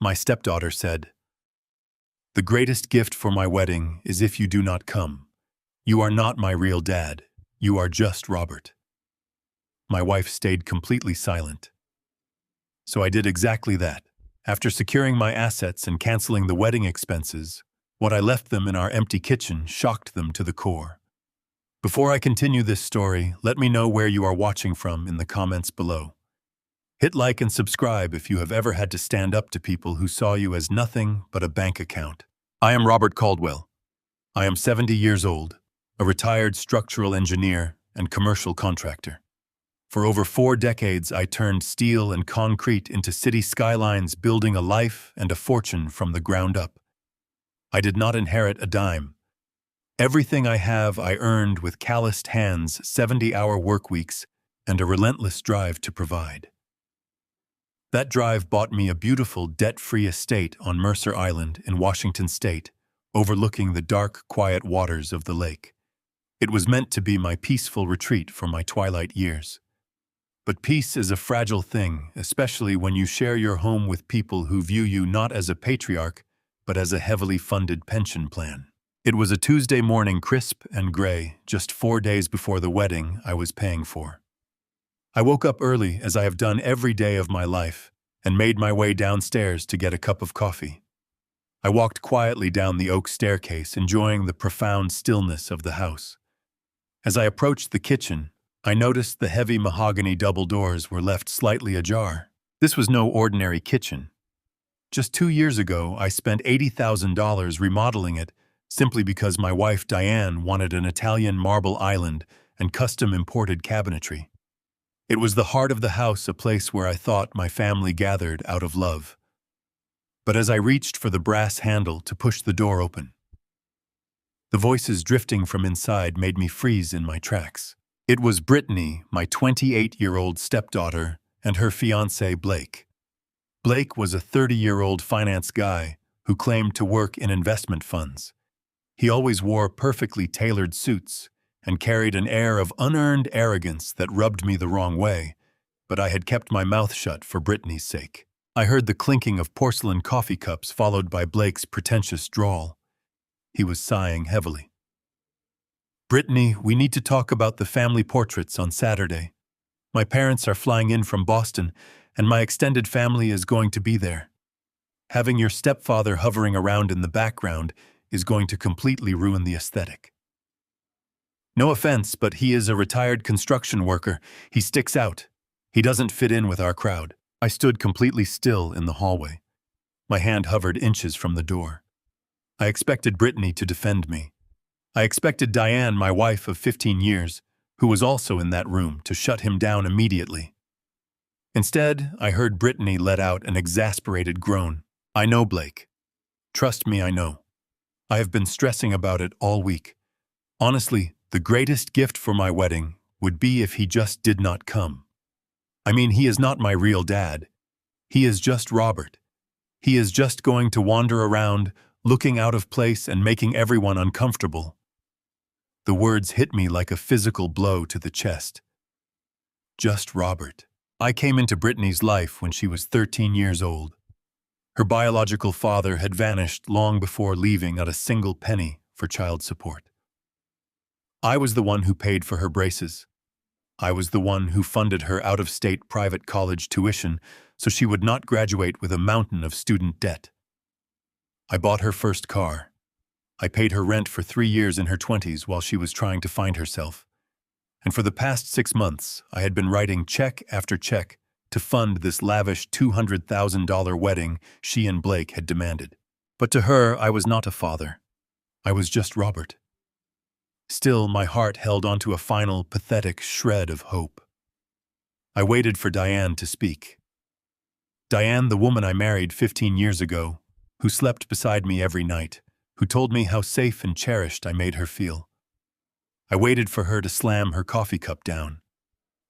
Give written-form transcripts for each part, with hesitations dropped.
My stepdaughter said, "The greatest gift for my wedding is if you do not come. You are not my real dad. You are just Robert." My wife stayed completely silent. So I did exactly that. After securing my assets and canceling the wedding expenses, what I left them in our empty kitchen shocked them to the core. Before I continue this story, let me know where you are watching from in the comments below. Hit like and subscribe if you have ever had to stand up to people who saw you as nothing but a bank account. I am Robert Caldwell. I am 70 years old, a retired structural engineer and commercial contractor. For over 4 decades, I turned steel and concrete into city skylines, building a life and a fortune from the ground up. I did not inherit a dime. Everything I have I earned with calloused hands, 70-hour work weeks, and a relentless drive to provide. That drive bought me a beautiful, debt-free estate on Mercer Island in Washington State, overlooking the dark, quiet waters of the lake. It was meant to be my peaceful retreat for my twilight years. But peace is a fragile thing, especially when you share your home with people who view you not as a patriarch, but as a heavily funded pension plan. It was a Tuesday morning, crisp and gray, just 4 days before the wedding I was paying for. I woke up early, as I have done every day of my life, and made my way downstairs to get a cup of coffee. I walked quietly down the oak staircase, enjoying the profound stillness of the house. As I approached the kitchen, I noticed the heavy mahogany double doors were left slightly ajar. This was no ordinary kitchen. Just 2 years ago, I spent $80,000 remodeling it simply because my wife Diane wanted an Italian marble island and custom imported cabinetry. It was the heart of the house, a place where I thought my family gathered out of love. But as I reached for the brass handle to push the door open, the voices drifting from inside made me freeze in my tracks. It was Brittany, my 28-year-old stepdaughter, and her fiancé Blake. Blake was a 30-year-old finance guy who claimed to work in investment funds. He always wore perfectly tailored suits and carried an air of unearned arrogance that rubbed me the wrong way, but I had kept my mouth shut for Brittany's sake. I heard the clinking of porcelain coffee cups, followed by Blake's pretentious drawl. He was sighing heavily. "Brittany, we need to talk about the family portraits on Saturday. My parents are flying in from Boston, and my extended family is going to be there. Having your stepfather hovering around in the background is going to completely ruin the aesthetic. No offense, but he is a retired construction worker. He sticks out. He doesn't fit in with our crowd." I stood completely still in the hallway. My hand hovered inches from the door. I expected Brittany to defend me. I expected Diane, my wife of 15 years, who was also in that room, to shut him down immediately. Instead, I heard Brittany let out an exasperated groan. "I know, Blake. Trust me, I know. I have been stressing about it all week. Honestly, the greatest gift for my wedding would be if he just did not come. I mean, he is not my real dad. He is just Robert. He is just going to wander around, looking out of place and making everyone uncomfortable." The words hit me like a physical blow to the chest. Just Robert. I came into Brittany's life when she was 13 years old. Her biological father had vanished long before leaving out a single penny for child support. I was the one who paid for her braces. I was the one who funded her out-of-state private college tuition so she would not graduate with a mountain of student debt. I bought her first car. I paid her rent for 3 years in her 20s while she was trying to find herself. And for the past 6 months, I had been writing check after check to fund this lavish $200,000 wedding she and Blake had demanded. But to her, I was not a father. I was just Robert. Still, my heart held onto a final, pathetic shred of hope. I waited for Diane to speak. Diane, the woman I married 15 years ago, who slept beside me every night, who told me how safe and cherished I made her feel. I waited for her to slam her coffee cup down.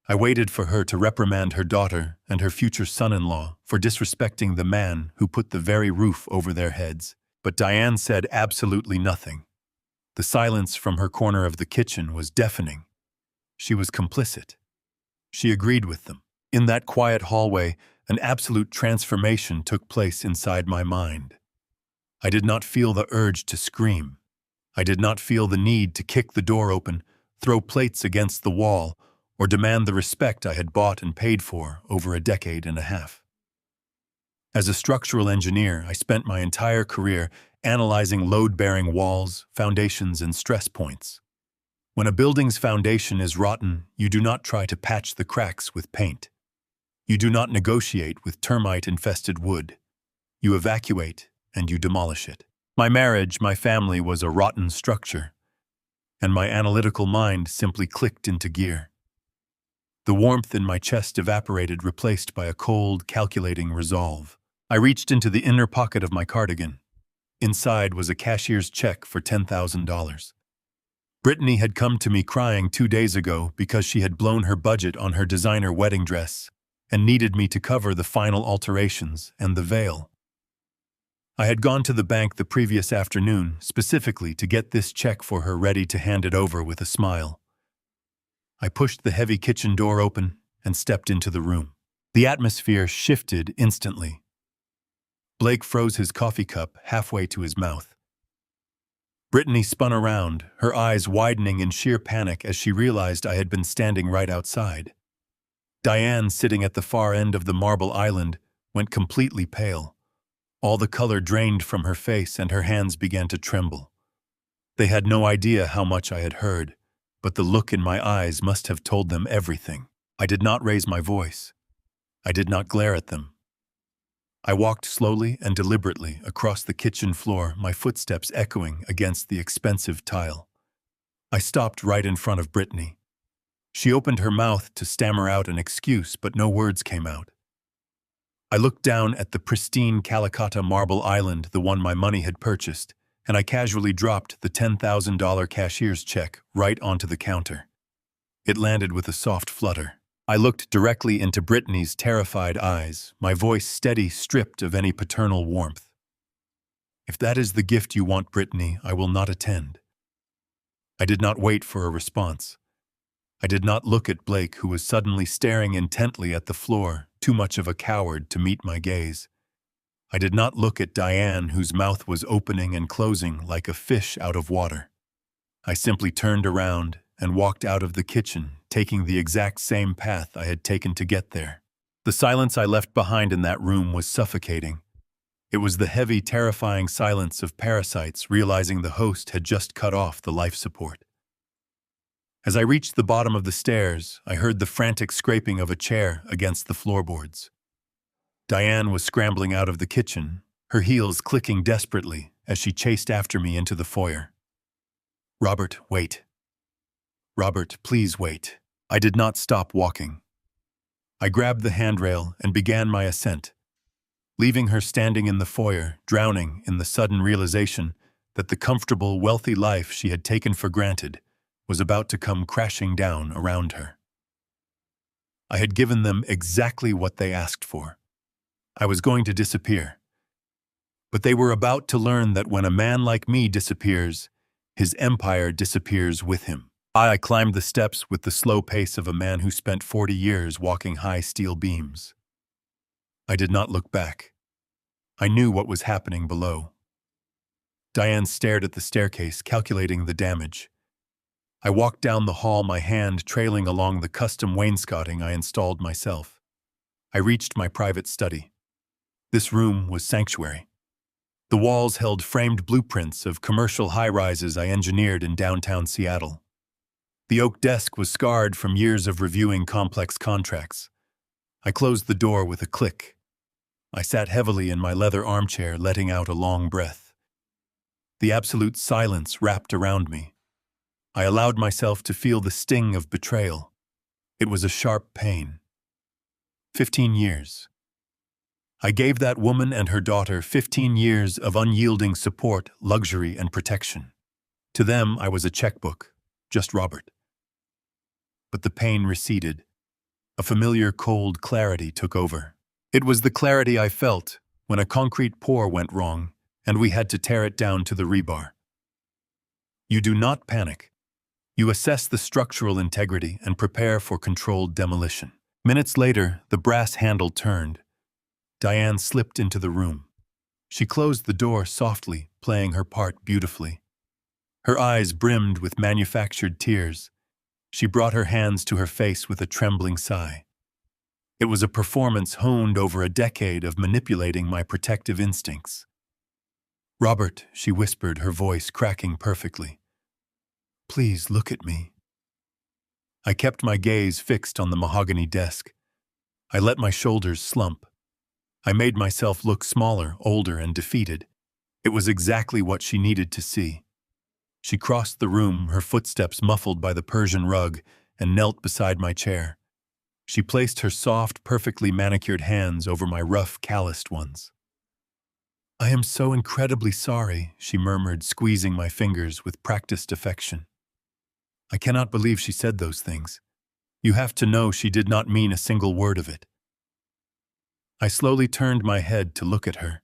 I waited for her to reprimand her daughter and her future son-in-law for disrespecting the man who put the very roof over their heads. But Diane said absolutely nothing. The silence from her corner of the kitchen was deafening. She was complicit. She agreed with them. In that quiet hallway, An absolute transformation took place inside my mind. I did not feel the urge to scream. I did not feel the need to kick the door open, throw plates against the wall, or demand the respect I had bought and paid for over a decade and a half. As a structural engineer, I spent my entire career analyzing load-bearing walls, foundations, and stress points. When a building's foundation is rotten, you do not try to patch the cracks with paint. You do not negotiate with termite-infested wood. You evacuate and you demolish it. My marriage, my family was a rotten structure, and my analytical mind simply clicked into gear. The warmth in my chest evaporated, replaced by a cold, calculating resolve. I reached into the inner pocket of my cardigan. Inside was a cashier's check for $10,000. Brittany had come to me crying 2 days ago because she had blown her budget on her designer wedding dress and needed me to cover the final alterations and the veil. I had gone to the bank the previous afternoon specifically to get this check for her, ready to hand it over with a smile. I pushed the heavy kitchen door open and stepped into the room. The atmosphere shifted instantly. Blake froze his coffee cup halfway to his mouth. Brittany spun around, her eyes widening in sheer panic as she realized I had been standing right outside. Diane, sitting at the far end of the marble island, went completely pale. All the color drained from her face and her hands began to tremble. They had no idea how much I had heard, but the look in my eyes must have told them everything. I did not raise my voice. I did not glare at them. I walked slowly and deliberately across the kitchen floor, my footsteps echoing against the expensive tile. I stopped right in front of Brittany. She opened her mouth to stammer out an excuse, but no words came out. I looked down at the pristine Calicut marble island, the one my money had purchased, and I casually dropped the $10,000 cashier's check right onto the counter. It landed with a soft flutter. I looked directly into Brittany's terrified eyes, my voice steady, stripped of any paternal warmth. "If that is the gift you want, Brittany, I will not attend." I did not wait for a response. I did not look at Blake, who was suddenly staring intently at the floor, too much of a coward to meet my gaze. I did not look at Diane, whose mouth was opening and closing like a fish out of water. I simply turned around and walked out of the kitchen, taking the exact same path I had taken to get there. The silence I left behind in that room was suffocating. It was the heavy, terrifying silence of parasites realizing the host had just cut off the life support. As I reached the bottom of the stairs, I heard the frantic scraping of a chair against the floorboards. Diane was scrambling out of the kitchen, her heels clicking desperately as she chased after me into the foyer. "Robert, wait. Robert, please wait." I did not stop walking. I grabbed the handrail and began my ascent, leaving her standing in the foyer, drowning in the sudden realization that the comfortable, wealthy life she had taken for granted was about to come crashing down around her. I had given them exactly what they asked for. I was going to disappear. But they were about to learn that when a man like me disappears, his empire disappears with him. I climbed the steps with the slow pace of a man who spent 40 years walking high steel beams. I did not look back. I knew what was happening below. Diane stared at the staircase, calculating the damage. I walked down the hall, my hand trailing along the custom wainscoting I installed myself. I reached my private study. This room was sanctuary. The walls held framed blueprints of commercial high-rises I engineered in downtown Seattle. The oak desk was scarred from years of reviewing complex contracts. I closed the door with a click. I sat heavily in my leather armchair, letting out a long breath. The absolute silence wrapped around me. I allowed myself to feel the sting of betrayal. It was a sharp pain. 15 years. I gave that woman and her daughter 15 years of unyielding support, luxury, and protection. To them, I was a checkbook, just Robert. But the pain receded. A familiar cold clarity took over. It was the clarity I felt when a concrete pour went wrong and we had to tear it down to the rebar. You do not panic. You assess the structural integrity and prepare for controlled demolition. Minutes later, the brass handle turned, Diane slipped into the room. She closed the door softly, playing her part beautifully. Her eyes brimmed with manufactured tears. She brought her hands to her face with a trembling sigh. It was a performance honed over a decade of manipulating my protective instincts. "Robert," she whispered, her voice cracking perfectly. "Please look at me." I kept my gaze fixed on the mahogany desk. I let my shoulders slump. I made myself look smaller, older, and defeated. It was exactly what she needed to see. She crossed the room, her footsteps muffled by the Persian rug, and knelt beside my chair. She placed her soft, perfectly manicured hands over my rough, calloused ones. "I am so incredibly sorry," she murmured, squeezing my fingers with practiced affection. I cannot believe she said those things. You have to know she did not mean a single word of it. I slowly turned my head to look at her.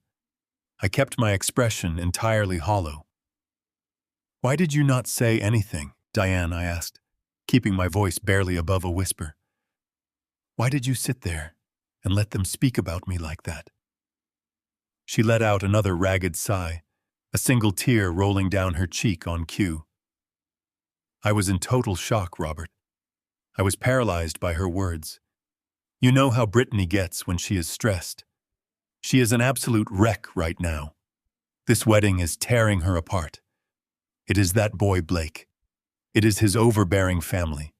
I kept my expression entirely hollow. "Why did you not say anything, Diane?" I asked, keeping my voice barely above a whisper. "Why did you sit there and let them speak about me like that?" She let out another ragged sigh, a single tear rolling down her cheek on cue. I was in total shock, Robert. I was paralyzed by her words. You know how Brittany gets when she is stressed. She is an absolute wreck right now. This wedding is tearing her apart. It is that boy Blake. It is his overbearing family.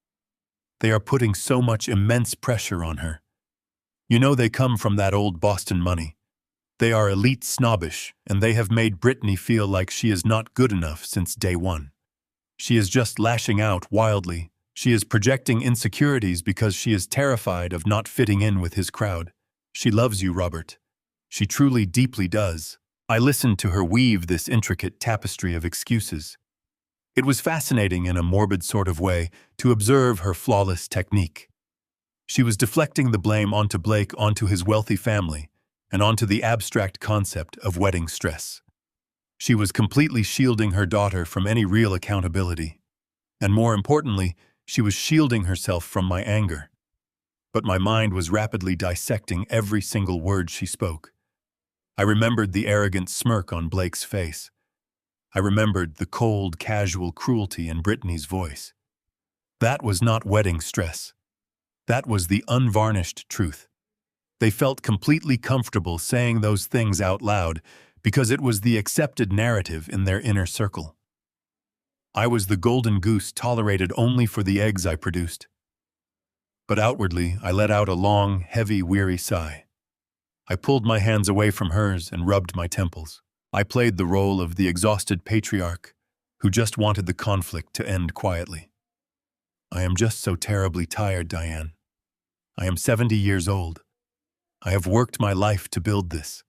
They are putting so much immense pressure on her. You know they come from that old Boston money. They are elite snobbish, and they have made Brittany feel like she is not good enough since day one. She is just lashing out wildly. She is projecting insecurities because she is terrified of not fitting in with his crowd. She loves you, Robert. She truly, deeply does. I listened to her weave this intricate tapestry of excuses. It was fascinating in a morbid sort of way to observe her flawless technique. She was deflecting the blame onto Blake, onto his wealthy family, and onto the abstract concept of wedding stress. She was completely shielding her daughter from any real accountability. And more importantly, she was shielding herself from my anger. But my mind was rapidly dissecting every single word she spoke. I remembered the arrogant smirk on Blake's face. I remembered the cold, casual cruelty in Brittany's voice. That was not wedding stress. That was the unvarnished truth. They felt completely comfortable saying those things out loud because it was the accepted narrative in their inner circle. I was the golden goose tolerated only for the eggs I produced. But outwardly, I let out a long, heavy, weary sigh. I pulled my hands away from hers and rubbed my temples. I played the role of the exhausted patriarch who just wanted the conflict to end quietly. I am just so terribly tired, Diane. I am 70 years old. I have worked my life to build this.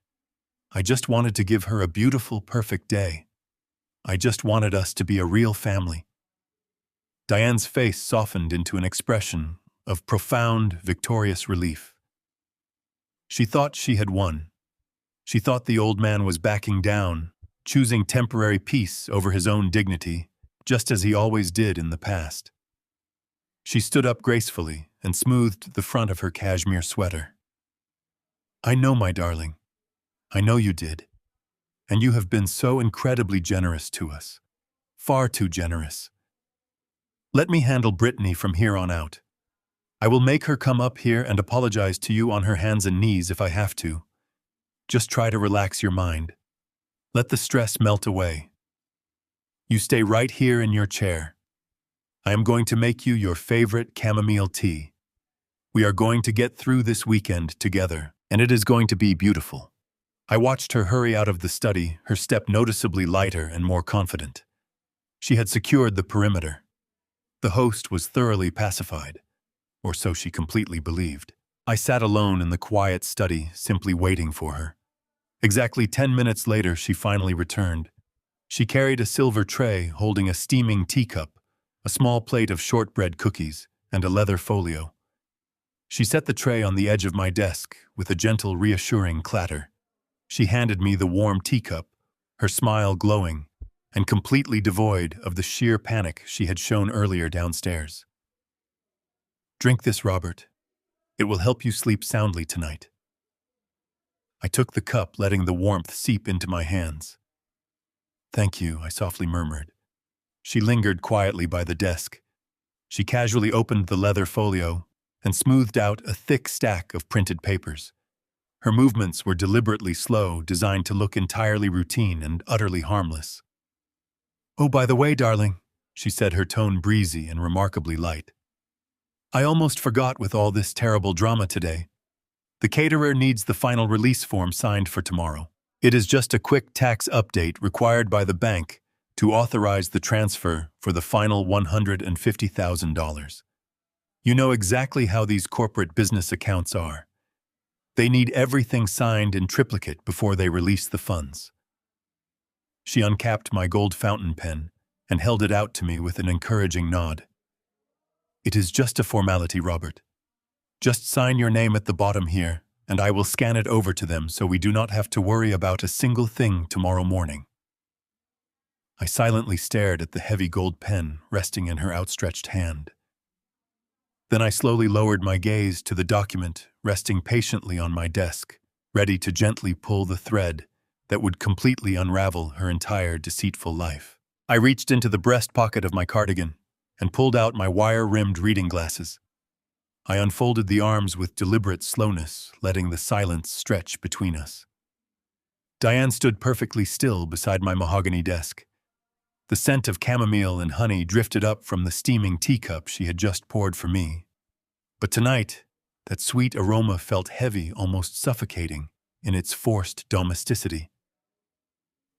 I just wanted to give her a beautiful, perfect day. I just wanted us to be a real family. Diane's face softened into an expression of profound, victorious relief. She thought she had won. She thought the old man was backing down, choosing temporary peace over his own dignity, just as he always did in the past. She stood up gracefully and smoothed the front of her cashmere sweater. "I know, my darling. I know you did. And you have been so incredibly generous to us. Far too generous. Let me handle Brittany from here on out. I will make her come up here and apologize to you on her hands and knees if I have to. Just try to relax your mind. Let the stress melt away. You stay right here in your chair. I am going to make you your favorite chamomile tea. We are going to get through this weekend together, and it is going to be beautiful." I watched her hurry out of the study, her step noticeably lighter and more confident. She had secured the perimeter. The host was thoroughly pacified, or so she completely believed. I sat alone in the quiet study, simply waiting for her. Exactly 10 minutes later, she finally returned. She carried a silver tray holding a steaming teacup, a small plate of shortbread cookies, and a leather folio. She set the tray on the edge of my desk with a gentle, reassuring clatter. She handed me the warm teacup, her smile glowing, and completely devoid of the sheer panic she had shown earlier downstairs. "Drink this, Robert. It will help you sleep soundly tonight." I took the cup, letting the warmth seep into my hands. "Thank you," I softly murmured. She lingered quietly by the desk. She casually opened the leather folio and smoothed out a thick stack of printed papers. Her movements were deliberately slow, designed to look entirely routine and utterly harmless. "Oh, by the way, darling," she said, her tone breezy and remarkably light. "I almost forgot with all this terrible drama today. The caterer needs the final release form signed for tomorrow. It is just a quick tax update required by the bank to authorize the transfer for the final $150,000. You know exactly how these corporate business accounts are. They need everything signed in triplicate before they release the funds." She uncapped my gold fountain pen and held it out to me with an encouraging nod. "It is just a formality, Robert. Just sign your name at the bottom here, and I will scan it over to them so we do not have to worry about a single thing tomorrow morning." I silently stared at the heavy gold pen resting in her outstretched hand. Then I slowly lowered my gaze to the document resting patiently on my desk, ready to gently pull the thread that would completely unravel her entire deceitful life. I reached into the breast pocket of my cardigan and pulled out my wire-rimmed reading glasses. I unfolded the arms with deliberate slowness, letting the silence stretch between us. Diane stood perfectly still beside my mahogany desk. The scent of chamomile and honey drifted up from the steaming teacup she had just poured for me. But tonight, that sweet aroma felt heavy, almost suffocating, in its forced domesticity.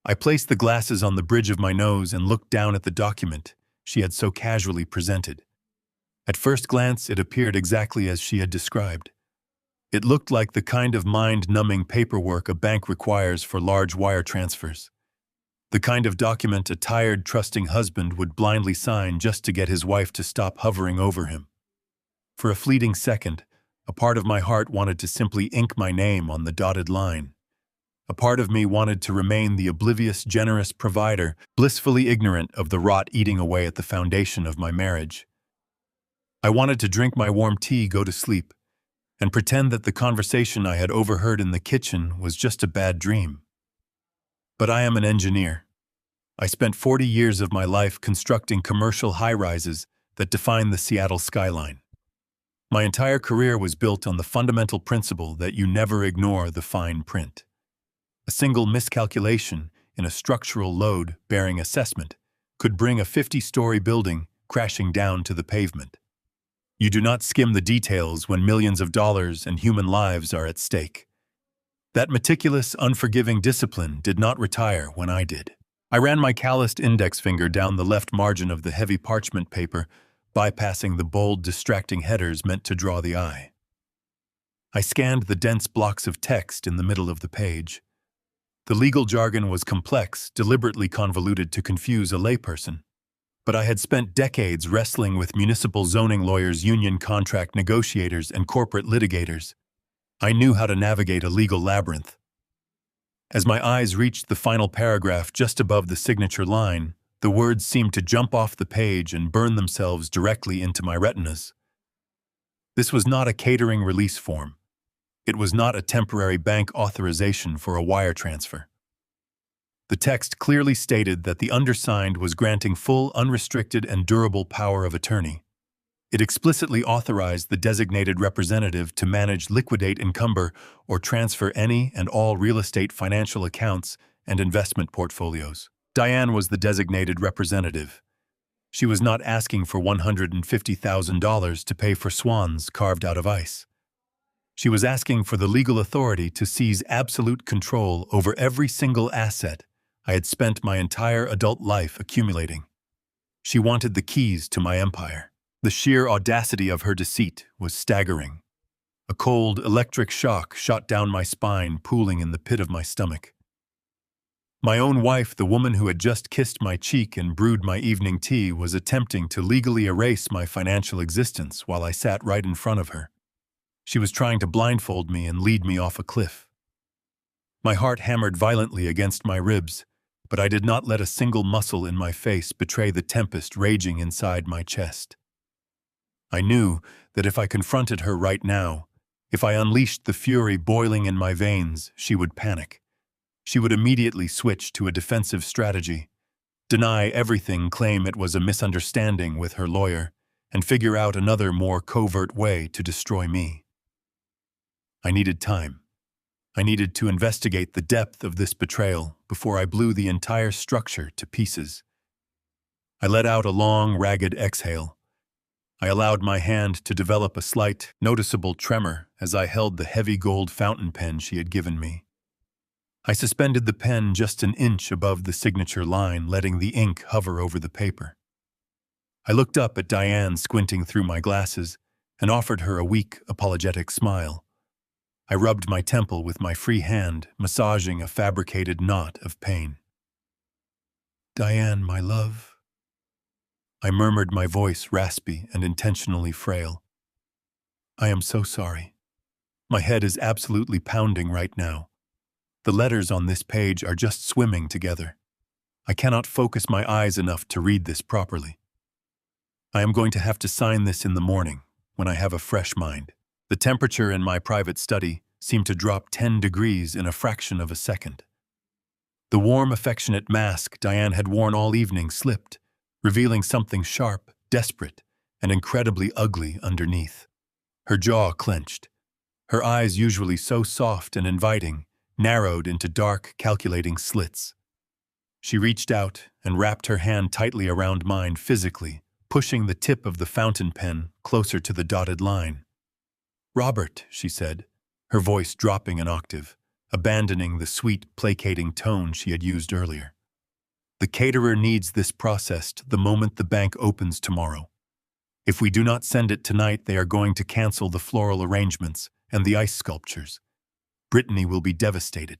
I placed the glasses on the bridge of my nose and looked down at the document she had so casually presented. At first glance, it appeared exactly as she had described. It looked like the kind of mind-numbing paperwork a bank requires for large wire transfers. The kind of document a tired, trusting husband would blindly sign just to get his wife to stop hovering over him. For a fleeting second, a part of my heart wanted to simply ink my name on the dotted line. A part of me wanted to remain the oblivious, generous provider, blissfully ignorant of the rot eating away at the foundation of my marriage. I wanted to drink my warm tea, go to sleep, and pretend that the conversation I had overheard in the kitchen was just a bad dream. But I am an engineer. I spent 40 years of my life constructing commercial high-rises that define the Seattle skyline. My entire career was built on the fundamental principle that you never ignore the fine print. A single miscalculation in a structural load-bearing assessment could bring a 50-story building crashing down to the pavement. You do not skim the details when millions of dollars and human lives are at stake. That meticulous, unforgiving discipline did not retire when I did. I ran my calloused index finger down the left margin of the heavy parchment paper, bypassing the bold, distracting headers meant to draw the eye. I scanned the dense blocks of text in the middle of the page. The legal jargon was complex, deliberately convoluted to confuse a layperson. But I had spent decades wrestling with municipal zoning lawyers, union contract negotiators, and corporate litigators. I knew how to navigate a legal labyrinth. As my eyes reached the final paragraph just above the signature line, the words seemed to jump off the page and burn themselves directly into my retinas. This was not a catering release form. It was not a temporary bank authorization for a wire transfer. The text clearly stated that the undersigned was granting full, unrestricted, and durable power of attorney. It explicitly authorized the designated representative to manage, liquidate, encumber, or transfer any and all real estate financial accounts and investment portfolios. Diane was the designated representative. She was not asking for $150,000 to pay for swans carved out of ice. She was asking for the legal authority to seize absolute control over every single asset I had spent my entire adult life accumulating. She wanted the keys to my empire. The sheer audacity of her deceit was staggering. A cold, electric shock shot down my spine, pooling in the pit of my stomach. My own wife, the woman who had just kissed my cheek and brewed my evening tea, was attempting to legally erase my financial existence while I sat right in front of her. She was trying to blindfold me and lead me off a cliff. My heart hammered violently against my ribs, but I did not let a single muscle in my face betray the tempest raging inside my chest. I knew that if I confronted her right now, If I unleashed the fury boiling in my veins, she would panic. She would immediately switch to a defensive strategy, deny everything, claim it was a misunderstanding with her lawyer, and figure out another more covert way to destroy me. I needed time. I needed to investigate the depth of this betrayal before I blew the entire structure to pieces. I let out a long, ragged exhale. I allowed my hand to develop a slight, noticeable tremor as I held the heavy gold fountain pen she had given me. I suspended the pen just an inch above the signature line, letting the ink hover over the paper. I looked up at Diane squinting through my glasses and offered her a weak, apologetic smile. I rubbed my temple with my free hand, massaging a fabricated knot of pain. "Diane, my love," I murmured, my voice raspy and intentionally frail. "I am so sorry. My head is absolutely pounding right now. The letters on this page are just swimming together. I cannot focus my eyes enough to read this properly. I am going to have to sign this in the morning, when I have a fresh mind." The temperature in my private study seemed to drop 10 degrees in a fraction of a second. The warm, affectionate mask Diane had worn all evening slipped, revealing something sharp, desperate, and incredibly ugly underneath. Her jaw clenched. Her eyes, usually so soft and inviting, narrowed into dark, calculating slits. She reached out and wrapped her hand tightly around mine physically, pushing the tip of the fountain pen closer to the dotted line. "Robert," she said, her voice dropping an octave, abandoning the sweet, placating tone she had used earlier. "The caterer needs this processed the moment the bank opens tomorrow. If we do not send it tonight, they are going to cancel the floral arrangements and the ice sculptures. Brittany will be devastated.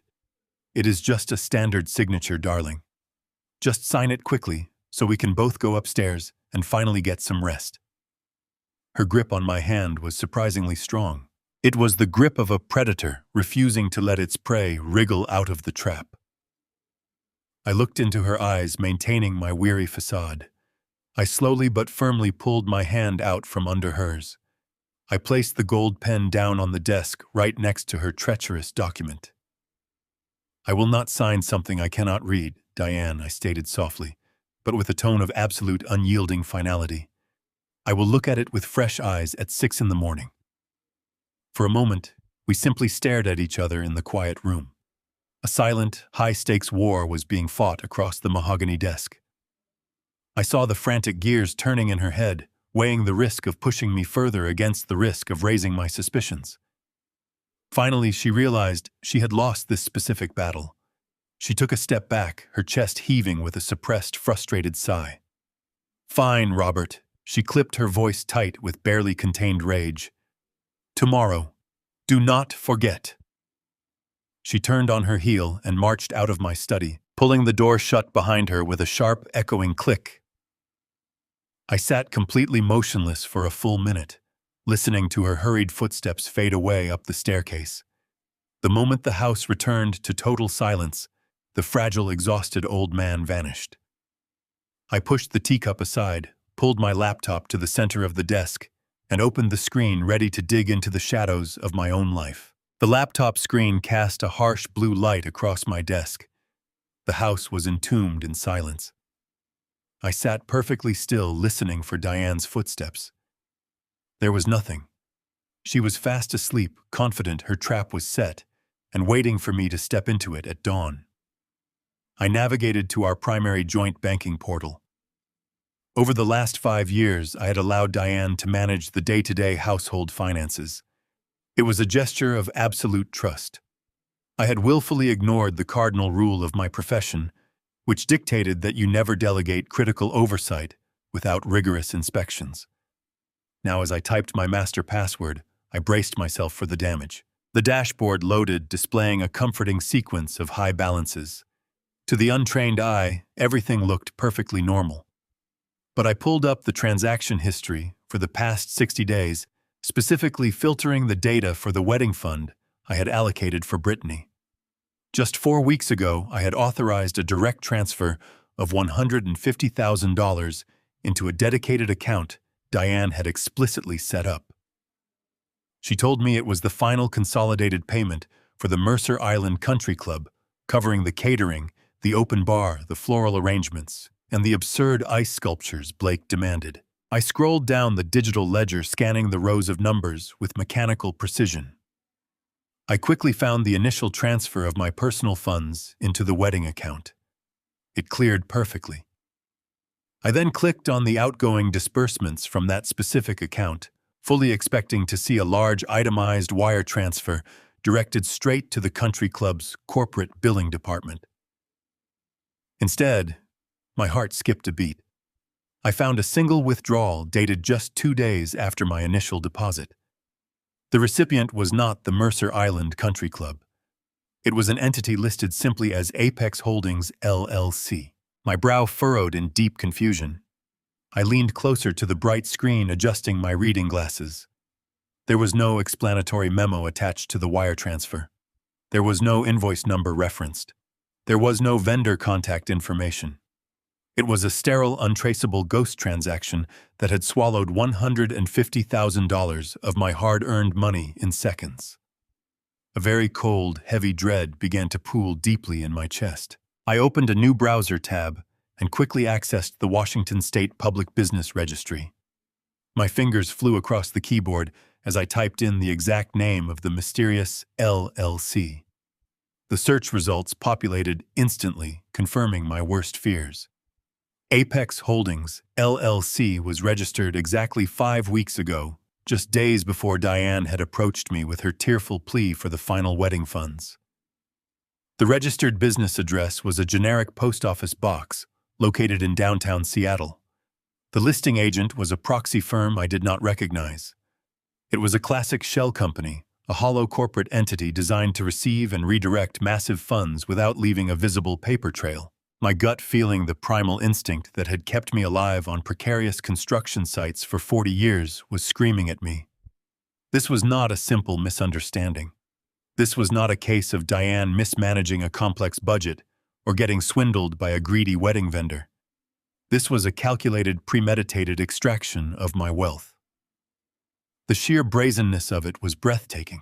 It is just a standard signature, darling. Just sign it quickly so we can both go upstairs and finally get some rest." Her grip on my hand was surprisingly strong. It was the grip of a predator refusing to let its prey wriggle out of the trap. I looked into her eyes, maintaining my weary facade. I slowly but firmly pulled my hand out from under hers. I placed the gold pen down on the desk right next to her treacherous document. "I will not sign something I cannot read, Diane," I stated softly, but with a tone of absolute unyielding finality. "I will look at it with fresh eyes at 6 in the morning." For a moment, we simply stared at each other in the quiet room. A silent, high-stakes war was being fought across the mahogany desk. I saw the frantic gears turning in her head, weighing the risk of pushing me further against the risk of raising my suspicions. Finally, she realized she had lost this specific battle. She took a step back, her chest heaving with a suppressed, frustrated sigh. "Fine, Robert." She clipped her voice tight with barely contained rage. "Tomorrow. Do not forget." She turned on her heel and marched out of my study, pulling the door shut behind her with a sharp, echoing click. I sat completely motionless for a full minute, listening to her hurried footsteps fade away up the staircase. The moment the house returned to total silence, the fragile, exhausted old man vanished. I pushed the teacup aside, pulled my laptop to the center of the desk, and opened the screen, ready to dig into the shadows of my own life. The laptop screen cast a harsh blue light across my desk. The house was entombed in silence. I sat perfectly still, listening for Diane's footsteps. There was nothing. She was fast asleep, confident her trap was set, and waiting for me to step into it at dawn. I navigated to our primary joint banking portal. Over the last 5 years, I had allowed Diane to manage the day-to-day household finances. It was a gesture of absolute trust. I had willfully ignored the cardinal rule of my profession, which dictated that you never delegate critical oversight without rigorous inspections. Now, as I typed my master password, I braced myself for the damage. The dashboard loaded, displaying a comforting sequence of high balances. To the untrained eye, everything looked perfectly normal. But I pulled up the transaction history for the past 60 days, specifically filtering the data for the wedding fund I had allocated for Brittany. Just 4 weeks ago, I had authorized a direct transfer of $150,000 into a dedicated account Diane had explicitly set up. She told me it was the final consolidated payment for the Mercer Island Country Club, covering the catering, the open bar, the floral arrangements, and the absurd ice sculptures Blake demanded. I scrolled down the digital ledger, scanning the rows of numbers with mechanical precision. I quickly found the initial transfer of my personal funds into the wedding account. It cleared perfectly. I then clicked on the outgoing disbursements from that specific account, fully expecting to see a large itemized wire transfer directed straight to the country club's corporate billing department. Instead, my heart skipped a beat. I found a single withdrawal dated just 2 days after my initial deposit. The recipient was not the Mercer Island Country Club. It was an entity listed simply as Apex Holdings, LLC. My brow furrowed in deep confusion. I leaned closer to the bright screen, adjusting my reading glasses. There was no explanatory memo attached to the wire transfer. There was no invoice number referenced. There was no vendor contact information. It was a sterile, untraceable ghost transaction that had swallowed $150,000 of my hard-earned money in seconds. A very cold, heavy dread began to pool deeply in my chest. I opened a new browser tab and quickly accessed the Washington State Public Business Registry. My fingers flew across the keyboard as I typed in the exact name of the mysterious LLC. The search results populated instantly, confirming my worst fears. Apex Holdings, LLC was registered exactly 5 weeks ago, just days before Diane had approached me with her tearful plea for the final wedding funds. The registered business address was a generic post office box located in downtown Seattle. The listing agent was a proxy firm I did not recognize. It was a classic shell company, a hollow corporate entity designed to receive and redirect massive funds without leaving a visible paper trail. My gut feeling, the primal instinct that had kept me alive on precarious construction sites for 40 years, was screaming at me. This was not a simple misunderstanding. This was not a case of Diane mismanaging a complex budget or getting swindled by a greedy wedding vendor. This was a calculated, premeditated extraction of my wealth. The sheer brazenness of it was breathtaking.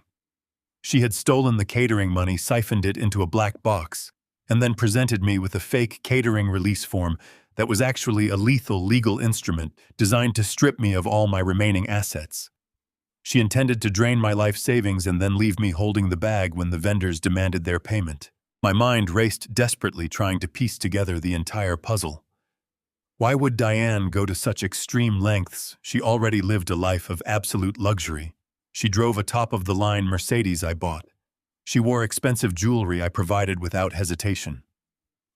She had stolen the catering money, siphoned it into a black box, and then presented me with a fake catering release form that was actually a lethal legal instrument designed to strip me of all my remaining assets. She intended to drain my life savings and then leave me holding the bag when the vendors demanded their payment. My mind raced desperately, trying to piece together the entire puzzle. Why would Diane go to such extreme lengths? She already lived a life of absolute luxury. She drove a top-of-the-line Mercedes I bought. She wore expensive jewelry I provided without hesitation.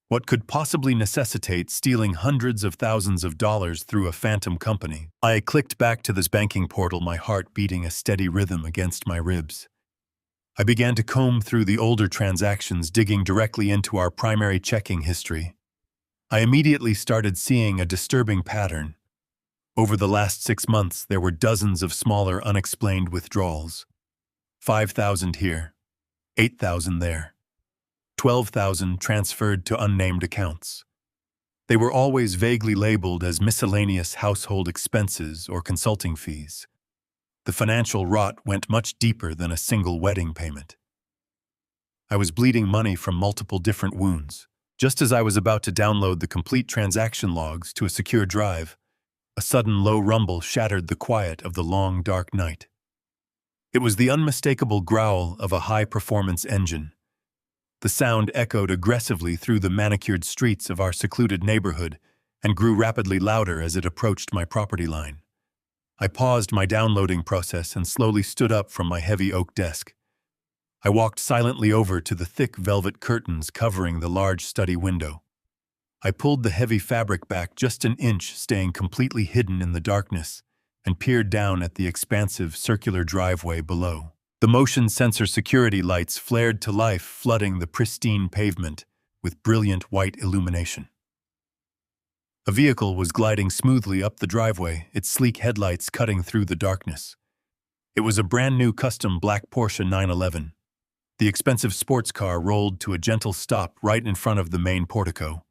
What could possibly necessitate stealing hundreds of thousands of dollars through a phantom company? I clicked back to this banking portal, my heart beating a steady rhythm against my ribs. I began to comb through the older transactions, digging directly into our primary checking history. I immediately started seeing a disturbing pattern. Over the last 6 months, there were dozens of smaller, unexplained withdrawals. 5,000 here. 8,000 there. 12,000 transferred to unnamed accounts. They were always vaguely labeled as miscellaneous household expenses or consulting fees. The financial rot went much deeper than a single wedding payment. I was bleeding money from multiple different wounds. Just as I was about to download the complete transaction logs to a secure drive, a sudden low rumble shattered the quiet of the long, dark night. It was the unmistakable growl of a high-performance engine. The sound echoed aggressively through the manicured streets of our secluded neighborhood and grew rapidly louder as it approached my property line. I paused my downloading process and slowly stood up from my heavy oak desk. I walked silently over to the thick velvet curtains covering the large study window. I pulled the heavy fabric back just an inch, staying completely hidden in the darkness, and peered down at the expansive circular driveway below. The motion sensor security lights flared to life, flooding the pristine pavement with brilliant white illumination. A vehicle was gliding smoothly up the driveway, its sleek headlights cutting through the darkness. It was a brand-new custom black Porsche 911. The expensive sports car rolled to a gentle stop right in front of the main portico.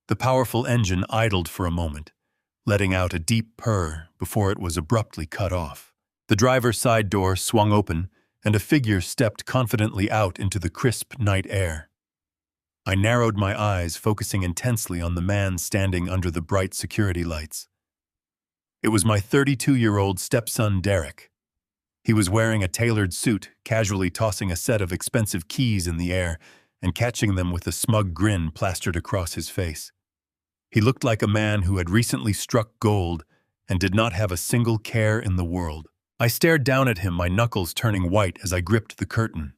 The powerful engine idled for a moment, letting out a deep purr before it was abruptly cut off. The driver's side door swung open, and a figure stepped confidently out into the crisp night air. I narrowed my eyes, focusing intensely on the man standing under the bright security lights. It was my 32-year-old stepson, Derek. He was wearing a tailored suit, casually tossing a set of expensive keys in the air and catching them with a smug grin plastered across his face. He looked like a man who had recently struck gold and did not have a single care in the world. I stared down at him, my knuckles turning white as I gripped the curtain.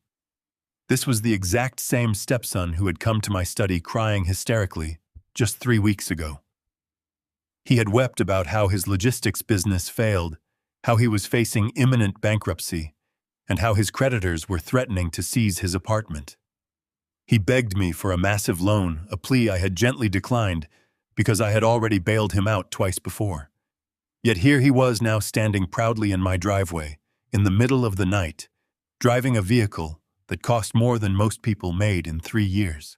This was the exact same stepson who had come to my study crying hysterically just 3 weeks ago. He had wept about how his logistics business failed, how he was facing imminent bankruptcy, and how his creditors were threatening to seize his apartment. He begged me for a massive loan, a plea I had gently declined because I had already bailed him out twice before. Yet here he was now standing proudly in my driveway, in the middle of the night, driving a vehicle that cost more than most people made in 3 years.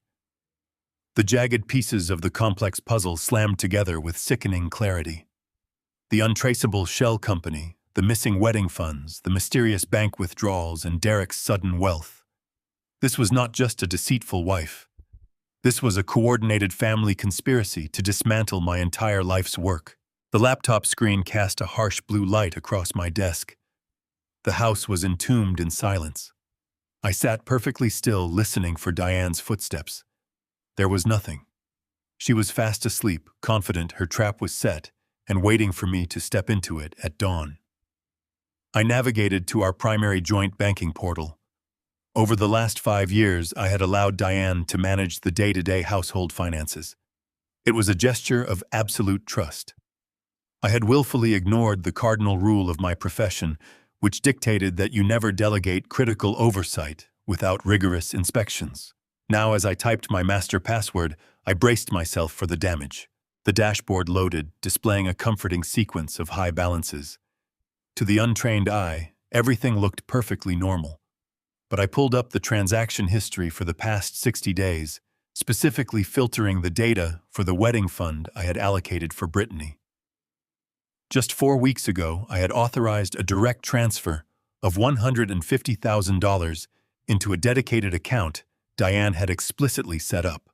The jagged pieces of the complex puzzle slammed together with sickening clarity. The untraceable shell company, the missing wedding funds, the mysterious bank withdrawals, and Derek's sudden wealth. This was not just a deceitful wife. This was a coordinated family conspiracy to dismantle my entire life's work. The laptop screen cast a harsh blue light across my desk. The house was entombed in silence. I sat perfectly still, listening for Diane's footsteps. There was nothing. She was fast asleep, confident her trap was set, and waiting for me to step into it at dawn. I navigated to our primary joint banking portal. Over the last 5 years, I had allowed Diane to manage the day-to-day household finances. It was a gesture of absolute trust. I had willfully ignored the cardinal rule of my profession, which dictated that you never delegate critical oversight without rigorous inspections. Now, as I typed my master password, I braced myself for the damage. The dashboard loaded, displaying a comforting sequence of high balances. To the untrained eye, everything looked perfectly normal. But I pulled up the transaction history for the past 60 days, specifically filtering the data for the wedding fund I had allocated for Brittany. Just 4 weeks ago, I had authorized a direct transfer of $150,000 into a dedicated account Diane had explicitly set up.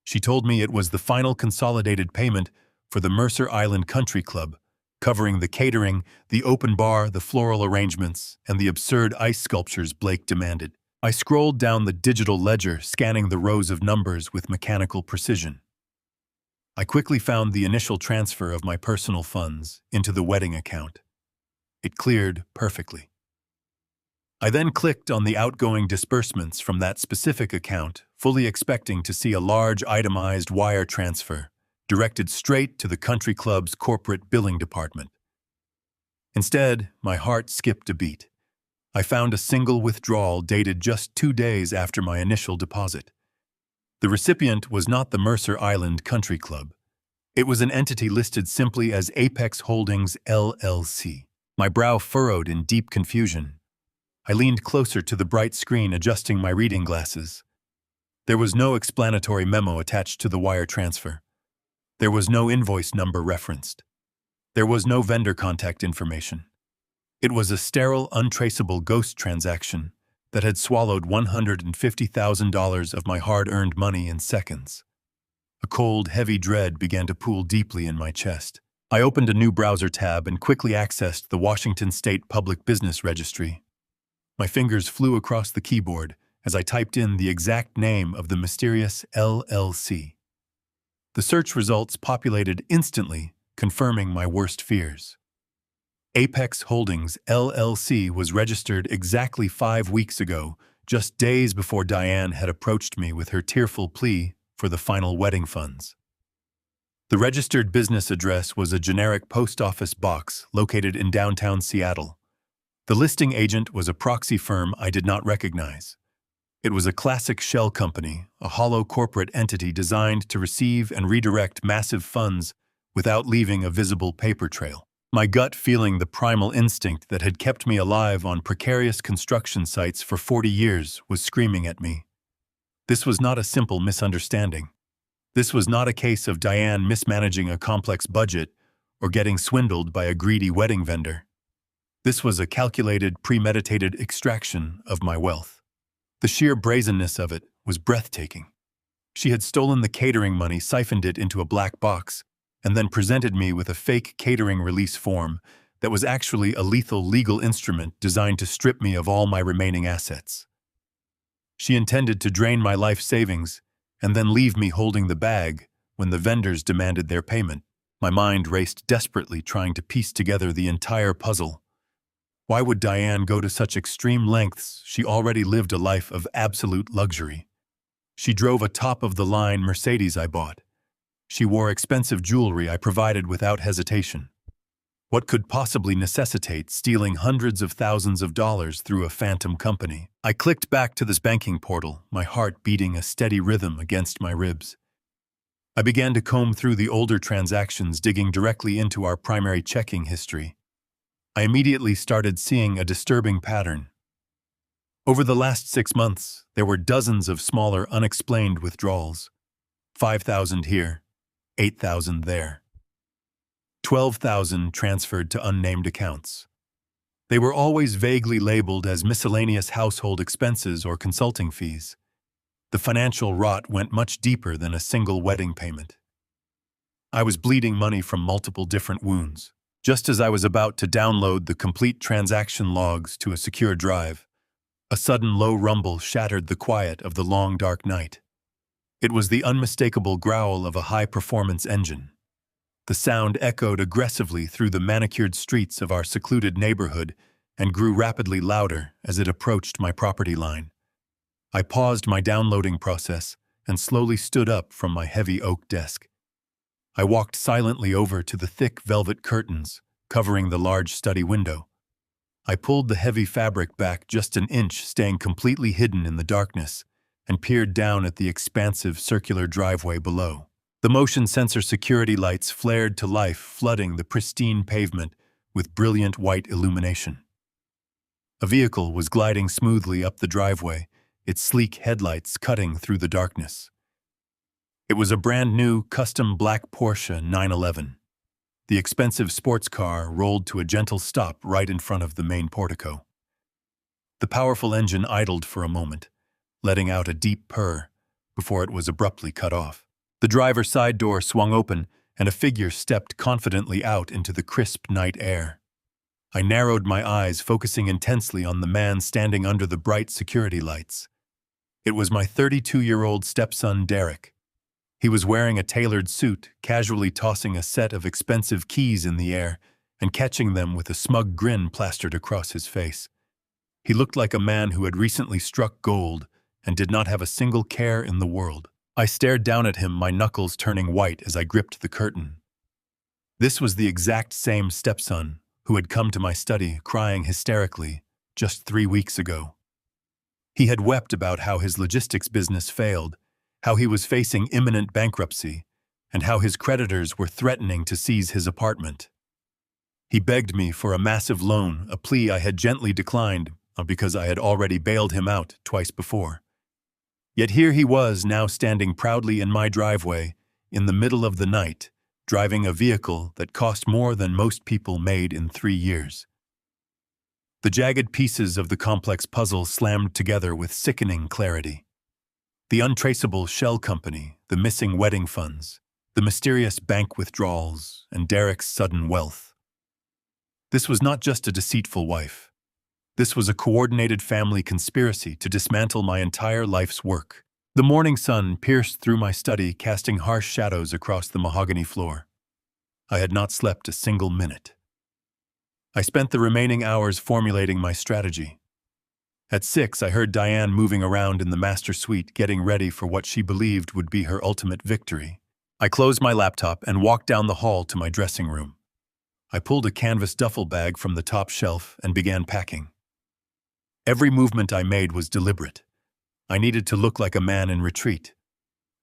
She told me it was the final consolidated payment for the Mercer Island Country Club, covering the catering, the open bar, the floral arrangements, and the absurd ice sculptures Blake demanded. I scrolled down the digital ledger, scanning the rows of numbers with mechanical precision. I quickly found the initial transfer of my personal funds into the wedding account. It cleared perfectly. I then clicked on the outgoing disbursements from that specific account, fully expecting to see a large itemized wire transfer directed straight to the country club's corporate billing department. Instead, my heart skipped a beat. I found a single withdrawal dated just 2 days after my initial deposit. The recipient was not the Mercer Island Country Club. It was an entity listed simply as Apex Holdings, LLC. My brow furrowed in deep confusion. I leaned closer to the bright screen, adjusting my reading glasses. There was no explanatory memo attached to the wire transfer. There was no invoice number referenced. There was no vendor contact information. It was a sterile, untraceable ghost transaction that had swallowed $150,000 of my hard-earned money in seconds. A cold, heavy dread began to pool deeply in my chest. I opened a new browser tab and quickly accessed the Washington State Public Business Registry. My fingers flew across the keyboard as I typed in the exact name of the mysterious LLC. The search results populated instantly, confirming my worst fears. Apex Holdings, LLC was registered exactly 5 weeks ago, just days before Diane had approached me with her tearful plea for the final wedding funds. The registered business address was a generic post office box located in downtown Seattle. The listing agent was a proxy firm I did not recognize. It was a classic shell company, a hollow corporate entity designed to receive and redirect massive funds without leaving a visible paper trail. My gut feeling, the primal instinct that had kept me alive on precarious construction sites for 40 years, was screaming at me. This was not a simple misunderstanding. This was not a case of Diane mismanaging a complex budget or getting swindled by a greedy wedding vendor. This was a calculated, premeditated extraction of my wealth. The sheer brazenness of it was breathtaking. She had stolen the catering money, siphoned it into a black box, and then presented me with a fake catering release form that was actually a lethal legal instrument designed to strip me of all my remaining assets. She intended to drain my life savings and then leave me holding the bag when the vendors demanded their payment. My mind raced desperately, trying to piece together the entire puzzle. Why would Diane go to such extreme lengths? She already lived a life of absolute luxury. She drove a top-of-the-line Mercedes I bought. She wore expensive jewelry I provided without hesitation. What could possibly necessitate stealing hundreds of thousands of dollars through a phantom company? I clicked back to this banking portal, my heart beating a steady rhythm against my ribs. I began to comb through the older transactions, digging directly into our primary checking history. I immediately started seeing a disturbing pattern. Over the last 6 months, there were dozens of smaller, unexplained withdrawals. 5,000 here, 8,000 there. 12,000 transferred to unnamed accounts. They were always vaguely labeled as miscellaneous household expenses or consulting fees. The financial rot went much deeper than a single wedding payment. I was bleeding money from multiple different wounds. Just as I was about to download the complete transaction logs to a secure drive, a sudden low rumble shattered the quiet of the long, dark night. It was the unmistakable growl of a high-performance engine. The sound echoed aggressively through the manicured streets of our secluded neighborhood and grew rapidly louder as it approached my property line. I paused my downloading process and slowly stood up from my heavy oak desk. I walked silently over to the thick velvet curtains covering the large study window. I pulled the heavy fabric back just an inch, staying completely hidden in the darkness, and peered down at the expansive circular driveway below. The motion sensor security lights flared to life, flooding the pristine pavement with brilliant white illumination. A vehicle was gliding smoothly up the driveway, its sleek headlights cutting through the darkness. It was a brand-new, custom black Porsche 911. The expensive sports car rolled to a gentle stop right in front of the main portico. The powerful engine idled for a moment, letting out a deep purr before it was abruptly cut off. The driver's side door swung open, and a figure stepped confidently out into the crisp night air. I narrowed my eyes, focusing intensely on the man standing under the bright security lights. It was my 32-year-old stepson, Derek. He was wearing a tailored suit, casually tossing a set of expensive keys in the air and catching them with a smug grin plastered across his face. He looked like a man who had recently struck gold and did not have a single care in the world. I stared down at him, my knuckles turning white as I gripped the curtain. This was the exact same stepson who had come to my study crying hysterically just 3 weeks ago. He had wept about how his logistics business failed, how he was facing imminent bankruptcy, and how his creditors were threatening to seize his apartment. He begged me for a massive loan, a plea I had gently declined because I had already bailed him out twice before. Yet here he was, now standing proudly in my driveway, in the middle of the night, driving a vehicle that cost more than most people made in 3 years. The jagged pieces of the complex puzzle slammed together with sickening clarity. The untraceable shell company, the missing wedding funds, the mysterious bank withdrawals, and Derek's sudden wealth. This was not just a deceitful wife. This was a coordinated family conspiracy to dismantle my entire life's work. The morning sun pierced through my study, casting harsh shadows across the mahogany floor. I had not slept a single minute. I spent the remaining hours formulating my strategy. At 6, I heard Diane moving around in the master suite, getting ready for what she believed would be her ultimate victory. I closed my laptop and walked down the hall to my dressing room. I pulled a canvas duffel bag from the top shelf and began packing. Every movement I made was deliberate. I needed to look like a man in retreat.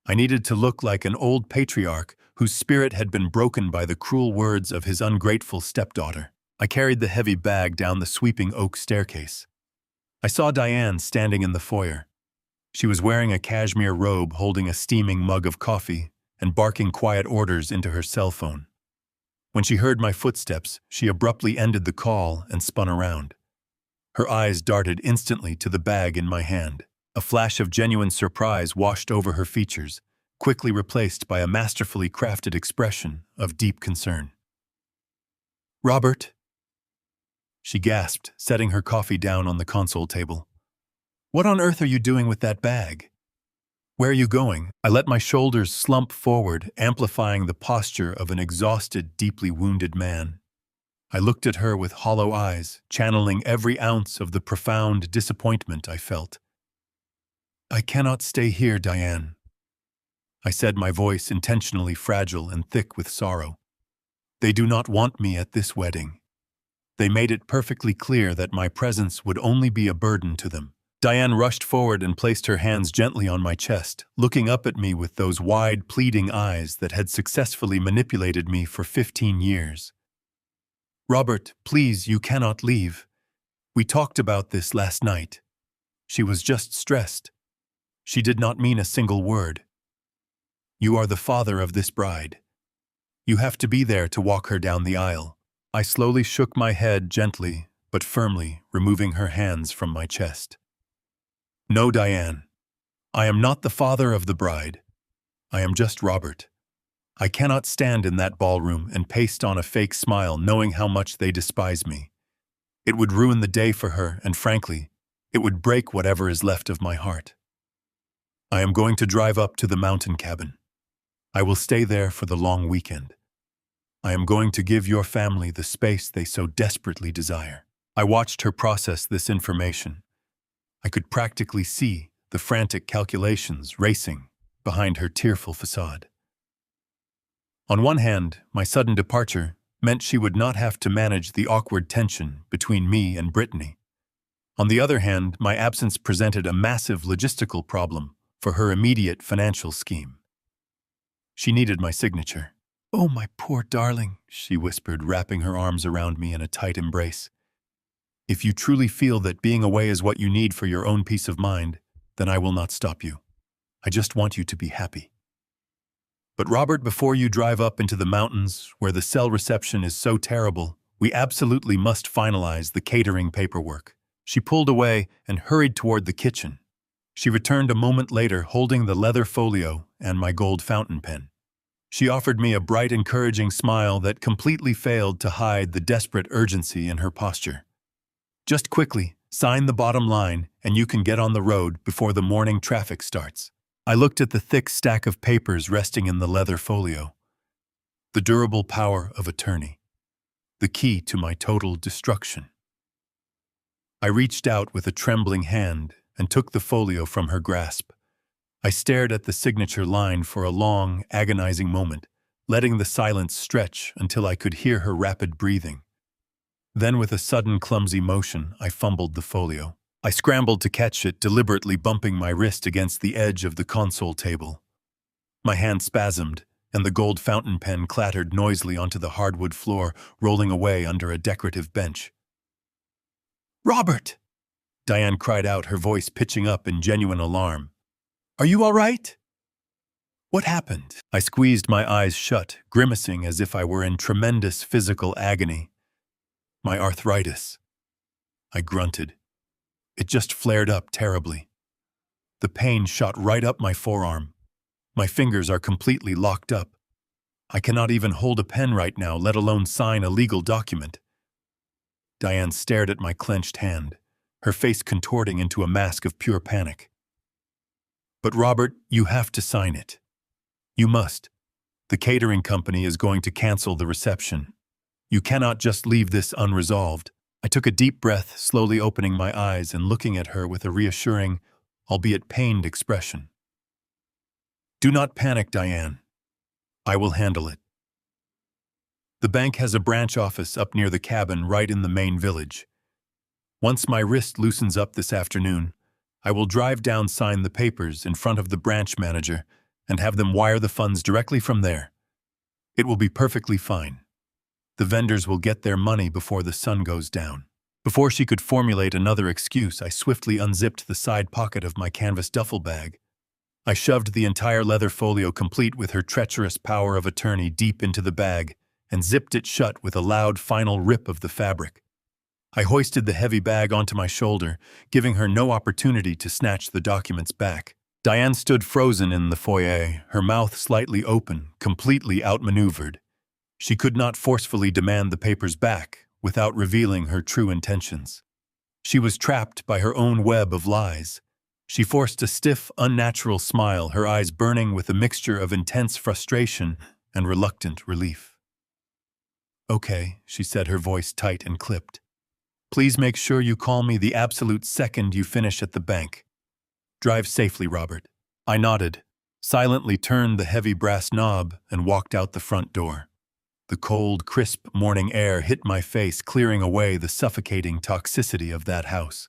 I needed to look like an old patriarch whose spirit had been broken by the cruel words of his ungrateful stepdaughter. I carried the heavy bag down the sweeping oak staircase. I saw Diane standing in the foyer. She was wearing a cashmere robe, holding a steaming mug of coffee, and barking quiet orders into her cell phone. When she heard my footsteps, she abruptly ended the call and spun around. Her eyes darted instantly to the bag in my hand. A flash of genuine surprise washed over her features, quickly replaced by a masterfully crafted expression of deep concern. "Robert," she gasped, setting her coffee down on the console table. "What on earth are you doing with that bag? Where are you going?" I let my shoulders slump forward, amplifying the posture of an exhausted, deeply wounded man. I looked at her with hollow eyes, channeling every ounce of the profound disappointment I felt. "I cannot stay here, Diane," I said, my voice intentionally fragile and thick with sorrow. "They do not want me at this wedding. They made it perfectly clear that my presence would only be a burden to them." Diane rushed forward and placed her hands gently on my chest, looking up at me with those wide, pleading eyes that had successfully manipulated me for 15 years. "Robert, please, you cannot leave. We talked about this last night." She was just stressed. She did not mean a single word. "You are the father of this bride. You have to be there to walk her down the aisle." I slowly shook my head gently, but firmly, removing her hands from my chest. "No, Diane. I am not the father of the bride. I am just Robert. I cannot stand in that ballroom and paste on a fake smile knowing how much they despise me. It would ruin the day for her, and frankly, it would break whatever is left of my heart. I am going to drive up to the mountain cabin. I will stay there for the long weekend. I am going to give your family the space they so desperately desire." I watched her process this information. I could practically see the frantic calculations racing behind her tearful facade. On one hand, my sudden departure meant she would not have to manage the awkward tension between me and Brittany. On the other hand, my absence presented a massive logistical problem for her immediate financial scheme. She needed my signature. "Oh, my poor darling," she whispered, wrapping her arms around me in a tight embrace. "If you truly feel that being away is what you need for your own peace of mind, then I will not stop you. I just want you to be happy. But Robert, before you drive up into the mountains, where the cell reception is so terrible, we absolutely must finalize the catering paperwork." She pulled away and hurried toward the kitchen. She returned a moment later holding the leather folio and my gold fountain pen. She offered me a bright, encouraging smile that completely failed to hide the desperate urgency in her posture. "Just quickly, sign the bottom line and you can get on the road before the morning traffic starts." I looked at the thick stack of papers resting in the leather folio. The durable power of attorney. The key to my total destruction. I reached out with a trembling hand and took the folio from her grasp. I stared at the signature line for a long, agonizing moment, letting the silence stretch until I could hear her rapid breathing. Then, with a sudden clumsy motion, I fumbled the folio. I scrambled to catch it, deliberately bumping my wrist against the edge of the console table. My hand spasmed, and the gold fountain pen clattered noisily onto the hardwood floor, rolling away under a decorative bench. "Robert!" Diane cried out, her voice pitching up in genuine alarm. "Are you all right?" "What happened?" I squeezed my eyes shut, grimacing as if I were in tremendous physical agony. "My arthritis," I grunted. "It just flared up terribly. The pain shot right up my forearm. My fingers are completely locked up. I cannot even hold a pen right now, let alone sign a legal document." Diane stared at my clenched hand, her face contorting into a mask of pure panic. "But Robert, you have to sign it. You must. The catering company is going to cancel the reception. You cannot just leave this unresolved." I took a deep breath, slowly opening my eyes and looking at her with a reassuring, albeit pained expression. "Do not panic, Diane. I will handle it. The bank has a branch office up near the cabin right in the main village. Once my wrist loosens up this afternoon, I will drive down, sign the papers in front of the branch manager, and have them wire the funds directly from there. It will be perfectly fine. The vendors will get their money before the sun goes down." Before she could formulate another excuse, I swiftly unzipped the side pocket of my canvas duffel bag. I shoved the entire leather folio, complete with her treacherous power of attorney, deep into the bag and zipped it shut with a loud final rip of the fabric. I hoisted the heavy bag onto my shoulder, giving her no opportunity to snatch the documents back. Diane stood frozen in the foyer, her mouth slightly open, completely outmaneuvered. She could not forcefully demand the papers back without revealing her true intentions. She was trapped by her own web of lies. She forced a stiff, unnatural smile, her eyes burning with a mixture of intense frustration and reluctant relief. "Okay," she said, her voice tight and clipped. "Please make sure you call me the absolute second you finish at the bank. Drive safely, Robert." I nodded, silently turned the heavy brass knob, and walked out the front door. The cold, crisp morning air hit my face, clearing away the suffocating toxicity of that house.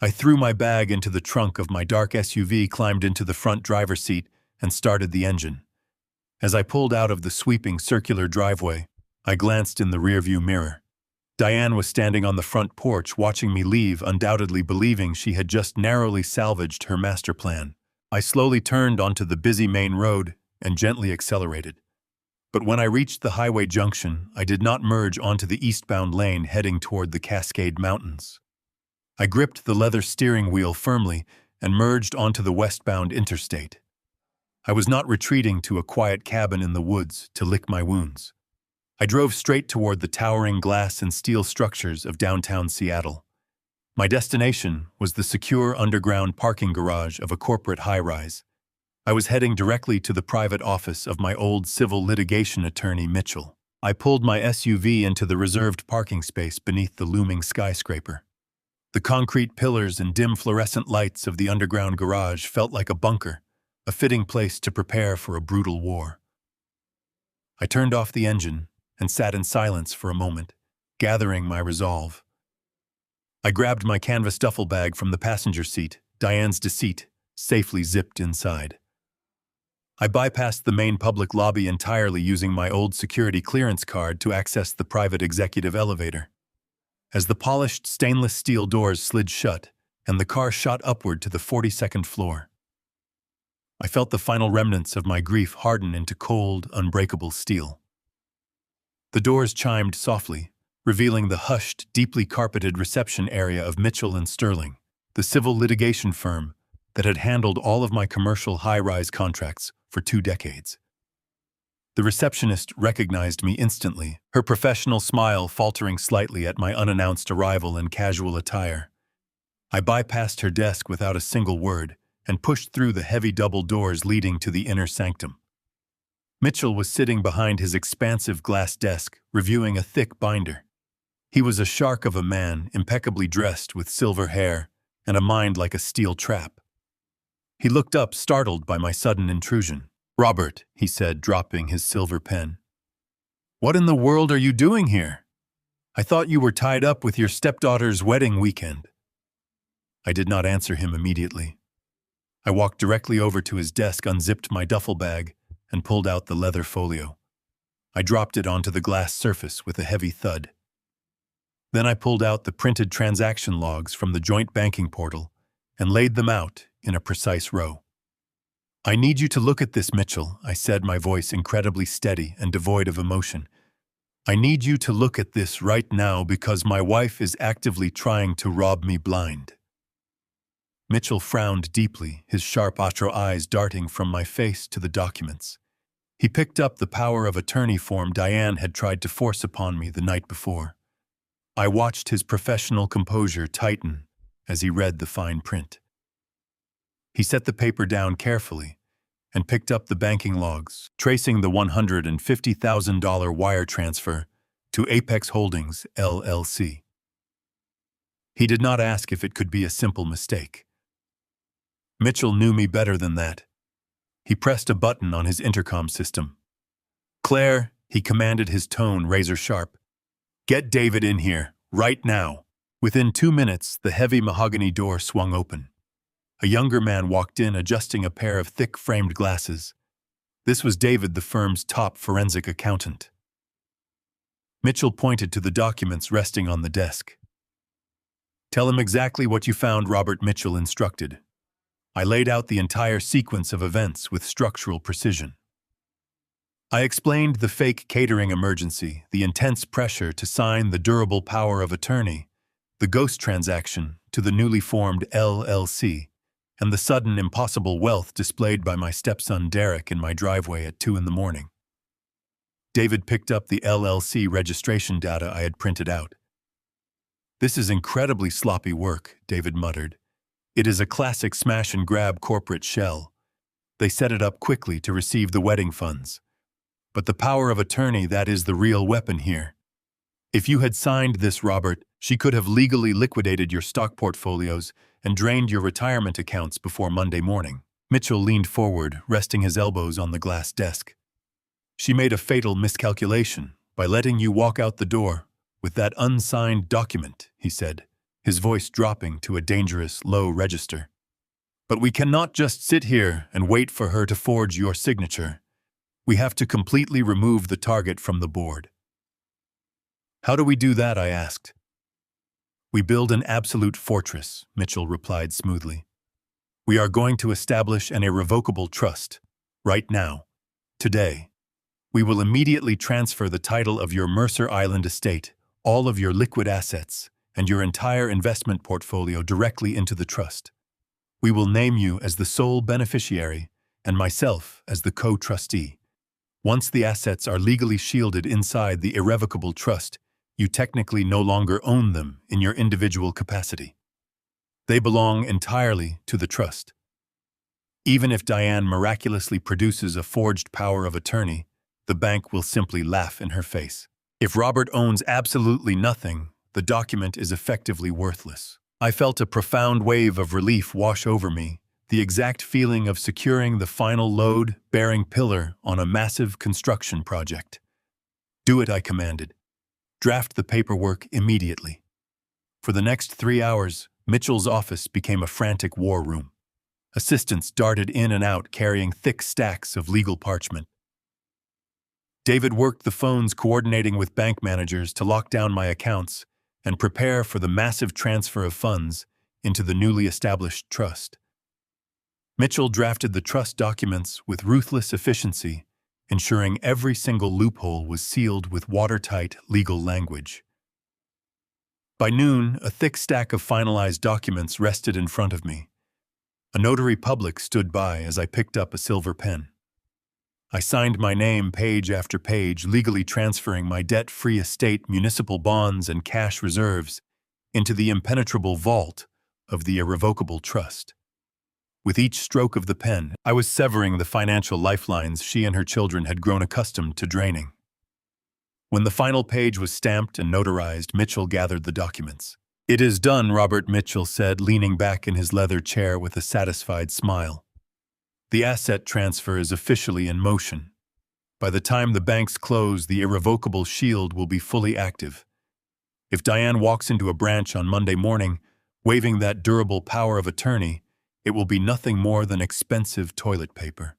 I threw my bag into the trunk of my dark SUV, climbed into the front driver's seat, and started the engine. As I pulled out of the sweeping circular driveway, I glanced in the rearview mirror. Diane was standing on the front porch, watching me leave, undoubtedly believing she had just narrowly salvaged her master plan. I slowly turned onto the busy main road and gently accelerated. But when I reached the highway junction, I did not merge onto the eastbound lane heading toward the Cascade Mountains. I gripped the leather steering wheel firmly and merged onto the westbound interstate. I was not retreating to a quiet cabin in the woods to lick my wounds. I drove straight toward the towering glass and steel structures of downtown Seattle. My destination was the secure underground parking garage of a corporate high-rise. I was heading directly to the private office of my old civil litigation attorney, Mitchell. I pulled my SUV into the reserved parking space beneath the looming skyscraper. The concrete pillars and dim fluorescent lights of the underground garage felt like a bunker, a fitting place to prepare for a brutal war. I turned off the engine and sat in silence for a moment, gathering my resolve. I grabbed my canvas duffel bag from the passenger seat, Diane's deceit, safely zipped inside. I bypassed the main public lobby entirely, using my old security clearance card to access the private executive elevator. As the polished stainless steel doors slid shut and the car shot upward to the 42nd floor, I felt the final remnants of my grief harden into cold, unbreakable steel. The doors chimed softly, revealing the hushed, deeply carpeted reception area of Mitchell & Sterling, the civil litigation firm that had handled all of my commercial high-rise contracts for 2 decades. The receptionist recognized me instantly, her professional smile faltering slightly at my unannounced arrival in casual attire. I bypassed her desk without a single word and pushed through the heavy double doors leading to the inner sanctum. Mitchell was sitting behind his expansive glass desk, reviewing a thick binder. He was a shark of a man, impeccably dressed with silver hair and a mind like a steel trap. He looked up, startled by my sudden intrusion. "Robert," he said, dropping his silver pen. "What in the world are you doing here? I thought you were tied up with your stepdaughter's wedding weekend." I did not answer him immediately. I walked directly over to his desk, unzipped my duffel bag, and pulled out the leather folio. I dropped it onto the glass surface with a heavy thud. Then I pulled out the printed transaction logs from the joint banking portal and laid them out in a precise row. "I need you to look at this, Mitchell," I said, my voice incredibly steady and devoid of emotion. "I need you to look at this right now because my wife is actively trying to rob me blind." Mitchell frowned deeply, his sharp astro eyes darting from my face to the documents. He picked up the power of attorney form Diane had tried to force upon me the night before. I watched his professional composure tighten as he read the fine print. He set the paper down carefully and picked up the banking logs, tracing the $150,000 wire transfer to Apex Holdings, LLC. He did not ask if it could be a simple mistake. Mitchell knew me better than that. He pressed a button on his intercom system. "Claire," he commanded, his tone razor-sharp, "get David in here, right now." Within 2 minutes, the heavy mahogany door swung open. A younger man walked in, adjusting a pair of thick-framed glasses. This was David, the firm's top forensic accountant. Mitchell pointed to the documents resting on the desk. "Tell him exactly what you found," Robert, Mitchell instructed. I laid out the entire sequence of events with structural precision. I explained the fake catering emergency, the intense pressure to sign the durable power of attorney, the ghost transaction to the newly formed LLC, and the sudden impossible wealth displayed by my stepson Derek in my driveway at 2 in the morning. David picked up the LLC registration data I had printed out. "This is incredibly sloppy work," David muttered. "It is a classic smash-and-grab corporate shell. They set it up quickly to receive the wedding funds. But the power of attorney, that is the real weapon here. If you had signed this, Robert, she could have legally liquidated your stock portfolios and drained your retirement accounts before Monday morning." Mitchell leaned forward, resting his elbows on the glass desk. "She made a fatal miscalculation by letting you walk out the door with that unsigned document," he said, his voice dropping to a dangerous, low register. "But we cannot just sit here and wait for her to forge your signature. We have to completely remove the target from the board." "How do we do that?" I asked. "We build an absolute fortress," Mitchell replied smoothly. "We are going to establish an irrevocable trust, right now, today. We will immediately transfer the title of your Mercer Island estate, all of your liquid assets, and your entire investment portfolio directly into the trust. We will name you as the sole beneficiary and myself as the co-trustee. Once the assets are legally shielded inside the irrevocable trust, you technically no longer own them in your individual capacity. They belong entirely to the trust. Even if Diane miraculously produces a forged power of attorney, the bank will simply laugh in her face. If Robert owns absolutely nothing, the document is effectively worthless." I felt a profound wave of relief wash over me, the exact feeling of securing the final load-bearing pillar on a massive construction project. "Do it," I commanded. "Draft the paperwork immediately." For the next 3 hours, Mitchell's office became a frantic war room. Assistants darted in and out carrying thick stacks of legal parchment. David worked the phones coordinating with bank managers to lock down my accounts and prepare for the massive transfer of funds into the newly established trust. Mitchell drafted the trust documents with ruthless efficiency, ensuring every single loophole was sealed with watertight legal language. By noon, a thick stack of finalized documents rested in front of me. A notary public stood by as I picked up a silver pen. I signed my name page after page, legally transferring my debt-free estate, municipal bonds, and cash reserves into the impenetrable vault of the irrevocable trust. With each stroke of the pen, I was severing the financial lifelines she and her children had grown accustomed to draining. When the final page was stamped and notarized, Mitchell gathered the documents. "It is done," Robert Mitchell said, leaning back in his leather chair with a satisfied smile. "The asset transfer is officially in motion. By the time the banks close, the irrevocable shield will be fully active. If Diane walks into a branch on Monday morning, waving that durable power of attorney, it will be nothing more than expensive toilet paper.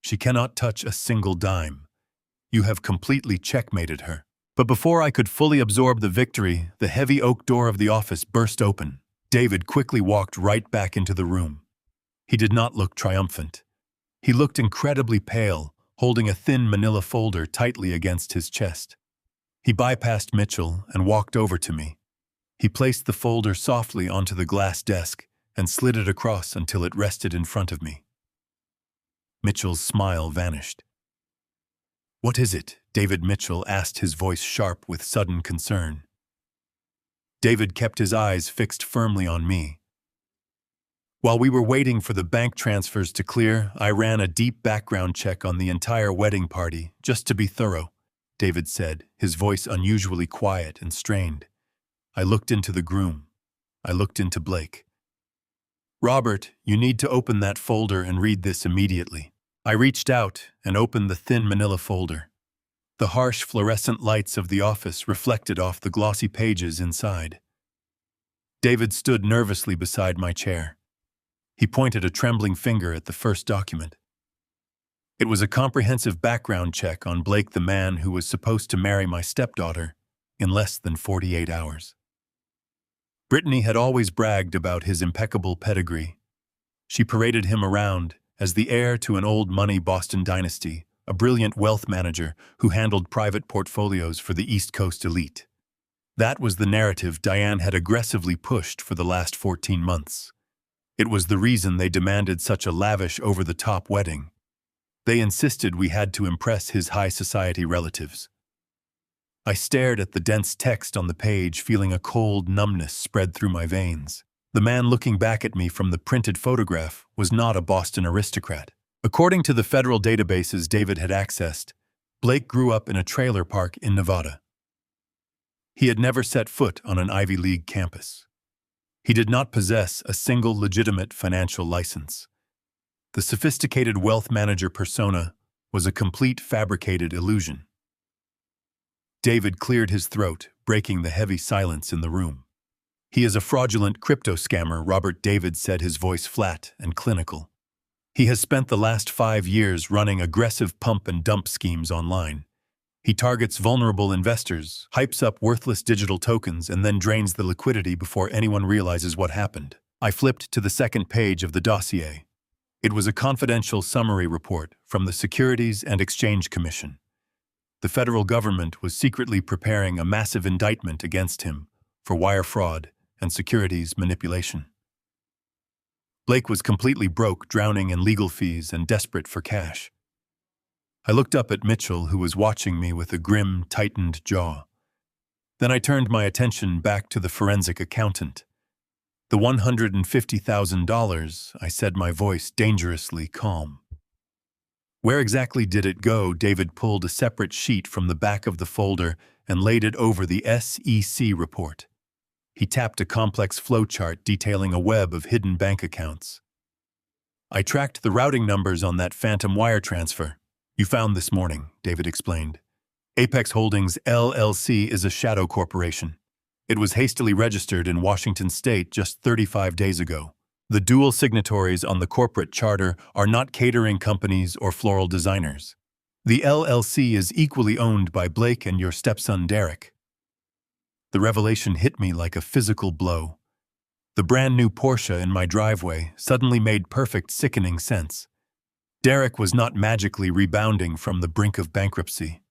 She cannot touch a single dime. You have completely checkmated her." But before I could fully absorb the victory, the heavy oak door of the office burst open. David quickly walked right back into the room. He did not look triumphant. He looked incredibly pale, holding a thin manila folder tightly against his chest. He bypassed Mitchell and walked over to me. He placed the folder softly onto the glass desk and slid it across until it rested in front of me. Mitchell's smile vanished. "What is it?" David Mitchell asked, his voice sharp with sudden concern. David kept his eyes fixed firmly on me. "While we were waiting for the bank transfers to clear, I ran a deep background check on the entire wedding party, just to be thorough," David said, his voice unusually quiet and strained. I looked into the groom. I looked into Blake. "Robert, you need to open that folder and read this immediately." I reached out and opened the thin manila folder. The harsh fluorescent lights of the office reflected off the glossy pages inside. David stood nervously beside my chair. He pointed a trembling finger at the first document. It was a comprehensive background check on Blake, the man who was supposed to marry my stepdaughter, in less than 48 hours. Brittany had always bragged about his impeccable pedigree. She paraded him around as the heir to an old-money Boston dynasty, a brilliant wealth manager who handled private portfolios for the East Coast elite. That was the narrative Diane had aggressively pushed for the last 14 months. It was the reason they demanded such a lavish, over-the-top wedding. They insisted we had to impress his high society relatives. I stared at the dense text on the page, feeling a cold numbness spread through my veins. The man looking back at me from the printed photograph was not a Boston aristocrat. According to the federal databases David had accessed, Blake grew up in a trailer park in Nevada. He had never set foot on an Ivy League campus. He did not possess a single legitimate financial license. The sophisticated wealth manager persona was a complete fabricated illusion. David cleared his throat, breaking the heavy silence in the room. "He is a fraudulent crypto scammer," Robert David said, his voice flat and clinical. "He has spent the last 5 years running aggressive pump and dump schemes online. He targets vulnerable investors, hypes up worthless digital tokens, and then drains the liquidity before anyone realizes what happened." I flipped to the second page of the dossier. It was a confidential summary report from the Securities and Exchange Commission. The federal government was secretly preparing a massive indictment against him for wire fraud and securities manipulation. Blake was completely broke, drowning in legal fees and desperate for cash. I looked up at Mitchell, who was watching me with a grim, tightened jaw. Then I turned my attention back to the forensic accountant. "The $150,000, I said, my voice dangerously calm. "Where exactly did it go?" David pulled a separate sheet from the back of the folder and laid it over the SEC report. He tapped a complex flowchart detailing a web of hidden bank accounts. "I tracked the routing numbers on that phantom wire transfer you found this morning," David explained. "Apex Holdings, LLC is a shadow corporation. It was hastily registered in Washington state just 35 days ago. The dual signatories on the corporate charter are not catering companies or floral designers. The LLC is equally owned by Blake and your stepson Derek." The revelation hit me like a physical blow. The brand new Porsche in my driveway suddenly made perfect, sickening sense. Derek was not magically rebounding from the brink of bankruptcy.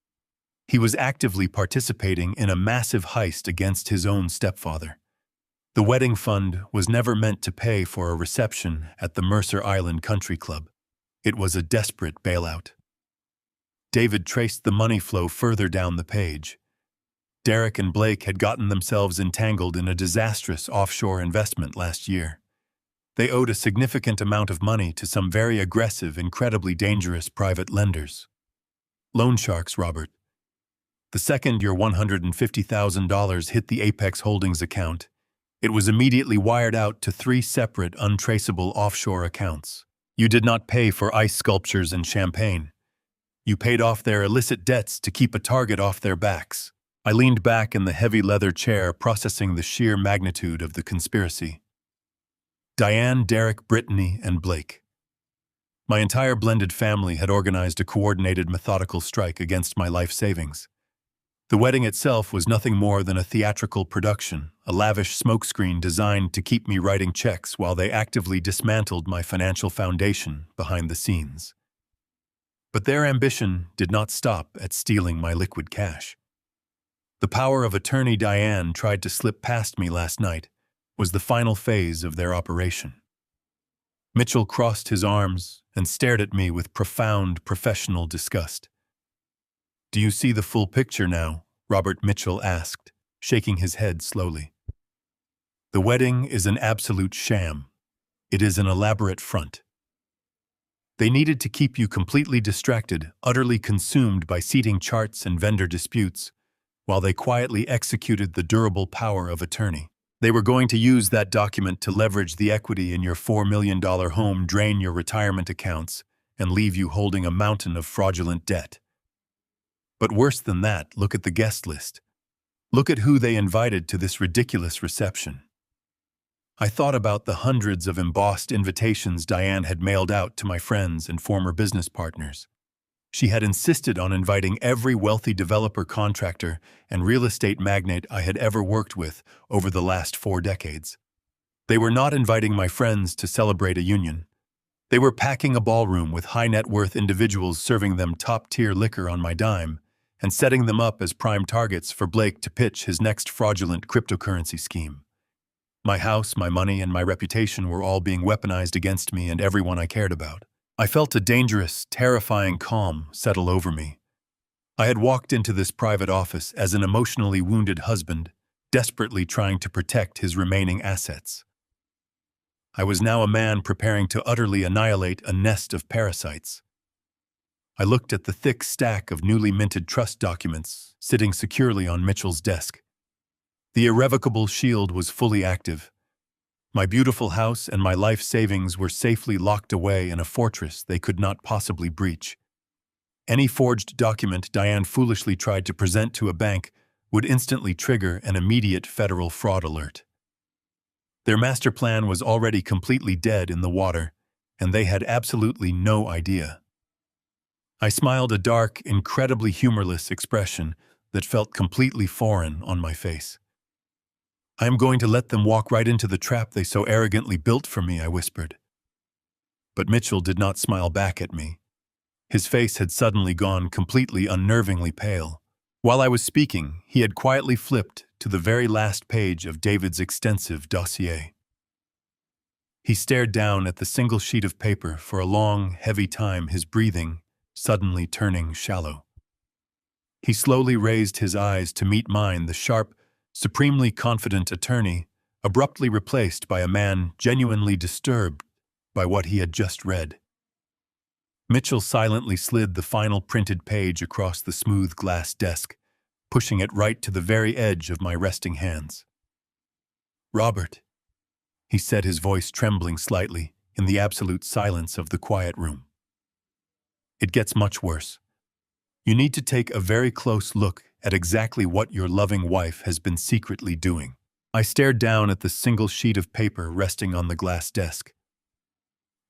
He was actively participating in a massive heist against his own stepfather. The wedding fund was never meant to pay for a reception at the Mercer Island Country Club. It was a desperate bailout. David traced the money flow further down the page. Derek and Blake had gotten themselves entangled in a disastrous offshore investment last year. They owed a significant amount of money to some very aggressive, incredibly dangerous private lenders. Loan sharks, Robert. The second your $150,000 hit the Apex Holdings account, it was immediately wired out to 3 separate, untraceable offshore accounts. You did not pay for ice sculptures and champagne. You paid off their illicit debts to keep a target off their backs. I leaned back in the heavy leather chair, processing the sheer magnitude of the conspiracy. Diane, Derek, Brittany, and Blake. My entire blended family had organized a coordinated, methodical strike against my life savings. The wedding itself was nothing more than a theatrical production, a lavish smokescreen designed to keep me writing checks while they actively dismantled my financial foundation behind the scenes. But their ambition did not stop at stealing my liquid cash. The power of attorney Diane tried to slip past me last night was the final phase of their operation. Mitchell crossed his arms and stared at me with profound professional disgust. "Do you see the full picture now?" Robert Mitchell asked, shaking his head slowly. "The wedding is an absolute sham. It is an elaborate front. They needed to keep you completely distracted, utterly consumed by seating charts and vendor disputes, while they quietly executed the durable power of attorney. They were going to use that document to leverage the equity in your $4 million home, drain your retirement accounts, and leave you holding a mountain of fraudulent debt. But worse than that, look at the guest list. Look at who they invited to this ridiculous reception." I thought about the hundreds of embossed invitations Diane had mailed out to my friends and former business partners. She had insisted on inviting every wealthy developer, contractor, and real estate magnate I had ever worked with over the last 4 decades. They were not inviting my friends to celebrate a union. They were packing a ballroom with high-net-worth individuals serving them top-tier liquor on my dime and setting them up as prime targets for Blake to pitch his next fraudulent cryptocurrency scheme. My house, my money, and my reputation were all being weaponized against me and everyone I cared about. I felt a dangerous, terrifying calm settle over me. I had walked into this private office as an emotionally wounded husband, desperately trying to protect his remaining assets. I was now a man preparing to utterly annihilate a nest of parasites. I looked at the thick stack of newly minted trust documents sitting securely on Mitchell's desk. The irrevocable shield was fully active. My beautiful house and my life savings were safely locked away in a fortress they could not possibly breach. Any forged document Diane foolishly tried to present to a bank would instantly trigger an immediate federal fraud alert. Their master plan was already completely dead in the water, and they had absolutely no idea. I smiled a dark, incredibly humorless expression that felt completely foreign on my face. "I am going to let them walk right into the trap they so arrogantly built for me," I whispered. But Mitchell did not smile back at me. His face had suddenly gone completely unnervingly pale. While I was speaking, he had quietly flipped to the very last page of David's extensive dossier. He stared down at the single sheet of paper for a long, heavy time, his breathing suddenly turning shallow. He slowly raised his eyes to meet mine, the sharp, supremely confident attorney, abruptly replaced by a man genuinely disturbed by what he had just read. Mitchell silently slid the final printed page across the smooth glass desk, pushing it right to the very edge of my resting hands. "Robert," he said, his voice trembling slightly in the absolute silence of the quiet room. "It gets much worse. You need to take a very close look at exactly what your loving wife has been secretly doing." I stared down at the single sheet of paper resting on the glass desk.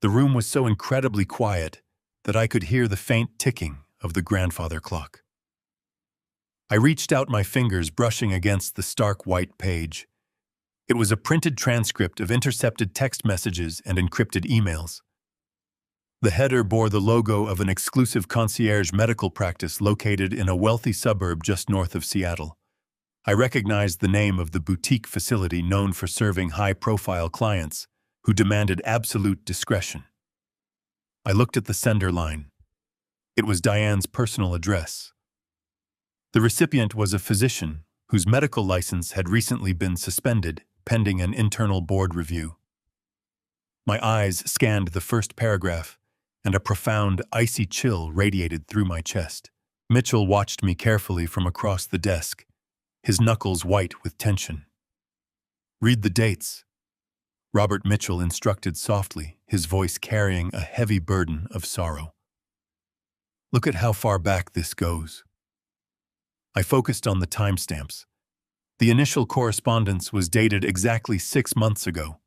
The room was so incredibly quiet that I could hear the faint ticking of the grandfather clock. I reached out my fingers, brushing against the stark white page. It was a printed transcript of intercepted text messages and encrypted emails. The header bore the logo of an exclusive concierge medical practice located in a wealthy suburb just north of Seattle. I recognized the name of the boutique facility known for serving high-profile clients who demanded absolute discretion. I looked at the sender line. It was Diane's personal address. The recipient was a physician whose medical license had recently been suspended pending an internal board review. My eyes scanned the first paragraph, and a profound, icy chill radiated through my chest. Mitchell watched me carefully from across the desk, his knuckles white with tension. "Read the dates," Robert Mitchell instructed softly, his voice carrying a heavy burden of sorrow. "Look at how far back this goes." I focused on the timestamps. The initial correspondence was dated exactly 6 months ago.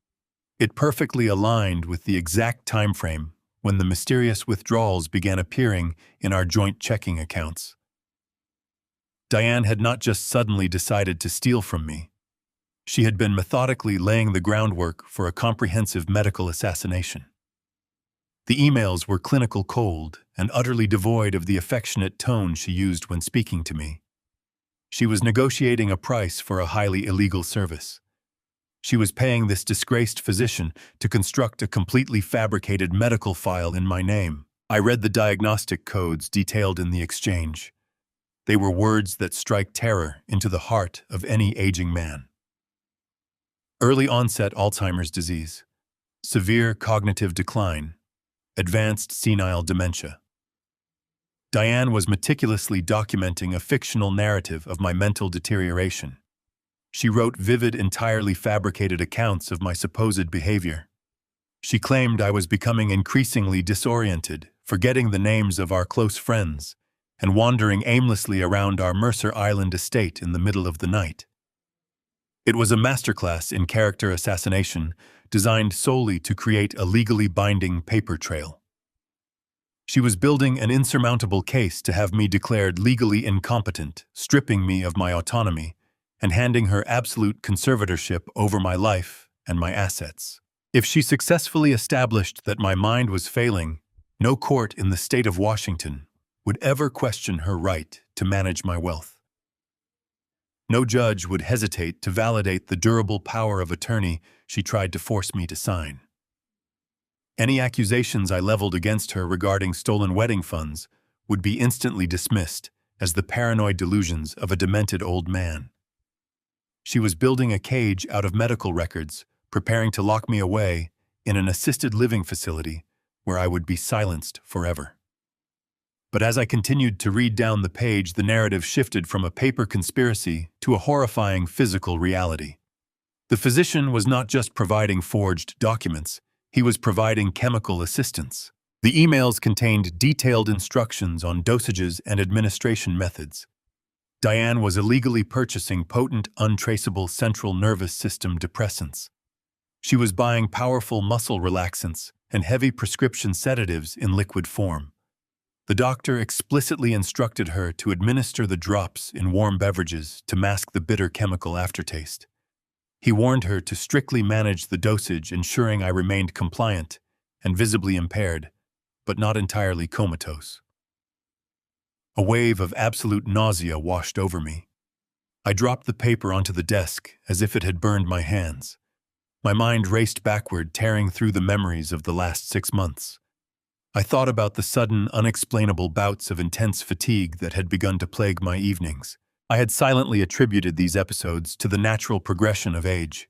It perfectly aligned with the exact time frame when the mysterious withdrawals began appearing in our joint checking accounts. Diane had not just suddenly decided to steal from me. She had been methodically laying the groundwork for a comprehensive medical assassination. The emails were clinical cold and utterly devoid of the affectionate tone she used when speaking to me. She was negotiating a price for a highly illegal service. She was paying this disgraced physician to construct a completely fabricated medical file in my name. I read the diagnostic codes detailed in the exchange. They were words that strike terror into the heart of any aging man. Early onset Alzheimer's disease, severe cognitive decline, advanced senile dementia. Diane was meticulously documenting a fictional narrative of my mental deterioration. She wrote vivid, entirely fabricated accounts of my supposed behavior. She claimed I was becoming increasingly disoriented, forgetting the names of our close friends, and wandering aimlessly around our Mercer Island estate in the middle of the night. It was a masterclass in character assassination designed solely to create a legally binding paper trail. She was building an insurmountable case to have me declared legally incompetent, stripping me of my autonomy, and handing her absolute conservatorship over my life and my assets. If she successfully established that my mind was failing, no court in the state of Washington would ever question her right to manage my wealth. No judge would hesitate to validate the durable power of attorney she tried to force me to sign. Any accusations I leveled against her regarding stolen wedding funds would be instantly dismissed as the paranoid delusions of a demented old man. She was building a cage out of medical records, preparing to lock me away in an assisted living facility where I would be silenced forever. But as I continued to read down the page, the narrative shifted from a paper conspiracy to a horrifying physical reality. The physician was not just providing forged documents, he was providing chemical assistance. The emails contained detailed instructions on dosages and administration methods. Diane was illegally purchasing potent, untraceable central nervous system depressants. She was buying powerful muscle relaxants and heavy prescription sedatives in liquid form. The doctor explicitly instructed her to administer the drops in warm beverages to mask the bitter chemical aftertaste. He warned her to strictly manage the dosage, ensuring I remained compliant and visibly impaired, but not entirely comatose. A wave of absolute nausea washed over me. I dropped the paper onto the desk as if it had burned my hands. My mind raced backward, tearing through the memories of the last 6 months. I thought about the sudden, unexplainable bouts of intense fatigue that had begun to plague my evenings. I had silently attributed these episodes to the natural progression of age.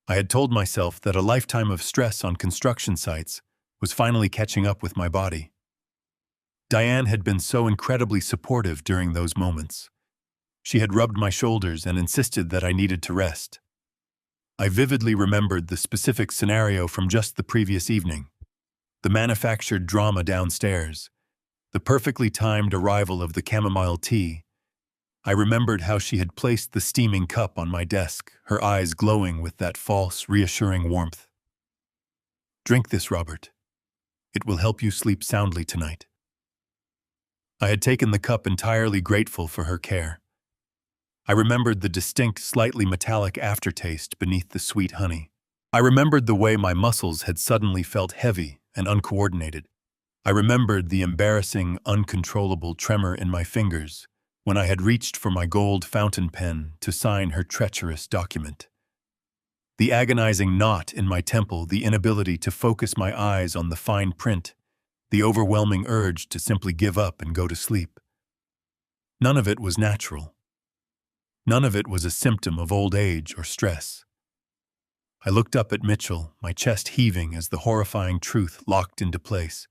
I had told myself that a lifetime of stress on construction sites was finally catching up with my body. Diane had been so incredibly supportive during those moments. She had rubbed my shoulders and insisted that I needed to rest. I vividly remembered the specific scenario from just the previous evening. The manufactured drama downstairs, the perfectly timed arrival of the chamomile tea. I remembered how she had placed the steaming cup on my desk, her eyes glowing with that false, reassuring warmth. "Drink this, Robert. It will help you sleep soundly tonight." I had taken the cup entirely grateful for her care. I remembered the distinct, slightly metallic aftertaste beneath the sweet honey. I remembered the way my muscles had suddenly felt heavy and uncoordinated. I remembered the embarrassing, uncontrollable tremor in my fingers when I had reached for my gold fountain pen to sign her treacherous document. The agonizing knot in my temple, the inability to focus my eyes on the fine print, the overwhelming urge to simply give up and go to sleep. None of it was natural. None of it was a symptom of old age or stress. I looked up at Mitchell, my chest heaving as the horrifying truth locked into place.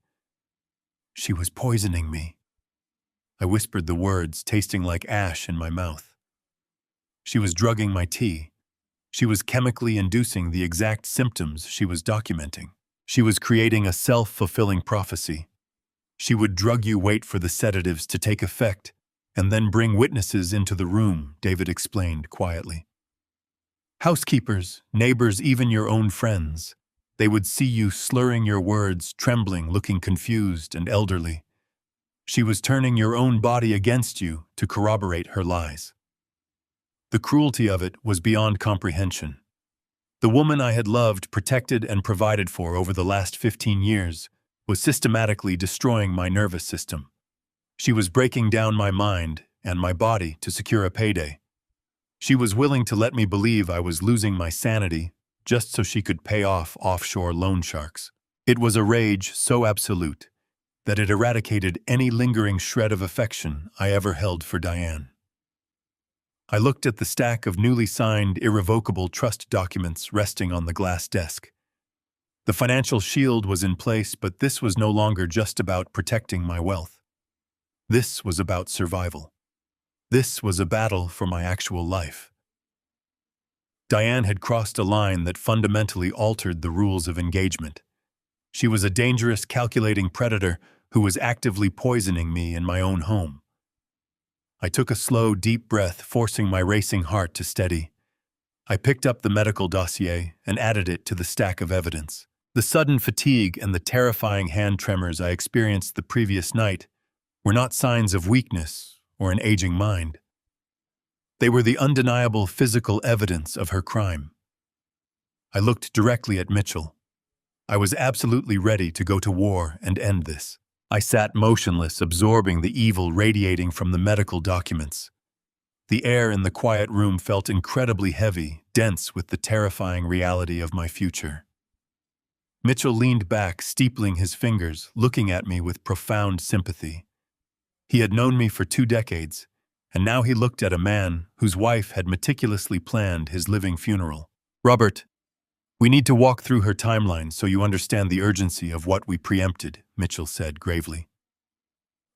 She was poisoning me. I whispered the words, tasting like ash in my mouth. She was drugging my tea. She was chemically inducing the exact symptoms she was documenting. She was creating a self-fulfilling prophecy. She would drug you, wait for the sedatives to take effect, and then bring witnesses into the room, David explained quietly. Housekeepers, neighbors, even your own friends. They would see you slurring your words, trembling, looking confused and elderly. She was turning your own body against you to corroborate her lies. The cruelty of it was beyond comprehension. The woman I had loved, protected, and provided for over the last 15 years was systematically destroying my nervous system. She was breaking down my mind and my body to secure a payday. She was willing to let me believe I was losing my sanity just so she could pay off offshore loan sharks. It was a rage so absolute that it eradicated any lingering shred of affection I ever held for Diane. I looked at the stack of newly signed, irrevocable trust documents resting on the glass desk. The financial shield was in place, but this was no longer just about protecting my wealth. This was about survival. This was a battle for my actual life. Diane had crossed a line that fundamentally altered the rules of engagement. She was a dangerous, calculating predator who was actively poisoning me in my own home. I took a slow, deep breath, forcing my racing heart to steady. I picked up the medical dossier and added it to the stack of evidence. The sudden fatigue and the terrifying hand tremors I experienced the previous night were not signs of weakness or an aging mind. They were the undeniable physical evidence of her crime. I looked directly at Mitchell. I was absolutely ready to go to war and end this. I sat motionless, absorbing the evil radiating from the medical documents. The air in the quiet room felt incredibly heavy, dense with the terrifying reality of my future. Mitchell leaned back, steepling his fingers, looking at me with profound sympathy. He had known me for 2 decades, and now he looked at a man whose wife had meticulously planned his living funeral. "Robert, we need to walk through her timeline so you understand the urgency of what we preempted," Mitchell said gravely.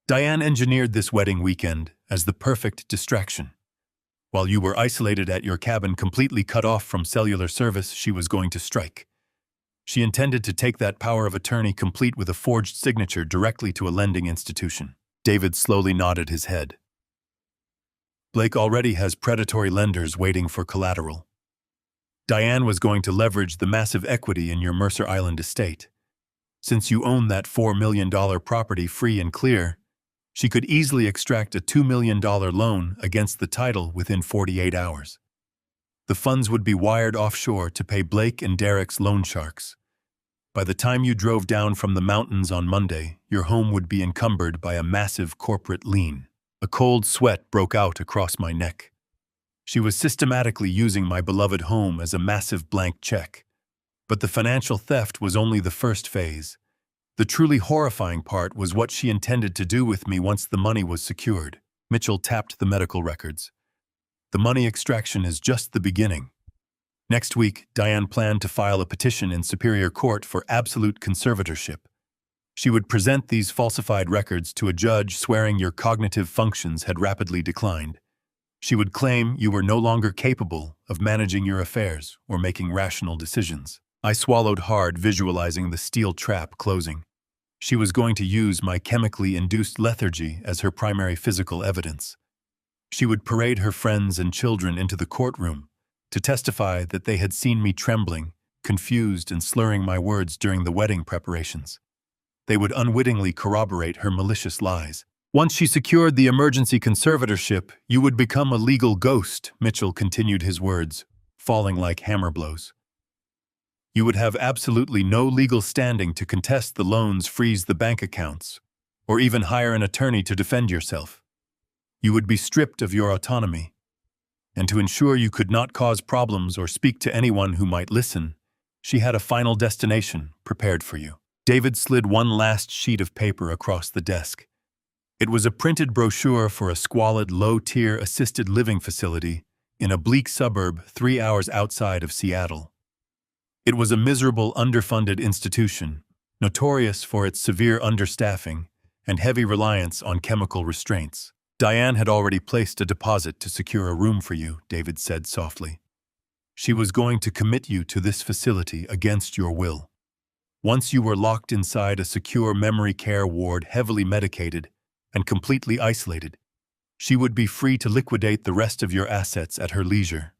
"Diane engineered this wedding weekend as the perfect distraction. While you were isolated at your cabin, completely cut off from cellular service, she was going to strike. She intended to take that power of attorney complete with a forged signature directly to a lending institution." David slowly nodded his head. "Blake already has predatory lenders waiting for collateral. Diane was going to leverage the massive equity in your Mercer Island estate. Since you own that $4 million property free and clear, she could easily extract a $2 million loan against the title within 48 hours. The funds would be wired offshore to pay Blake and Derek's loan sharks. By the time you drove down from the mountains on Monday, your home would be encumbered by a massive corporate lien." A cold sweat broke out across my neck. She was systematically using my beloved home as a massive blank check. But the financial theft was only the first phase. The truly horrifying part was what she intended to do with me once the money was secured. Mitchell tapped the medical records. "The money extraction is just the beginning. Next week, Diane planned to file a petition in Superior Court for absolute conservatorship. She would present these falsified records to a judge, swearing your cognitive functions had rapidly declined. She would claim you were no longer capable of managing your affairs or making rational decisions." I swallowed hard, visualizing the steel trap closing. She was going to use my chemically induced lethargy as her primary physical evidence. She would parade her friends and children into the courtroom to testify that they had seen me trembling, confused, and slurring my words during the wedding preparations. They would unwittingly corroborate her malicious lies. "Once she secured the emergency conservatorship, you would become a legal ghost," Mitchell continued his words, falling like hammer blows. "You would have absolutely no legal standing to contest the loans, freeze the bank accounts, or even hire an attorney to defend yourself. You would be stripped of your autonomy. And to ensure you could not cause problems or speak to anyone who might listen, she had a final destination prepared for you." David slid one last sheet of paper across the desk. It was a printed brochure for a squalid, low-tier assisted living facility in a bleak suburb 3 hours outside of Seattle. It was a miserable, underfunded institution, notorious for its severe understaffing and heavy reliance on chemical restraints. "Diane had already placed a deposit to secure a room for you," David said softly. "She was going to commit you to this facility against your will. Once you were locked inside a secure memory care ward, heavily medicated and completely isolated, she would be free to liquidate the rest of your assets at her leisure.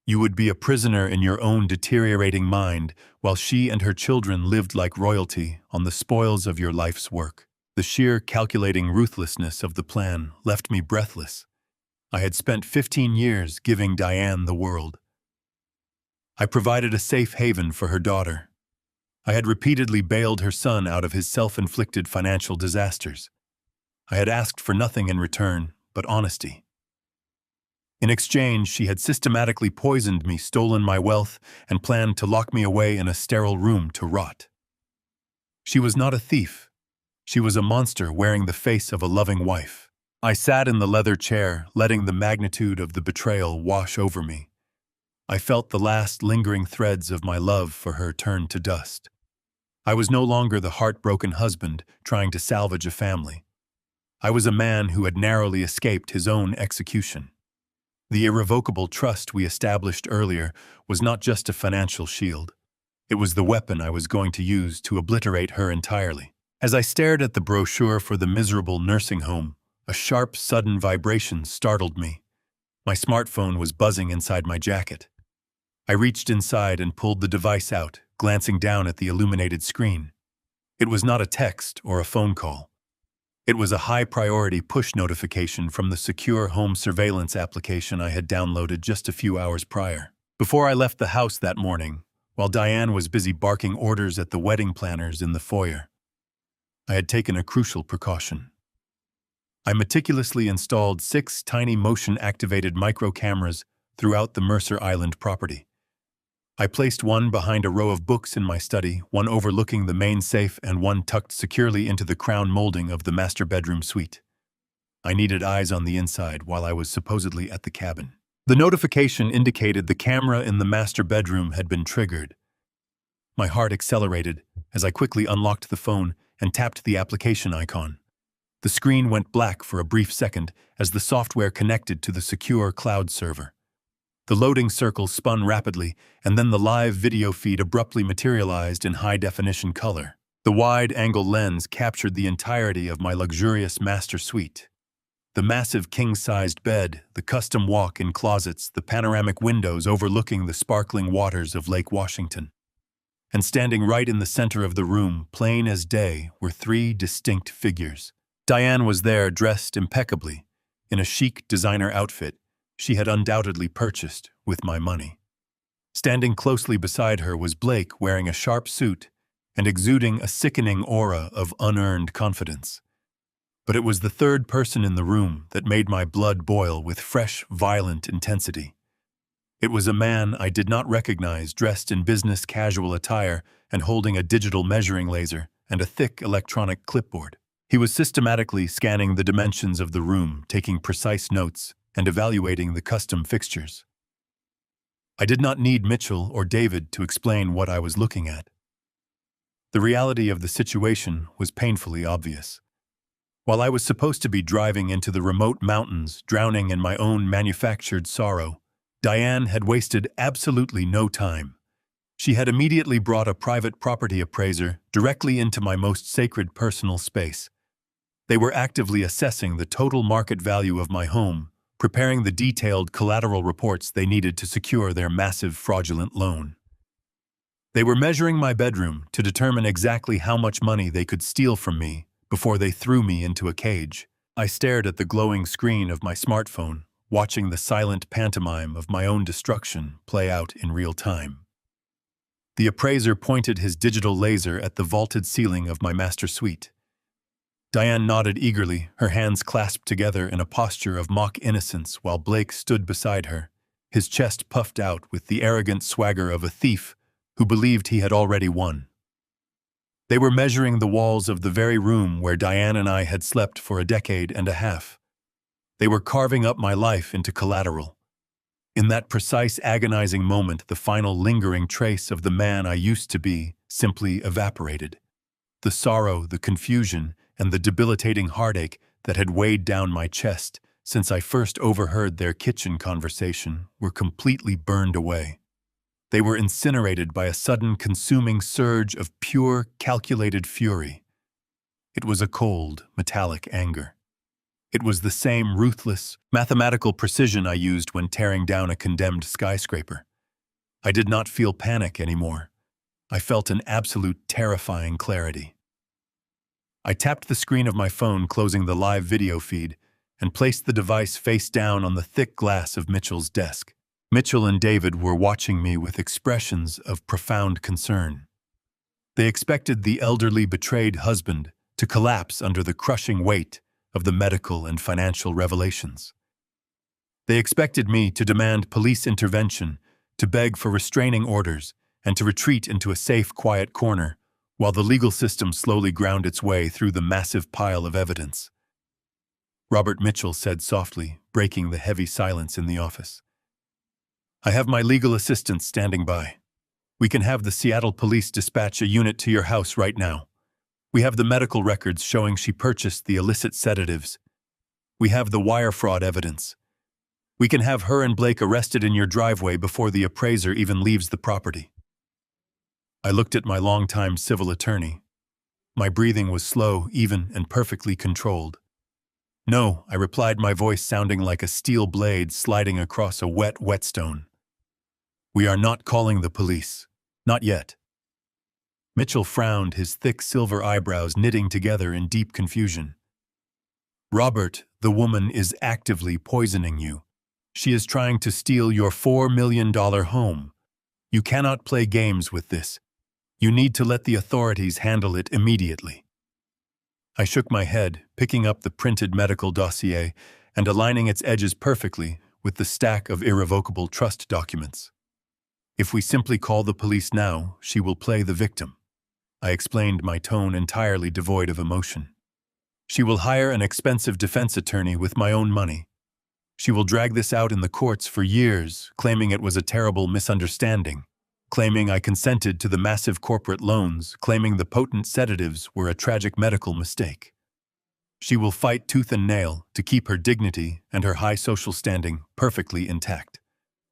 You would be a prisoner in your own deteriorating mind while she and her children lived like royalty on the spoils of your life's work." The sheer, calculating ruthlessness of the plan left me breathless. I had spent 15 years giving Diane the world. I provided a safe haven for her daughter. I had repeatedly bailed her son out of his self-inflicted financial disasters. I had asked for nothing in return but honesty. In exchange, she had systematically poisoned me, stolen my wealth, and planned to lock me away in a sterile room to rot. She was not a thief. She was a monster wearing the face of a loving wife. I sat in the leather chair, letting the magnitude of the betrayal wash over me. I felt the last lingering threads of my love for her turn to dust. I was no longer the heartbroken husband trying to salvage a family. I was a man who had narrowly escaped his own execution. The irrevocable trust we established earlier was not just a financial shield. It was the weapon I was going to use to obliterate her entirely. As I stared at the brochure for the miserable nursing home, a sharp, sudden vibration startled me. My smartphone was buzzing inside my jacket. I reached inside and pulled the device out, glancing down at the illuminated screen. It was not a text or a phone call. It was a high-priority push notification from the secure home surveillance application I had downloaded just a few hours prior. Before I left the house that morning, while Diane was busy barking orders at the wedding planners in the foyer. I had taken a crucial precaution. I meticulously installed 6 tiny motion-activated micro-cameras throughout the Mercer Island property. I placed one behind a row of books in my study, one overlooking the main safe and one tucked securely into the crown molding of the master bedroom suite. I needed eyes on the inside while I was supposedly at the cabin. The notification indicated the camera in the master bedroom had been triggered. My heart accelerated as I quickly unlocked the phone and tapped the application icon. The screen went black for a brief second as the software connected to the secure cloud server. The loading circle spun rapidly, and then the live video feed abruptly materialized in high-definition color. The wide-angle lens captured the entirety of my luxurious master suite. The massive king-sized bed, the custom walk-in closets, the panoramic windows overlooking the sparkling waters of Lake Washington. And standing right in the center of the room, plain as day, were 3 distinct figures. Diane was there dressed impeccably, in a chic designer outfit she had undoubtedly purchased with my money. Standing closely beside her was Blake, wearing a sharp suit and exuding a sickening aura of unearned confidence. But it was the third person in the room that made my blood boil with fresh, violent intensity. It was a man I did not recognize, dressed in business casual attire and holding a digital measuring laser and a thick electronic clipboard. He was systematically scanning the dimensions of the room, taking precise notes, and evaluating the custom fixtures. I did not need Mitchell or David to explain what I was looking at. The reality of the situation was painfully obvious. While I was supposed to be driving into the remote mountains, drowning in my own manufactured sorrow, Diane had wasted absolutely no time. She had immediately brought a private property appraiser directly into my most sacred personal space. They were actively assessing the total market value of my home, preparing the detailed collateral reports they needed to secure their massive fraudulent loan. They were measuring my bedroom to determine exactly how much money they could steal from me before they threw me into a cage. I stared at the glowing screen of my smartphone, watching the silent pantomime of my own destruction play out in real time. The appraiser pointed his digital laser at the vaulted ceiling of my master suite. Diane nodded eagerly, her hands clasped together in a posture of mock innocence while Blake stood beside her, his chest puffed out with the arrogant swagger of a thief who believed he had already won. They were measuring the walls of the very room where Diane and I had slept for a decade and a half. They were carving up my life into collateral. In that precise, agonizing moment, the final lingering trace of the man I used to be simply evaporated. The sorrow, the confusion, and the debilitating heartache that had weighed down my chest since I first overheard their kitchen conversation were completely burned away. They were incinerated by a sudden consuming surge of pure, calculated fury. It was a cold, metallic anger. It was the same ruthless, mathematical precision I used when tearing down a condemned skyscraper. I did not feel panic anymore. I felt an absolute terrifying clarity. I tapped the screen of my phone, closing the live video feed, and placed the device face down on the thick glass of Mitchell's desk. Mitchell and David were watching me with expressions of profound concern. They expected the elderly, betrayed husband to collapse under the crushing weight of the medical and financial revelations. They expected me to demand police intervention, to beg for restraining orders, and to retreat into a safe, quiet corner, while the legal system slowly ground its way through the massive pile of evidence. Robert Mitchell said softly, breaking the heavy silence in the office. "I have my legal assistant standing by. We can have the Seattle police dispatch a unit to your house right now. We have the medical records showing she purchased the illicit sedatives. We have the wire fraud evidence. We can have her and Blake arrested in your driveway before the appraiser even leaves the property." I looked at my longtime civil attorney. My breathing was slow, even, and perfectly controlled. "No," I replied, my voice sounding like a steel blade sliding across a wet whetstone. "We are not calling the police. Not yet." Mitchell frowned, his thick silver eyebrows knitting together in deep confusion. "Robert, the woman is actively poisoning you. She is trying to steal your $4 million home. You cannot play games with this. You need to let the authorities handle it immediately. I shook my head, picking up the printed medical dossier and aligning its edges perfectly with the stack of irrevocable trust documents. If we simply call the police now, she will play the victim. I explained, my tone entirely devoid of emotion. She will hire an expensive defense attorney with my own money. She will drag this out in the courts for years, claiming it was a terrible misunderstanding, claiming I consented to the massive corporate loans, claiming the potent sedatives were a tragic medical mistake. She will fight tooth and nail to keep her dignity and her high social standing perfectly intact.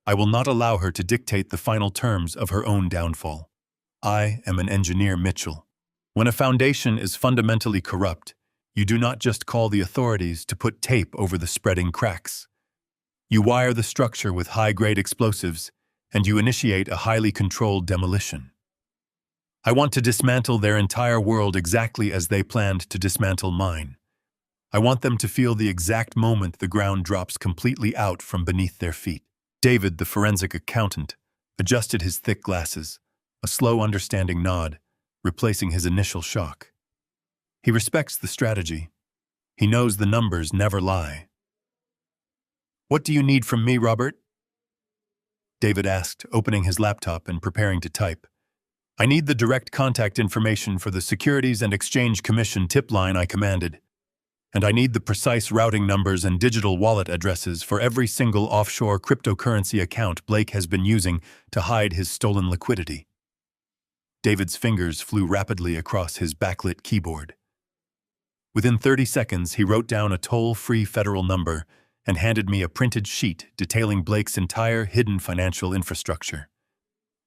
I will not allow her to dictate the final terms of her own downfall. I am an engineer, Mitchell. When a foundation is fundamentally corrupt, you do not just call the authorities to put tape over the spreading cracks. You wire the structure with high-grade explosives, and you initiate a highly controlled demolition. I want to dismantle their entire world exactly as they planned to dismantle mine. I want them to feel the exact moment the ground drops completely out from beneath their feet. David, the forensic accountant, adjusted his thick glasses, a slow understanding nod, replacing his initial shock. He respects the strategy. He knows the numbers never lie. "What do you need from me, Robert?" David asked, opening his laptop and preparing to type. "I need the direct contact information for the Securities and Exchange Commission tip line I commanded. And I need the precise routing numbers and digital wallet addresses for every single offshore cryptocurrency account Blake has been using to hide his stolen liquidity." David's fingers flew rapidly across his backlit keyboard. Within 30 seconds, he wrote down a toll-free federal number and handed me a printed sheet detailing Blake's entire hidden financial infrastructure.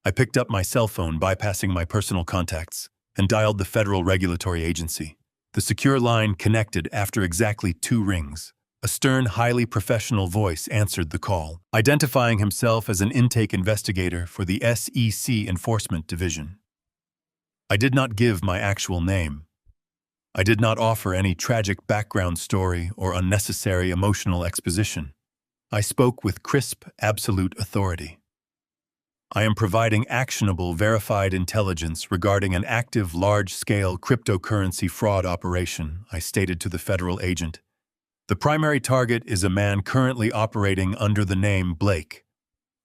I picked up my cell phone, bypassing my personal contacts, and dialed the federal regulatory agency. The secure line connected after exactly 2 rings. A stern, highly professional voice answered the call, identifying himself as an intake investigator for the SEC Enforcement Division. I did not give my actual name. I did not offer any tragic background story or unnecessary emotional exposition. I spoke with crisp, absolute authority. "I am providing actionable, verified intelligence regarding an active, large-scale cryptocurrency fraud operation," I stated to the federal agent. "The primary target is a man currently operating under the name Blake."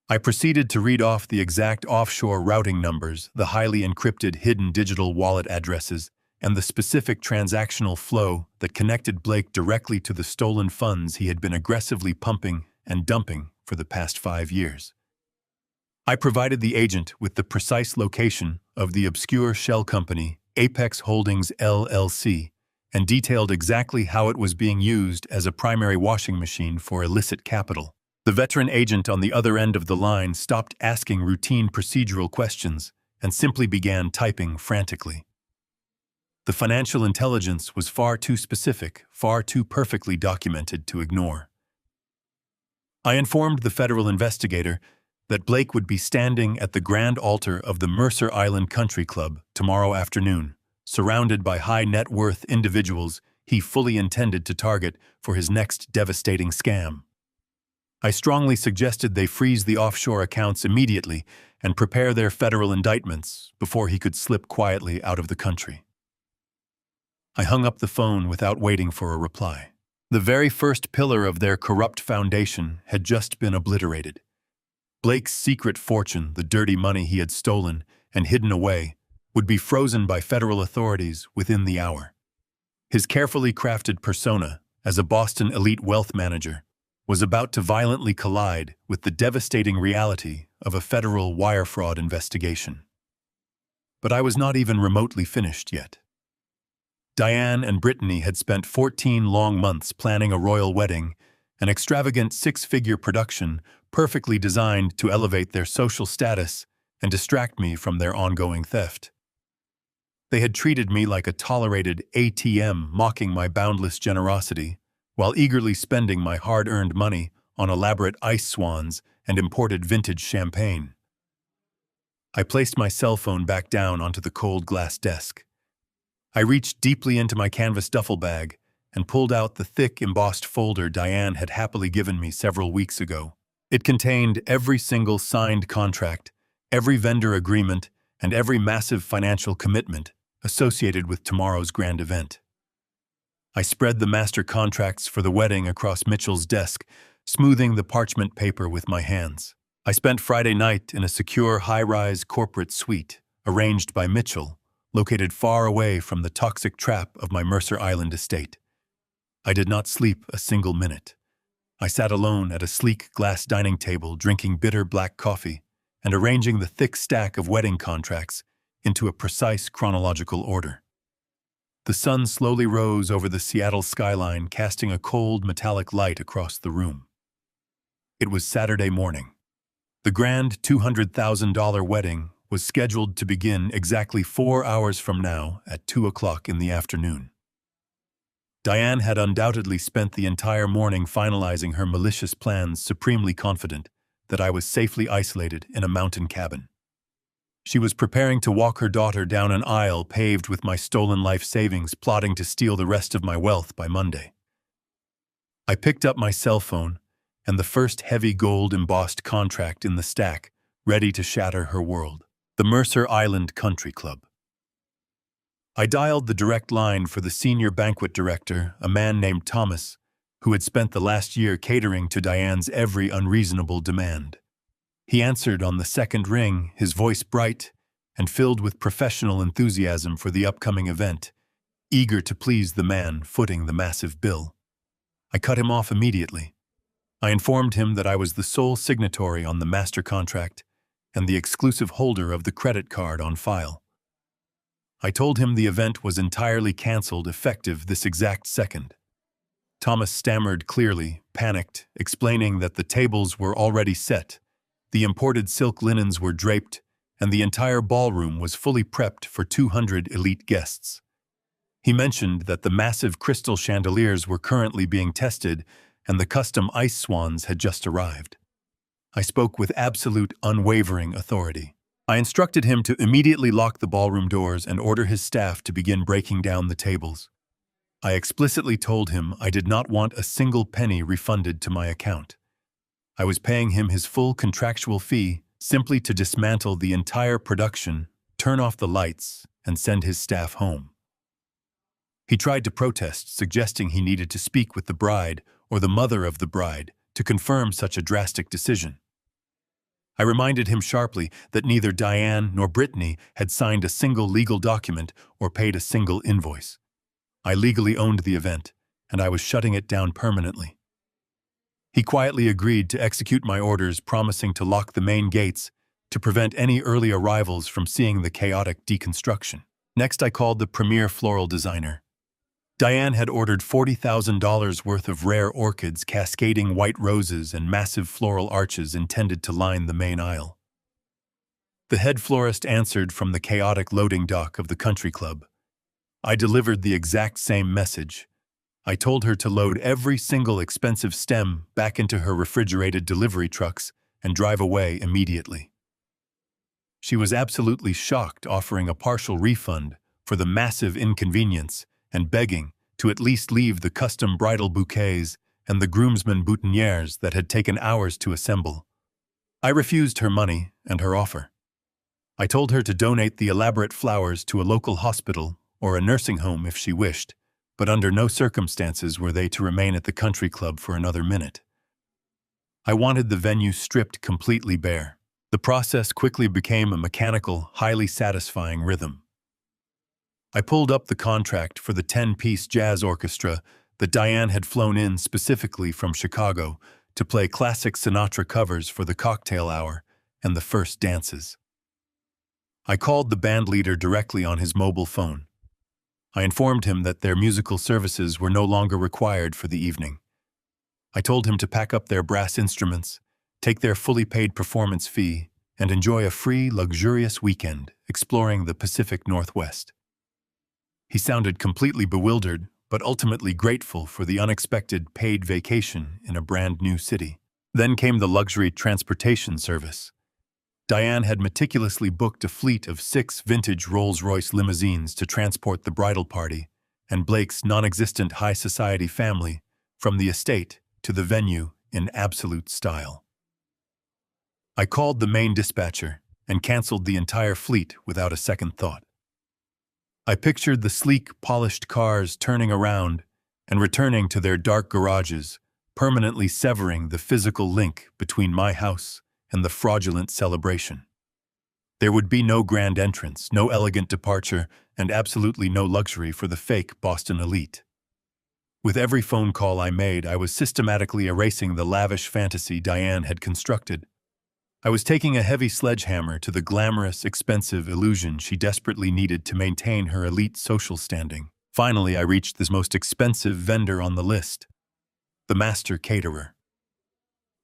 I proceeded to read off the exact offshore routing numbers, the highly encrypted hidden digital wallet addresses, and the specific transactional flow that connected Blake directly to the stolen funds he had been aggressively pumping and dumping for the past 5 years. I provided the agent with the precise location of the obscure shell company, Apex Holdings LLC, and detailed exactly how it was being used as a primary washing machine for illicit capital. The veteran agent on the other end of the line stopped asking routine procedural questions and simply began typing frantically. The financial intelligence was far too specific, far too perfectly documented to ignore. I informed the federal investigator that Blake would be standing at the grand altar of the Mercer Island Country Club tomorrow afternoon, surrounded by high-net-worth individuals he fully intended to target for his next devastating scam. I strongly suggested they freeze the offshore accounts immediately and prepare their federal indictments before he could slip quietly out of the country. I hung up the phone without waiting for a reply. The very first pillar of their corrupt foundation had just been obliterated. Blake's secret fortune, the dirty money he had stolen and hidden away, would be frozen by federal authorities within the hour. His carefully crafted persona as a Boston elite wealth manager was about to violently collide with the devastating reality of a federal wire fraud investigation. But I was not even remotely finished yet. Diane and Brittany had spent 14 long months planning a royal wedding, an extravagant 6-figure production perfectly designed to elevate their social status and distract me from their ongoing theft. They had treated me like a tolerated ATM, mocking my boundless generosity, while eagerly spending my hard-earned money on elaborate ice swans and imported vintage champagne. I placed my cell phone back down onto the cold glass desk. I reached deeply into my canvas duffel bag and pulled out the thick, embossed folder Diane had happily given me several weeks ago. It contained every single signed contract every vendor agreement, and every massive financial commitment associated with tomorrow's grand event. I spread the master contracts for the wedding across Mitchell's desk, smoothing the parchment paper with my hands. I spent Friday night in a secure high-rise corporate suite, arranged by Mitchell, located far away from the toxic trap of my Mercer Island estate. I did not sleep a single minute. I sat alone at a sleek glass dining table drinking bitter black coffee and arranging the thick stack of wedding contracts into a precise chronological order. The sun slowly rose over the Seattle skyline, casting a cold metallic light across the room. It was Saturday morning. The grand $200,000 wedding was scheduled to begin exactly 4 hours from now at 2 o'clock in the afternoon. Diane had undoubtedly spent the entire morning finalizing her malicious plans, supremely confident that I was safely isolated in a mountain cabin. She was preparing to walk her daughter down an aisle paved with my stolen life savings, plotting to steal the rest of my wealth by Monday. I picked up my cell phone and the first heavy gold-embossed contract in the stack, ready to shatter her world. The Mercer Island Country Club. I dialed the direct line for the senior banquet director, a man named Thomas, who had spent the last year catering to Diane's every unreasonable demand. He answered on the second ring, his voice bright and filled with professional enthusiasm for the upcoming event, eager to please the man footing the massive bill. I cut him off immediately. I informed him that I was the sole signatory on the master contract and the exclusive holder of the credit card on file. I told him the event was entirely canceled, effective this exact second. Thomas stammered clearly, panicked, explaining that the tables were already set, the imported silk linens were draped, and the entire ballroom was fully prepped for 200 elite guests. He mentioned that the massive crystal chandeliers were currently being tested and the custom ice swans had just arrived. I spoke with absolute, unwavering authority. I instructed him to immediately lock the ballroom doors and order his staff to begin breaking down the tables. I explicitly told him I did not want a single penny refunded to my account. I was paying him his full contractual fee simply to dismantle the entire production, turn off the lights, and send his staff home. He tried to protest, suggesting he needed to speak with the bride or the mother of the bride to confirm such a drastic decision. I reminded him sharply that neither Diane nor Brittany had signed a single legal document or paid a single invoice. I legally owned the event, and I was shutting it down permanently. He quietly agreed to execute my orders, promising to lock the main gates to prevent any early arrivals from seeing the chaotic deconstruction. Next, I called the premier floral designer. Diane had ordered $40,000 worth of rare orchids, cascading white roses, and massive floral arches intended to line the main aisle. The head florist answered from the chaotic loading dock of the country club. I delivered the exact same message. I told her to load every single expensive stem back into her refrigerated delivery trucks and drive away immediately. She was absolutely shocked, offering a partial refund for the massive inconvenience and begging to at least leave the custom bridal bouquets and the groomsmen boutonnieres that had taken hours to assemble. I refused her money and her offer. I told her to donate the elaborate flowers to a local hospital or a nursing home if she wished, but under no circumstances were they to remain at the country club for another minute. I wanted the venue stripped completely bare. The process quickly became a mechanical, highly satisfying rhythm. I pulled up the contract for the 10-piece jazz orchestra that Diane had flown in specifically from Chicago to play classic Sinatra covers for the cocktail hour and the first dances. I called the band leader directly on his mobile phone. I informed him that their musical services were no longer required for the evening. I told him to pack up their brass instruments, take their fully paid performance fee, and enjoy a free, luxurious weekend exploring the Pacific Northwest. He sounded completely bewildered, but ultimately grateful for the unexpected paid vacation in a brand new city. Then came the luxury transportation service. Diane had meticulously booked a fleet of 6 vintage Rolls-Royce limousines to transport the bridal party and Blake's non-existent high society family from the estate to the venue in absolute style. I called the main dispatcher, and canceled the entire fleet without a second thought. I pictured the sleek, polished cars turning around and returning to their dark garages, permanently severing the physical link between my house and the fraudulent celebration. There would be no grand entrance, no elegant departure, and absolutely no luxury for the fake Boston elite. With every phone call I made, I was systematically erasing the lavish fantasy Diane had constructed. I was taking a heavy sledgehammer to the glamorous, expensive illusion she desperately needed to maintain her elite social standing. Finally, I reached this most expensive vendor on the list, the master caterer.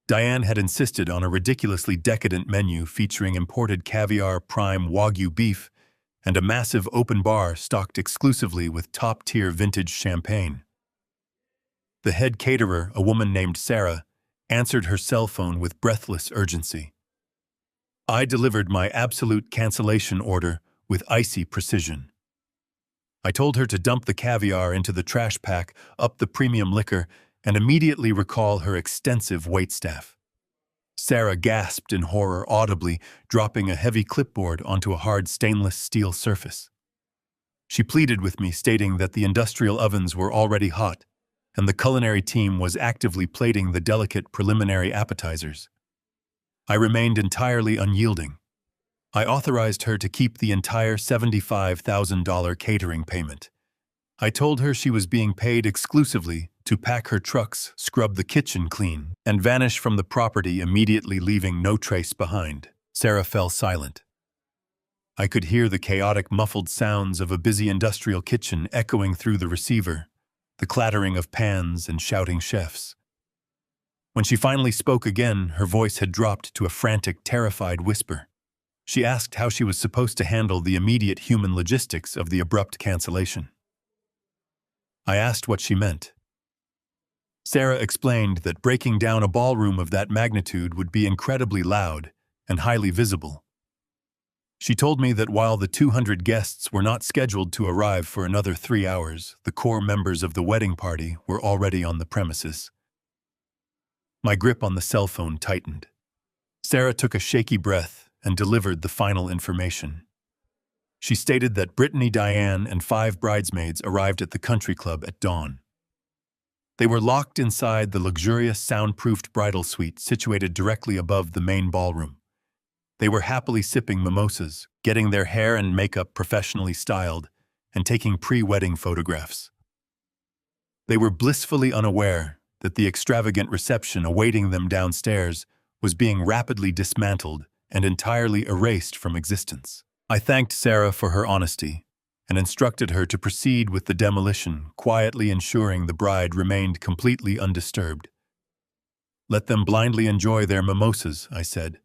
Diane had insisted on a ridiculously decadent menu featuring imported caviar, prime Wagyu beef, and a massive open bar stocked exclusively with top-tier vintage champagne. The head caterer, a woman named Sarah, answered her cell phone with breathless urgency. I delivered my absolute cancellation order with icy precision. I told her to dump the caviar into the trash pack, up the premium liquor, and immediately recall her extensive waitstaff. Sarah gasped in horror audibly, dropping a heavy clipboard onto a hard stainless steel surface. She pleaded with me, stating that the industrial ovens were already hot, and the culinary team was actively plating the delicate preliminary appetizers. I remained entirely unyielding. I authorized her to keep the entire $75,000 catering payment. I told her she was being paid exclusively to pack her trucks, scrub the kitchen clean, and vanish from the property, immediately leaving no trace behind. Sarah fell silent. I could hear the chaotic, muffled sounds of a busy industrial kitchen echoing through the receiver, the clattering of pans and shouting chefs. When she finally spoke again, her voice had dropped to a frantic, terrified whisper. She asked how she was supposed to handle the immediate human logistics of the abrupt cancellation. I asked what she meant. Sarah explained that breaking down a ballroom of that magnitude would be incredibly loud and highly visible. She told me that while the 200 guests were not scheduled to arrive for another 3 hours, the core members of the wedding party were already on the premises. My grip on the cell phone tightened. Sarah took a shaky breath and delivered the final information. She stated that Brittany, Diane, and 5 bridesmaids arrived at the country club at dawn. They were locked inside the luxurious soundproofed bridal suite situated directly above the main ballroom. They were happily sipping mimosas, getting their hair and makeup professionally styled, and taking pre-wedding photographs. They were blissfully unaware that the extravagant reception awaiting them downstairs was being rapidly dismantled and entirely erased from existence. I thanked Sarah for her honesty and instructed her to proceed with the demolition, quietly ensuring the bride remained completely undisturbed. Let them blindly enjoy their mimosas, I said.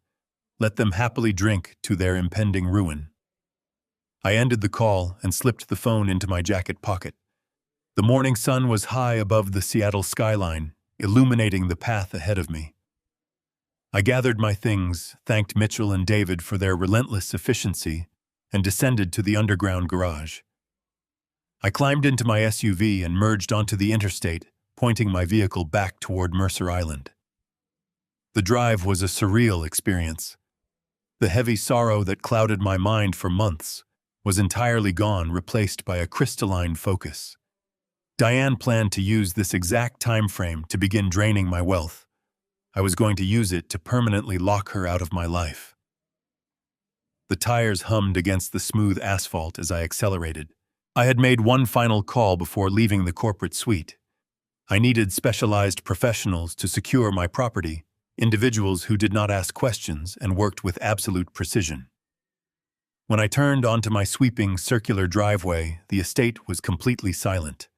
Let them happily drink to their impending ruin. I ended the call and slipped the phone into my jacket pocket. The morning sun was high above the Seattle skyline, illuminating the path ahead of me. I gathered my things, thanked Mitchell and David for their relentless efficiency, and descended to the underground garage. I climbed into my SUV and merged onto the interstate, pointing my vehicle back toward Mercer Island. The drive was a surreal experience. The heavy sorrow that clouded my mind for months was entirely gone, replaced by a crystalline focus. Diane planned to use this exact time frame to begin draining my wealth. I was going to use it to permanently lock her out of my life. The tires hummed against the smooth asphalt as I accelerated. I had made one final call before leaving the corporate suite. I needed specialized professionals to secure my property, individuals who did not ask questions and worked with absolute precision. When I turned onto my sweeping circular driveway, the estate was completely silent.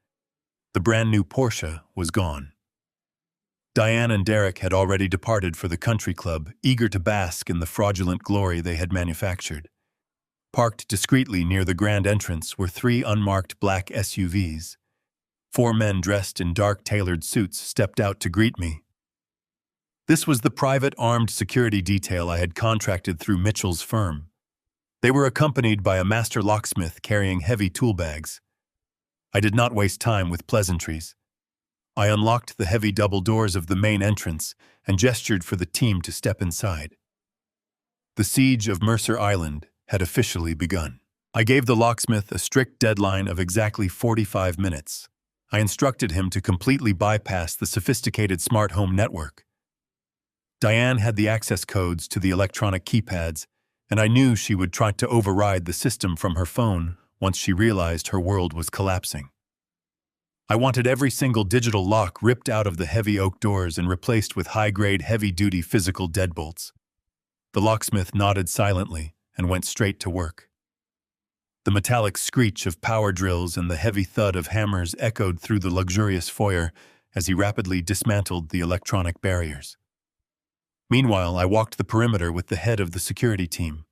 The brand new Porsche was gone. Diane and Derek had already departed for the country club, eager to bask in the fraudulent glory they had manufactured. Parked discreetly near the grand entrance were 3 unmarked black SUVs. 4 men dressed in dark tailored suits stepped out to greet me. This was the private armed security detail I had contracted through Mitchell's firm. They were accompanied by a master locksmith carrying heavy tool bags. I did not waste time with pleasantries. I unlocked the heavy double doors of the main entrance and gestured for the team to step inside. The siege of Mercer Island had officially begun. I gave the locksmith a strict deadline of exactly 45 minutes. I instructed him to completely bypass the sophisticated smart home network. Diane had the access codes to the electronic keypads, and I knew she would try to override the system from her phone once she realized her world was collapsing. I wanted every single digital lock ripped out of the heavy oak doors and replaced with high-grade, heavy-duty physical deadbolts. The locksmith nodded silently and went straight to work. The metallic screech of power drills and the heavy thud of hammers echoed through the luxurious foyer as he rapidly dismantled the electronic barriers. Meanwhile, I walked the perimeter with the head of the security team.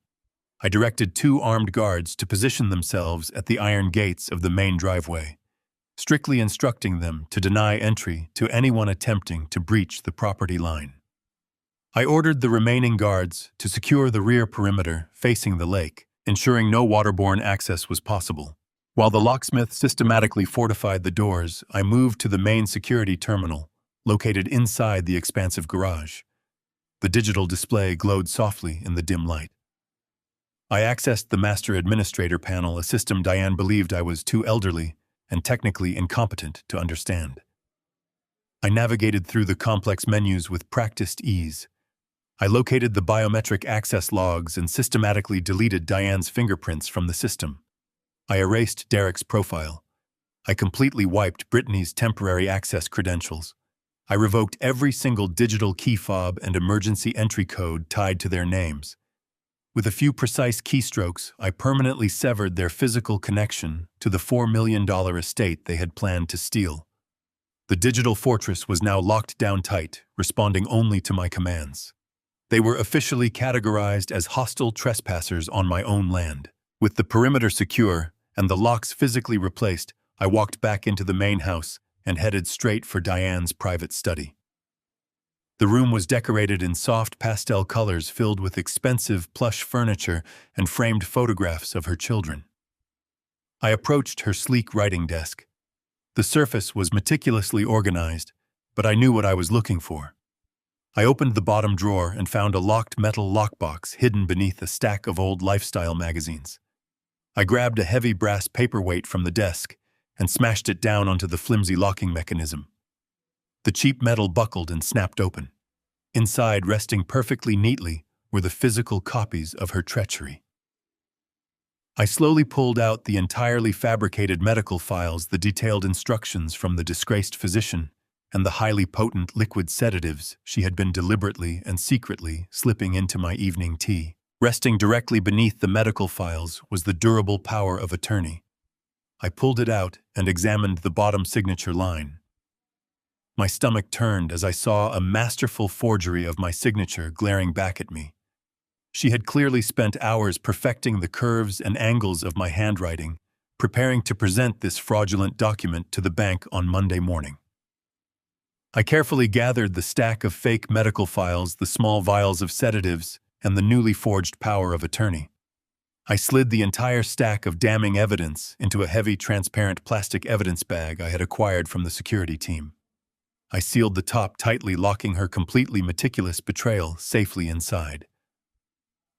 I directed 2 armed guards to position themselves at the iron gates of the main driveway, strictly instructing them to deny entry to anyone attempting to breach the property line. I ordered the remaining guards to secure the rear perimeter facing the lake, ensuring no waterborne access was possible. While the locksmith systematically fortified the doors, I moved to the main security terminal, located inside the expansive garage. The digital display glowed softly in the dim light. I accessed the Master Administrator panel, a system Diane believed I was too elderly and technically incompetent to understand. I navigated through the complex menus with practiced ease. I located the biometric access logs and systematically deleted Diane's fingerprints from the system. I erased Derek's profile. I completely wiped Brittany's temporary access credentials. I revoked every single digital key fob and emergency entry code tied to their names. With a few precise keystrokes, I permanently severed their physical connection to the $4 million estate they had planned to steal. The digital fortress was now locked down tight, responding only to my commands. They were officially categorized as hostile trespassers on my own land. With the perimeter secure and the locks physically replaced, I walked back into the main house and headed straight for Diane's private study. The room was decorated in soft pastel colors filled with expensive plush furniture and framed photographs of her children. I approached her sleek writing desk. The surface was meticulously organized, but I knew what I was looking for. I opened the bottom drawer and found a locked metal lockbox hidden beneath a stack of old lifestyle magazines. I grabbed a heavy brass paperweight from the desk and smashed it down onto the flimsy locking mechanism. The cheap metal buckled and snapped open. Inside, resting perfectly neatly, were the physical copies of her treachery. I slowly pulled out the entirely fabricated medical files, the detailed instructions from the disgraced physician, and the highly potent liquid sedatives she had been deliberately and secretly slipping into my evening tea. Resting directly beneath the medical files was the durable power of attorney. I pulled it out and examined the bottom signature line. My stomach turned as I saw a masterful forgery of my signature glaring back at me. She had clearly spent hours perfecting the curves and angles of my handwriting, preparing to present this fraudulent document to the bank on Monday morning. I carefully gathered the stack of fake medical files, the small vials of sedatives, and the newly forged power of attorney. I slid the entire stack of damning evidence into a heavy, transparent plastic evidence bag I had acquired from the security team. I sealed the top tightly, locking her completely meticulous betrayal safely inside.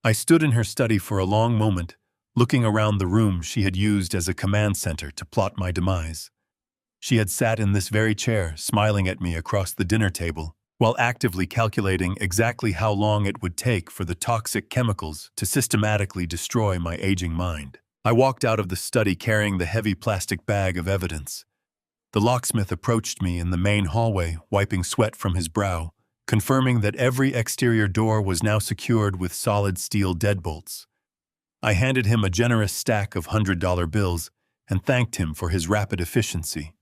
I stood in her study for a long moment, looking around the room she had used as a command center to plot my demise. She had sat in this very chair, smiling at me across the dinner table, while actively calculating exactly how long it would take for the toxic chemicals to systematically destroy my aging mind. I walked out of the study carrying the heavy plastic bag of evidence. The locksmith approached me in the main hallway, wiping sweat from his brow, confirming that every exterior door was now secured with solid steel deadbolts. I handed him a generous stack of $100 bills and thanked him for his rapid efficiency.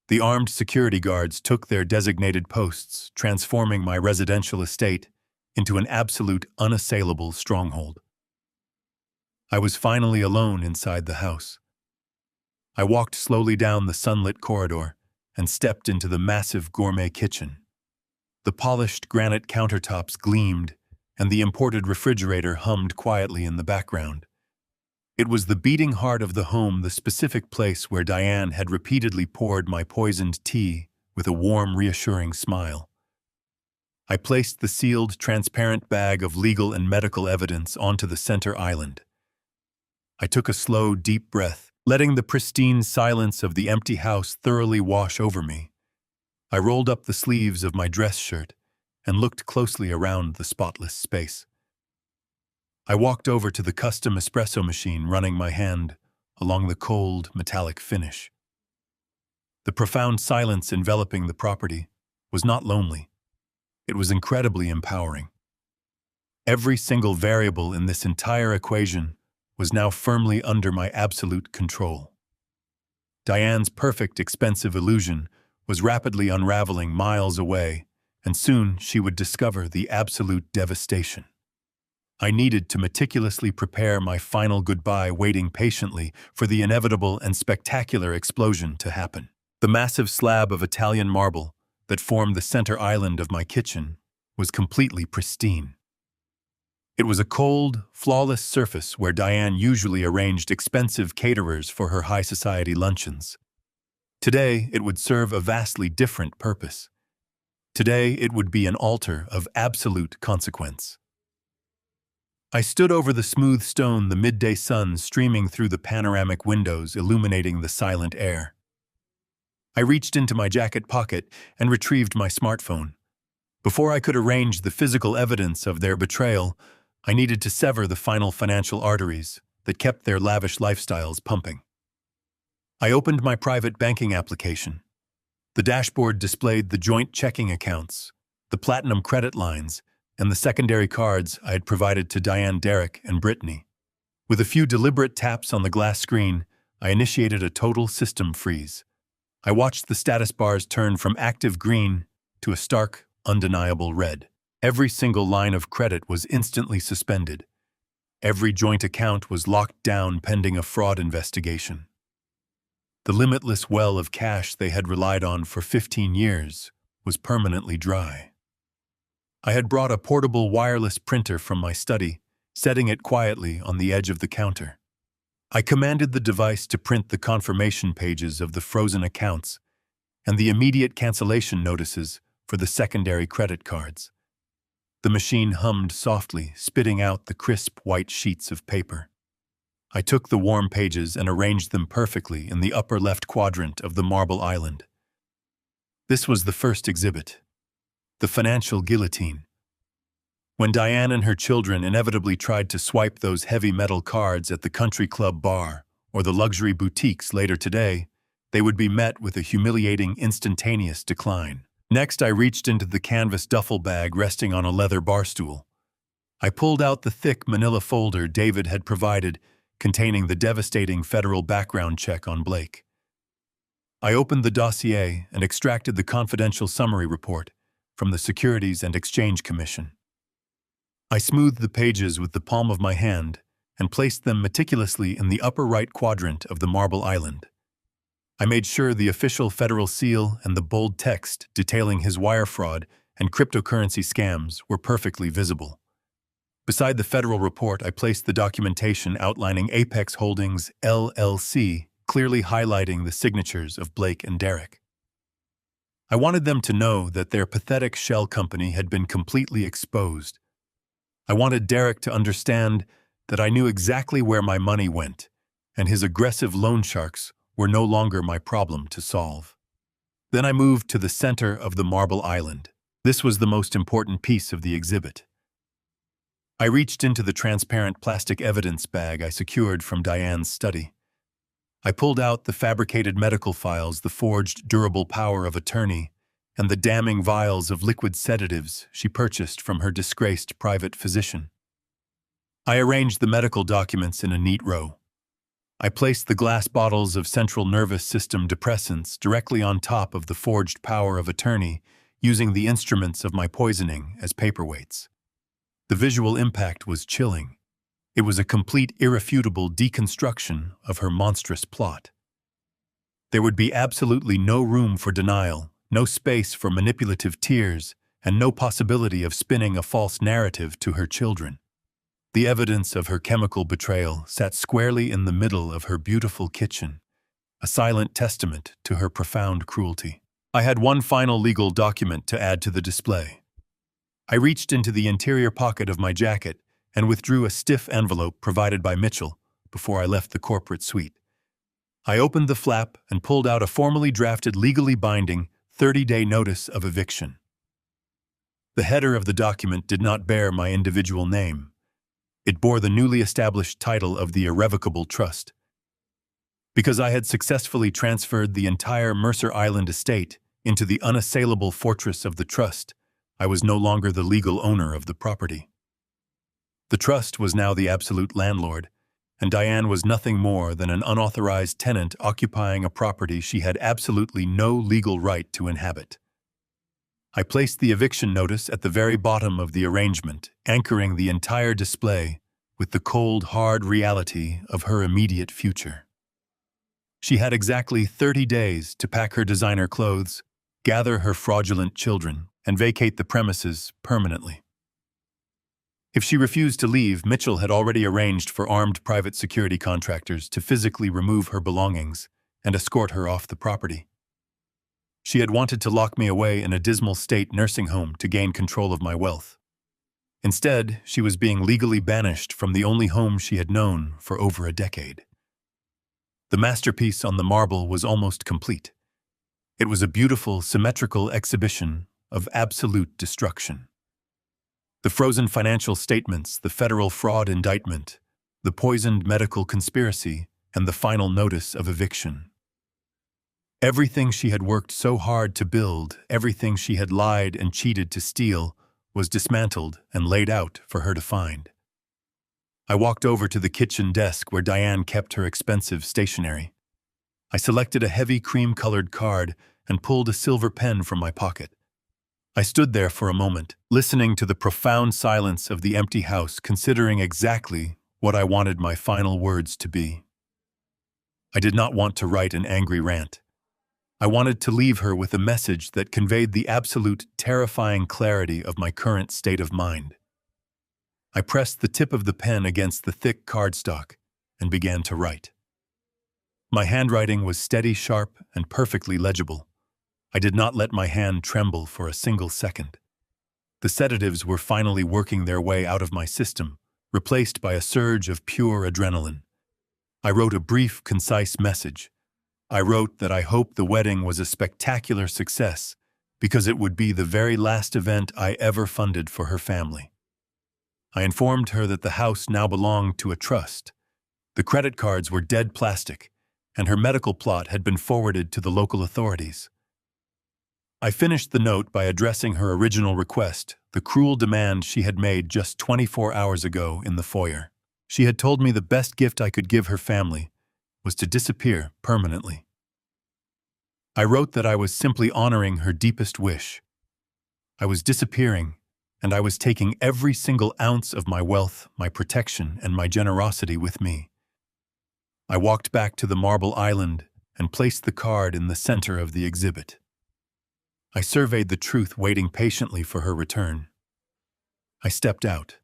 The armed security guards took their designated posts, transforming my residential estate into an absolute, unassailable stronghold. I was finally alone inside the house. I walked slowly down the sunlit corridor and stepped into the massive gourmet kitchen. The polished granite countertops gleamed, and the imported refrigerator hummed quietly in the background. It was the beating heart of the home, the specific place where Diane had repeatedly poured my poisoned tea with a warm, reassuring smile. I placed the sealed, transparent bag of legal and medical evidence onto the center island. I took a slow, deep breath, letting the pristine silence of the empty house thoroughly wash over me. I rolled up the sleeves of my dress shirt and looked closely around the spotless space. I walked over to the custom espresso machine, running my hand along the cold, metallic finish. The profound silence enveloping the property was not lonely. It was incredibly empowering. Every single variable in this entire equation was now firmly under my absolute control. Diane's perfect, expensive illusion was rapidly unraveling miles away, and soon she would discover the absolute devastation. I needed to meticulously prepare my final goodbye, waiting patiently for the inevitable and spectacular explosion to happen. The massive slab of Italian marble that formed the center island of my kitchen was completely pristine. It was a cold, flawless surface where Diane usually arranged expensive caterers for her high society luncheons. Today, it would serve a vastly different purpose. Today, it would be an altar of absolute consequence. I stood over the smooth stone, the midday sun streaming through the panoramic windows, illuminating the silent air. I reached into my jacket pocket and retrieved my smartphone. Before I could arrange the physical evidence of their betrayal, I needed to sever the final financial arteries that kept their lavish lifestyles pumping. I opened my private banking application. The dashboard displayed the joint checking accounts, the platinum credit lines, and the secondary cards I had provided to Diane, Derek, and Brittany. With a few deliberate taps on the glass screen, I initiated a total system freeze. I watched the status bars turn from active green to a stark, undeniable red. Every single line of credit was instantly suspended. Every joint account was locked down pending a fraud investigation. The limitless well of cash they had relied on for 15 years was permanently dry. I had brought a portable wireless printer from my study, setting it quietly on the edge of the counter. I commanded the device to print the confirmation pages of the frozen accounts and the immediate cancellation notices for the secondary credit cards. The machine hummed softly, spitting out the crisp white sheets of paper. I took the warm pages and arranged them perfectly in the upper left quadrant of the marble island. This was the first exhibit, the financial guillotine. When Diane and her children inevitably tried to swipe those heavy metal cards at the country club bar or the luxury boutiques later today, they would be met with a humiliating, instantaneous decline. Next, I reached into the canvas duffel bag resting on a leather bar stool. I pulled out the thick manila folder David had provided, containing the devastating federal background check on Blake. I opened the dossier and extracted the confidential summary report from the Securities and Exchange Commission. I smoothed the pages with the palm of my hand and placed them meticulously in the upper right quadrant of the marble island. I made sure the official federal seal and the bold text detailing his wire fraud and cryptocurrency scams were perfectly visible. Beside the federal report, I placed the documentation outlining Apex Holdings, LLC, clearly highlighting the signatures of Blake and Derek. I wanted them to know that their pathetic shell company had been completely exposed. I wanted Derek to understand that I knew exactly where my money went, and his aggressive loan sharks were no longer my problem to solve. Then I moved to the center of the marble island. This was the most important piece of the exhibit. I reached into the transparent plastic evidence bag I secured from Diane's study. I pulled out the fabricated medical files, the forged durable power of attorney, and the damning vials of liquid sedatives she purchased from her disgraced private physician. I arranged the medical documents in a neat row. I placed the glass bottles of central nervous system depressants directly on top of the forged power of attorney, using the instruments of my poisoning as paperweights. The visual impact was chilling. It was a complete, irrefutable deconstruction of her monstrous plot. There would be absolutely no room for denial, no space for manipulative tears, and no possibility of spinning a false narrative to her children. The evidence of her chemical betrayal sat squarely in the middle of her beautiful kitchen, a silent testament to her profound cruelty. I had one final legal document to add to the display. I reached into the interior pocket of my jacket and withdrew a stiff envelope provided by Mitchell before I left the corporate suite. I opened the flap and pulled out a formally drafted, legally binding 30-day notice of eviction. The header of the document did not bear my individual name. It bore the newly established title of the Irrevocable Trust. Because I had successfully transferred the entire Mercer Island estate into the unassailable fortress of the trust, I was no longer the legal owner of the property. The trust was now the absolute landlord, and Diane was nothing more than an unauthorized tenant occupying a property she had absolutely no legal right to inhabit. I placed the eviction notice at the very bottom of the arrangement, anchoring the entire display with the cold, hard reality of her immediate future. She had exactly 30 days to pack her designer clothes, gather her fraudulent children, and vacate the premises permanently. If she refused to leave, Mitchell had already arranged for armed private security contractors to physically remove her belongings and escort her off the property. She had wanted to lock me away in a dismal state nursing home to gain control of my wealth. Instead, she was being legally banished from the only home she had known for over a decade. The masterpiece on the marble was almost complete. It was a beautiful, symmetrical exhibition of absolute destruction. The frozen financial statements, the federal fraud indictment, the poisoned medical conspiracy, and the final notice of eviction. Everything she had worked so hard to build, everything she had lied and cheated to steal, was dismantled and laid out for her to find. I walked over to the kitchen desk where Diane kept her expensive stationery. I selected a heavy cream-colored card and pulled a silver pen from my pocket. I stood there for a moment, listening to the profound silence of the empty house, considering exactly what I wanted my final words to be. I did not want to write an angry rant. I wanted to leave her with a message that conveyed the absolute, terrifying clarity of my current state of mind. I pressed the tip of the pen against the thick cardstock and began to write. My handwriting was steady, sharp, and perfectly legible. I did not let my hand tremble for a single second. The sedatives were finally working their way out of my system, replaced by a surge of pure adrenaline. I wrote a brief, concise message. I wrote that I hoped the wedding was a spectacular success because it would be the very last event I ever funded for her family. I informed her that the house now belonged to a trust. The credit cards were dead plastic, and her medical plot had been forwarded to the local authorities. I finished the note by addressing her original request, the cruel demand she had made just 24 hours ago in the foyer. She had told me the best gift I could give her family was to disappear permanently. I wrote that I was simply honoring her deepest wish. I was disappearing, and I was taking every single ounce of my wealth, my protection, and my generosity with me. I walked back to the marble island and placed the card in the center of the exhibit. I surveyed the truth, waiting patiently for her return. I stepped out.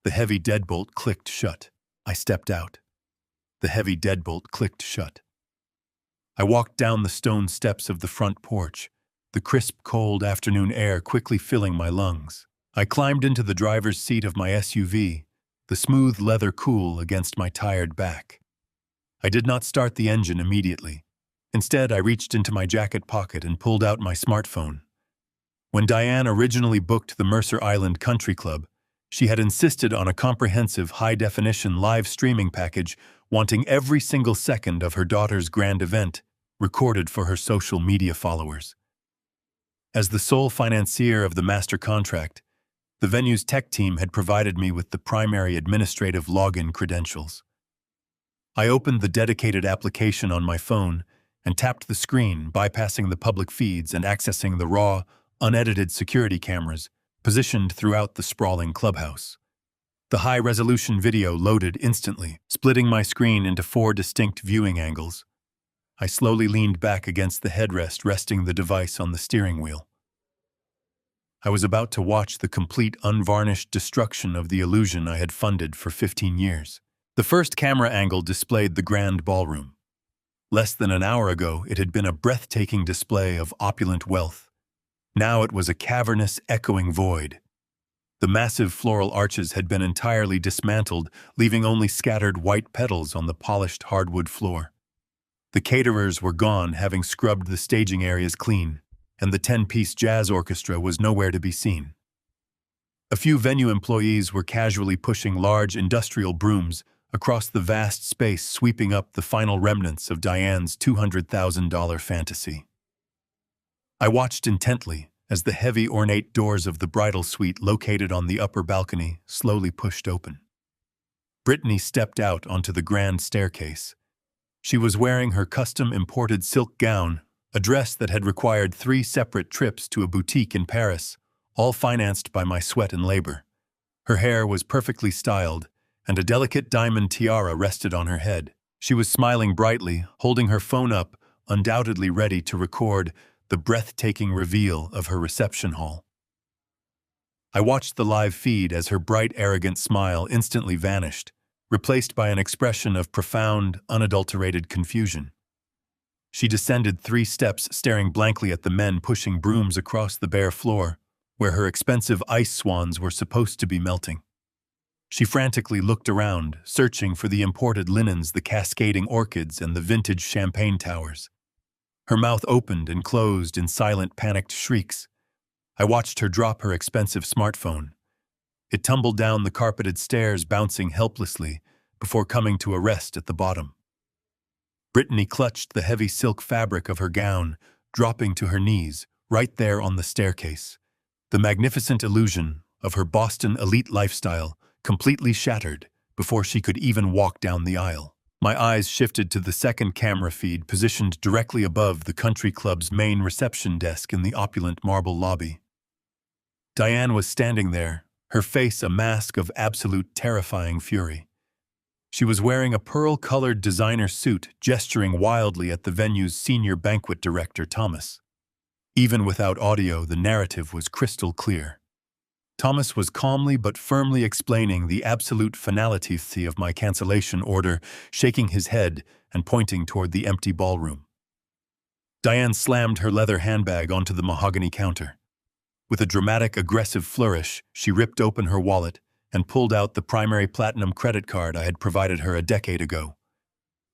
The heavy deadbolt clicked shut. I stepped out. The heavy deadbolt clicked shut. I walked down the stone steps of the front porch, the crisp, cold afternoon air quickly filling my lungs. I climbed into the driver's seat of my SUV, the smooth leather cool against my tired back. I did not start the engine immediately. Instead, I reached into my jacket pocket and pulled out my smartphone. When Diane originally booked the Mercer Island Country Club, she had insisted on a comprehensive high-definition live streaming package, wanting every single second of her daughter's grand event recorded for her social media followers. As the sole financier of the master contract, the venue's tech team had provided me with the primary administrative login credentials. I opened the dedicated application on my phone and tapped the screen, bypassing the public feeds and accessing the raw, unedited security cameras positioned throughout the sprawling clubhouse. The high-resolution video loaded instantly, splitting my screen into 4 distinct viewing angles. I slowly leaned back against the headrest, resting the device on the steering wheel. I was about to watch the complete, unvarnished destruction of the illusion I had funded for 15 years. The first camera angle displayed the grand ballroom. Less than an hour ago, it had been a breathtaking display of opulent wealth. Now it was a cavernous, echoing void, The massive floral arches had been entirely dismantled, leaving only scattered white petals on the polished hardwood floor. The caterers were gone, having scrubbed the staging areas clean, and the 10-piece jazz orchestra was nowhere to be seen. A few venue employees were casually pushing large industrial brooms across the vast space, sweeping up the final remnants of Diane's $200,000 fantasy. I watched intently as the heavy, ornate doors of the bridal suite located on the upper balcony slowly pushed open. Brittany stepped out onto the grand staircase. She was wearing her custom-imported silk gown, a dress that had required 3 separate trips to a boutique in Paris, all financed by my sweat and labor. Her hair was perfectly styled, and a delicate diamond tiara rested on her head. She was smiling brightly, holding her phone up, undoubtedly ready to record the breathtaking reveal of her reception hall. I watched the live feed as her bright, arrogant smile instantly vanished, replaced by an expression of profound, unadulterated confusion. She descended 3 steps, staring blankly at the men pushing brooms across the bare floor, where her expensive ice swans were supposed to be melting. She frantically looked around, searching for the imported linens, the cascading orchids, and the vintage champagne towers. Her mouth opened and closed in silent, panicked shrieks. I watched her drop her expensive smartphone. It tumbled down the carpeted stairs, bouncing helplessly, before coming to a rest at the bottom. Brittany clutched the heavy silk fabric of her gown, dropping to her knees, right there on the staircase. The magnificent illusion of her Boston elite lifestyle completely shattered before she could even walk down the aisle. My eyes shifted to the second camera feed positioned directly above the country club's main reception desk in the opulent marble lobby. Diane was standing there, her face a mask of absolute terrifying fury. She was wearing a pearl-colored designer suit, gesturing wildly at the venue's senior banquet director, Thomas. Even without audio, the narrative was crystal clear. Thomas was calmly but firmly explaining the absolute finality of my cancellation order, shaking his head and pointing toward the empty ballroom. Diane slammed her leather handbag onto the mahogany counter. With a dramatic, aggressive flourish, she ripped open her wallet and pulled out the primary platinum credit card I had provided her a decade ago.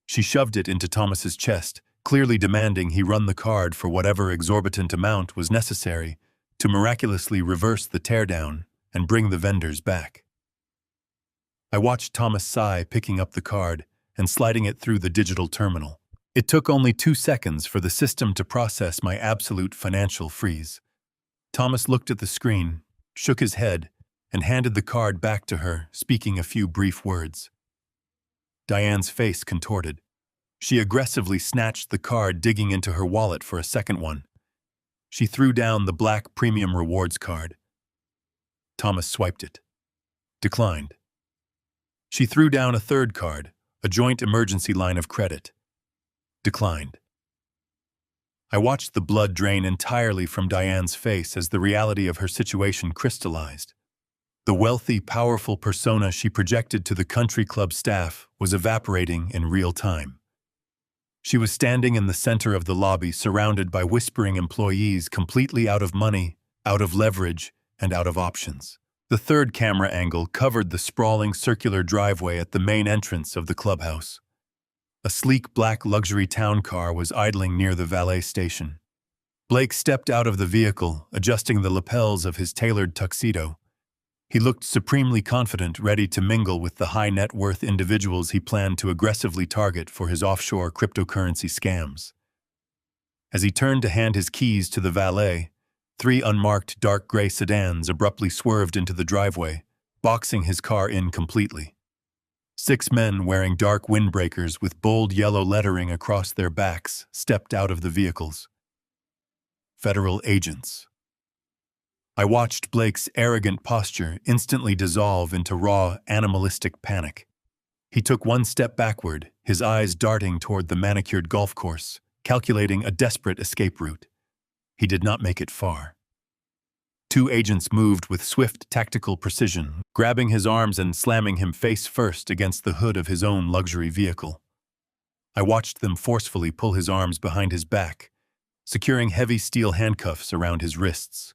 She shoved it into Thomas's chest, clearly demanding he run the card for whatever exorbitant amount was necessary to miraculously reverse the teardown and bring the vendors back. I watched Thomas sigh, picking up the card and sliding it through the digital terminal. It took only 2 seconds for the system to process my absolute financial freeze. Thomas looked at the screen, shook his head, and handed the card back to her, speaking a few brief words. Diane's face contorted. She aggressively snatched the card, digging into her wallet for a second one. She threw down the black premium rewards card. Thomas swiped it. Declined. She threw down a third card, a joint emergency line of credit. Declined. I watched the blood drain entirely from Diane's face as the reality of her situation crystallized. The wealthy, powerful persona she projected to the country club staff was evaporating in real time. She was standing in the center of the lobby, surrounded by whispering employees, completely out of money, out of leverage, and out of options. The third camera angle covered the sprawling circular driveway at the main entrance of the clubhouse. A sleek black luxury town car was idling near the valet station. Blake stepped out of the vehicle, adjusting the lapels of his tailored tuxedo. He looked supremely confident, ready to mingle with the high-net-worth individuals he planned to aggressively target for his offshore cryptocurrency scams. As he turned to hand his keys to the valet, 3 unmarked dark gray sedans abruptly swerved into the driveway, boxing his car in completely. 6 men wearing dark windbreakers with bold yellow lettering across their backs stepped out of the vehicles. Federal agents. I watched Blake's arrogant posture instantly dissolve into raw, animalistic panic. He took 1 step backward, his eyes darting toward the manicured golf course, calculating a desperate escape route. He did not make it far. 2 agents moved with swift, tactical precision, grabbing his arms and slamming him face first against the hood of his own luxury vehicle. I watched them forcefully pull his arms behind his back, securing heavy steel handcuffs around his wrists.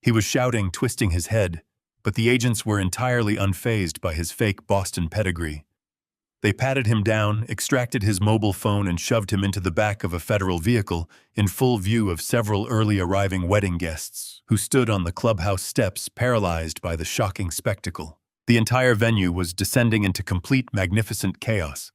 He was shouting, twisting his head, but the agents were entirely unfazed by his fake Boston pedigree. They patted him down, extracted his mobile phone, and shoved him into the back of a federal vehicle in full view of several early arriving wedding guests who stood on the clubhouse steps paralyzed by the shocking spectacle. The entire venue was descending into complete magnificent chaos.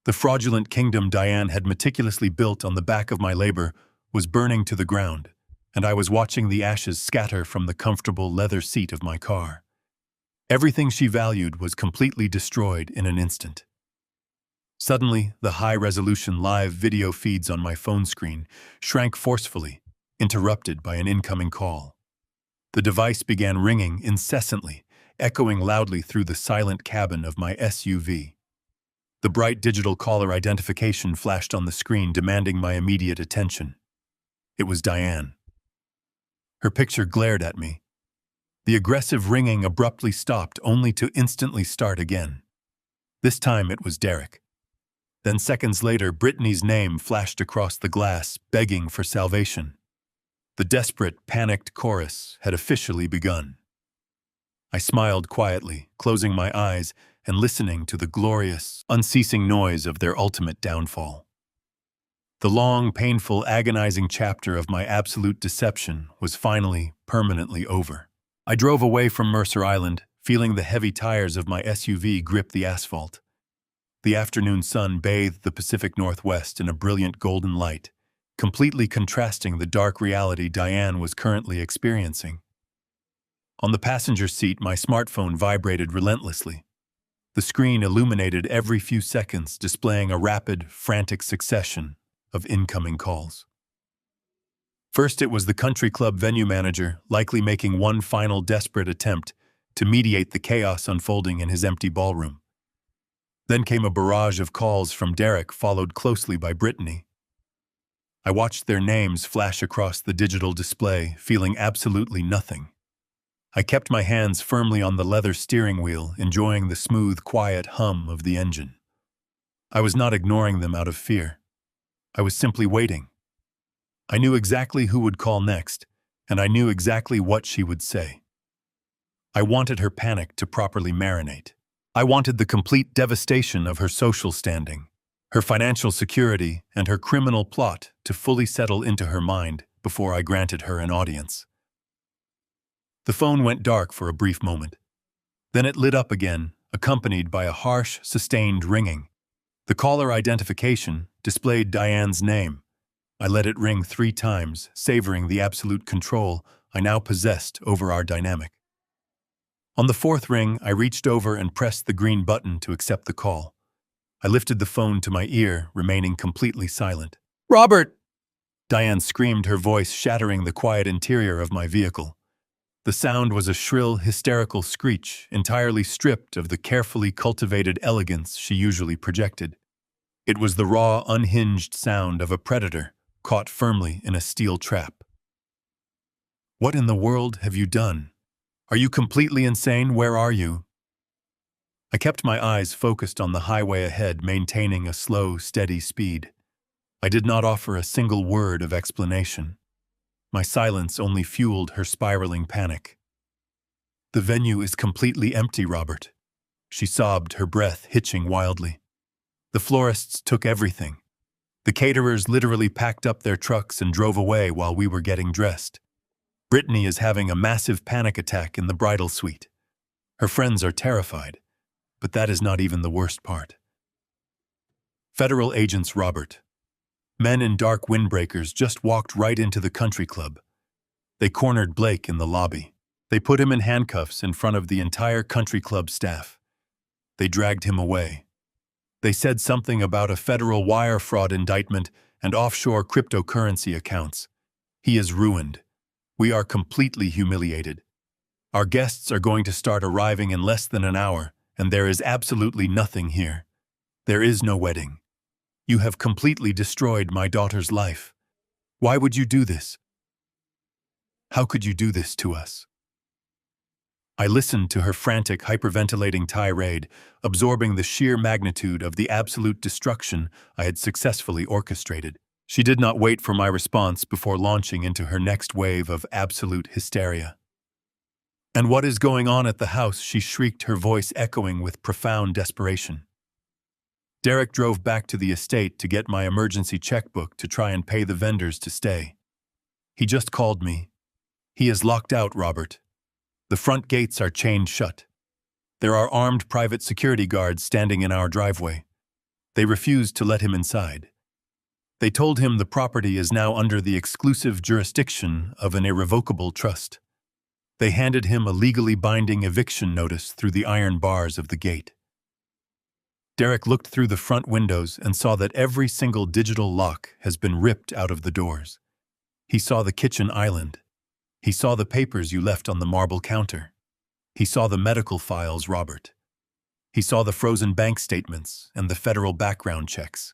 The fraudulent kingdom Diane had meticulously built on the back of my labor was burning to the ground, and I was watching the ashes scatter from the comfortable leather seat of my car. Everything she valued was completely destroyed in an instant. Suddenly, the high-resolution live video feeds on my phone screen shrank forcefully, interrupted by an incoming call. The device began ringing incessantly, echoing loudly through the silent cabin of my SUV. The bright digital caller identification flashed on the screen, demanding my immediate attention. It was Diane. Her picture glared at me. The aggressive ringing abruptly stopped, only to instantly start again. This time it was Derek. Then seconds later, Brittany's name flashed across the glass, begging for salvation. The desperate, panicked chorus had officially begun. I smiled quietly, closing my eyes and listening to the glorious, unceasing noise of their ultimate downfall. The long, painful, agonizing chapter of my absolute deception was finally, permanently over. I drove away from Mercer Island, feeling the heavy tires of my SUV grip the asphalt. The afternoon sun bathed the Pacific Northwest in a brilliant golden light, completely contrasting the dark reality Diane was currently experiencing. On the passenger seat, my smartphone vibrated relentlessly. The screen illuminated every few seconds, displaying a rapid, frantic succession of incoming calls. First, it was the country club venue manager, likely making one final desperate attempt to mediate the chaos unfolding in his empty ballroom. Then came a barrage of calls from Derek, followed closely by Brittany. I watched their names flash across the digital display, feeling absolutely nothing. I kept my hands firmly on the leather steering wheel, enjoying the smooth, quiet hum of the engine. I was not ignoring them out of fear. I was simply waiting. I knew exactly who would call next, and I knew exactly what she would say. I wanted her panic to properly marinate. I wanted the complete devastation of her social standing, her financial security, and her criminal plot to fully settle into her mind before I granted her an audience. The phone went dark for a brief moment. Then it lit up again, accompanied by a harsh, sustained ringing. The caller identification displayed Diane's name. I let it ring 3 times, savoring the absolute control I now possessed over our dynamic. On the 4th ring, I reached over and pressed the green button to accept the call. I lifted the phone to my ear, remaining completely silent. "Robert!" Diane screamed, her voice shattering the quiet interior of my vehicle. The sound was a shrill, hysterical screech, entirely stripped of the carefully cultivated elegance she usually projected. It was the raw, unhinged sound of a predator caught firmly in a steel trap. "What in the world have you done? Are you completely insane? Where are you?" I kept my eyes focused on the highway ahead, maintaining a slow, steady speed. I did not offer a single word of explanation. My silence only fueled her spiraling panic. "The venue is completely empty, Robert," she sobbed, her breath hitching wildly. "The florists took everything. The caterers literally packed up their trucks and drove away while we were getting dressed. Brittany is having a massive panic attack in the bridal suite. Her friends are terrified, but that is not even the worst part. Federal agents, Robert. Men in dark windbreakers just walked right into the country club. They cornered Blake in the lobby. They put him in handcuffs in front of the entire country club staff. They dragged him away. They said something about a federal wire fraud indictment and offshore cryptocurrency accounts. He is ruined. We are completely humiliated. Our guests are going to start arriving in less than an hour, and there is absolutely nothing here. There is no wedding. You have completely destroyed my daughter's life. Why would you do this? How could you do this to us?" I listened to her frantic, hyperventilating tirade, absorbing the sheer magnitude of the absolute destruction I had successfully orchestrated. She did not wait for my response before launching into her next wave of absolute hysteria. "And what is going on at the house?" she shrieked, her voice echoing with profound desperation. Derek drove back to the estate to get my emergency checkbook to try and pay the vendors to stay. He just called me. "He is locked out, Robert. The front gates are chained shut. There are armed private security guards standing in our driveway. They refused to let him inside. They told him the property is now under the exclusive jurisdiction of an irrevocable trust. They handed him a legally binding eviction notice through the iron bars of the gate." Derek looked through the front windows and saw that every single digital lock has been ripped out of the doors. He saw the kitchen island. He saw the papers you left on the marble counter. He saw the medical files, Robert. He saw the frozen bank statements and the federal background checks.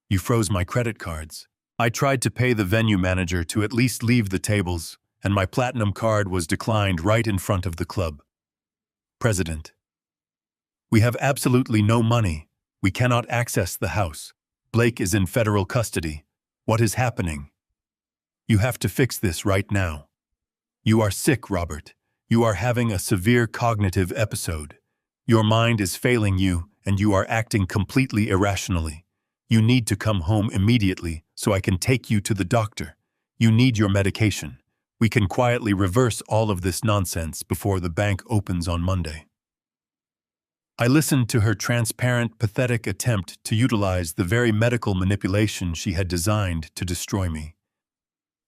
You froze my credit cards. I tried to pay the venue manager to at least leave the tables, and my platinum card was declined right in front of the club. President: "We have absolutely no money. We cannot access the house. Blake is in federal custody. What is happening? You have to fix this right now. You are sick, Robert. You are having a severe cognitive episode. Your mind is failing you, and you are acting completely irrationally. You need to come home immediately so I can take you to the doctor. You need your medication. We can quietly reverse all of this nonsense before the bank opens on Monday." I listened to her transparent, pathetic attempt to utilize the very medical manipulation she had designed to destroy me.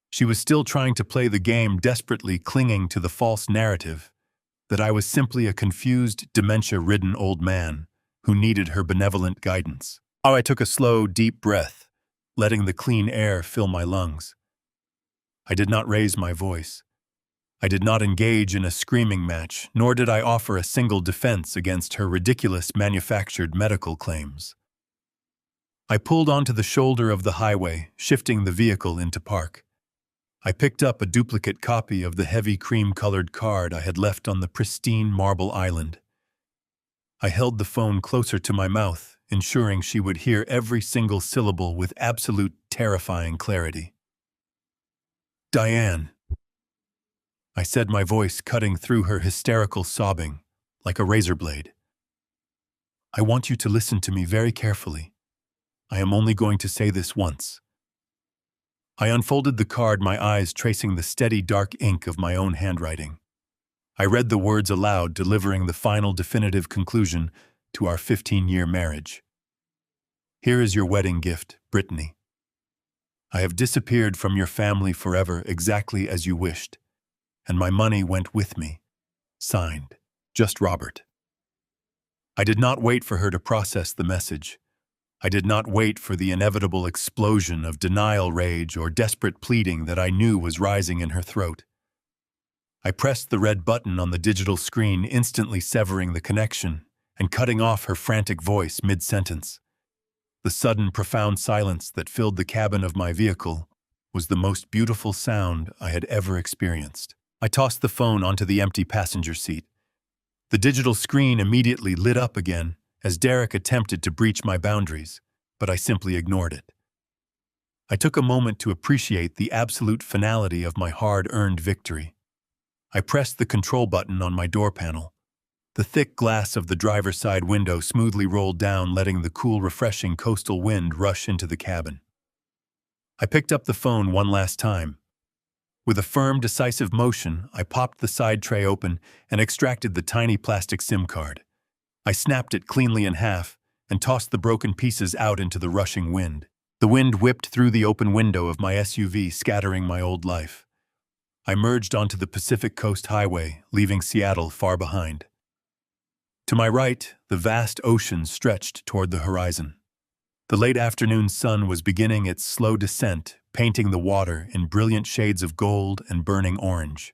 She was still trying to play the game, desperately clinging to the false narrative that I was simply a confused, dementia-ridden old man who needed her benevolent guidance. I took a slow, deep breath, letting the clean air fill my lungs. I did not raise my voice. I did not engage in a screaming match, nor did I offer a single defense against her ridiculous manufactured medical claims. I pulled onto the shoulder of the highway, shifting the vehicle into park. I picked up a duplicate copy of the heavy cream-colored card I had left on the pristine marble island. I held the phone closer to my mouth, ensuring she would hear every single syllable with absolute terrifying clarity. "Diane," I said, my voice cutting through her hysterical sobbing like a razor blade. "I want you to listen to me very carefully. I am only going to say this once." I unfolded the card, my eyes tracing the steady dark ink of my own handwriting. I read the words aloud, delivering the final definitive conclusion to our 15-year marriage. "Here is your wedding gift, Brittany. I have disappeared from your family forever, exactly as you wished, and my money went with me. Signed, just Robert." I did not wait for her to process the message. I did not wait for the inevitable explosion of denial rage or desperate pleading that I knew was rising in her throat. I pressed the red button on the digital screen, instantly severing the connection and cutting off her frantic voice mid-sentence. The sudden, profound silence that filled the cabin of my vehicle was the most beautiful sound I had ever experienced. I tossed the phone onto the empty passenger seat. The digital screen immediately lit up again as Derek attempted to breach my boundaries, but I simply ignored it. I took a moment to appreciate the absolute finality of my hard-earned victory. I pressed the control button on my door panel. The thick glass of the driver's side window smoothly rolled down, letting the cool, refreshing coastal wind rush into the cabin. I picked up the phone one last time. With a firm, decisive motion, I popped the side tray open and extracted the tiny plastic SIM card. I snapped it cleanly in half and tossed the broken pieces out into the rushing wind. The wind whipped through the open window of my SUV, scattering my old life. I merged onto the Pacific Coast Highway, leaving Seattle far behind. To my right, the vast ocean stretched toward the horizon. The late afternoon sun was beginning its slow descent, painting the water in brilliant shades of gold and burning orange.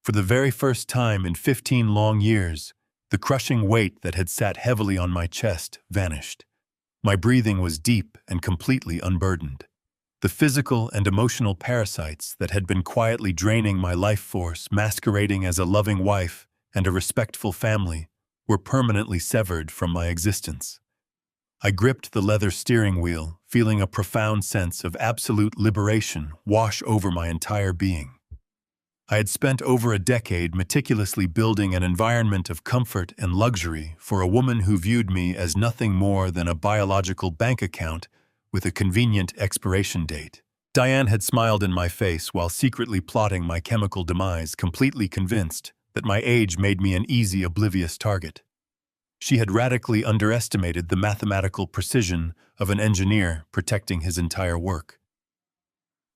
For the very first time in 15 long years, the crushing weight that had sat heavily on my chest vanished. My breathing was deep and completely unburdened. The physical and emotional parasites that had been quietly draining my life force, masquerading as a loving wife and a respectful family, were permanently severed from my existence. I gripped the leather steering wheel, feeling a profound sense of absolute liberation wash over my entire being. I had spent over a decade meticulously building an environment of comfort and luxury for a woman who viewed me as nothing more than a biological bank account with a convenient expiration date. Diane had smiled in my face while secretly plotting my chemical demise, completely convinced that my age made me an easy, oblivious target. She had radically underestimated the mathematical precision of an engineer protecting his entire work.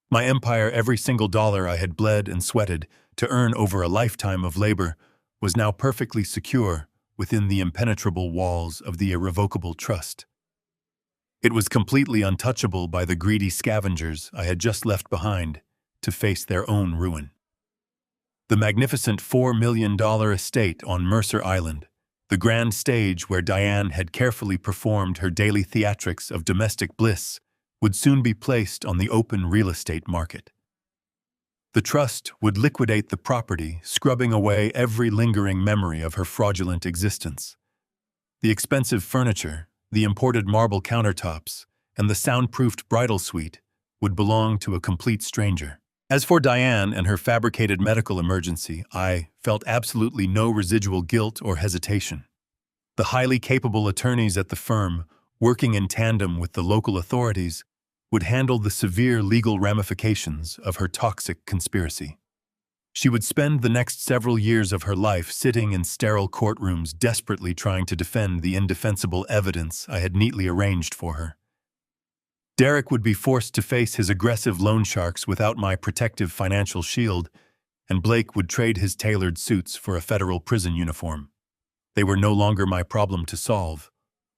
My empire, every single dollar I had bled and sweated to earn over a lifetime of labor, was now perfectly secure within the impenetrable walls of the irrevocable trust. It was completely untouchable by the greedy scavengers I had just left behind to face their own ruin. The magnificent $4 million estate on Mercer Island, the grand stage where Diane had carefully performed her daily theatrics of domestic bliss, would soon be placed on the open real estate market. The trust would liquidate the property, scrubbing away every lingering memory of her fraudulent existence. The expensive furniture, the imported marble countertops, and the soundproofed bridal suite would belong to a complete stranger. As for Diane and her fabricated medical emergency, I felt absolutely no residual guilt or hesitation. The highly capable attorneys at the firm, working in tandem with the local authorities, would handle the severe legal ramifications of her toxic conspiracy. She would spend the next several years of her life sitting in sterile courtrooms desperately trying to defend the indefensible evidence I had neatly arranged for her. Derek would be forced to face his aggressive loan sharks without my protective financial shield, and Blake would trade his tailored suits for a federal prison uniform. They were no longer my problem to solve,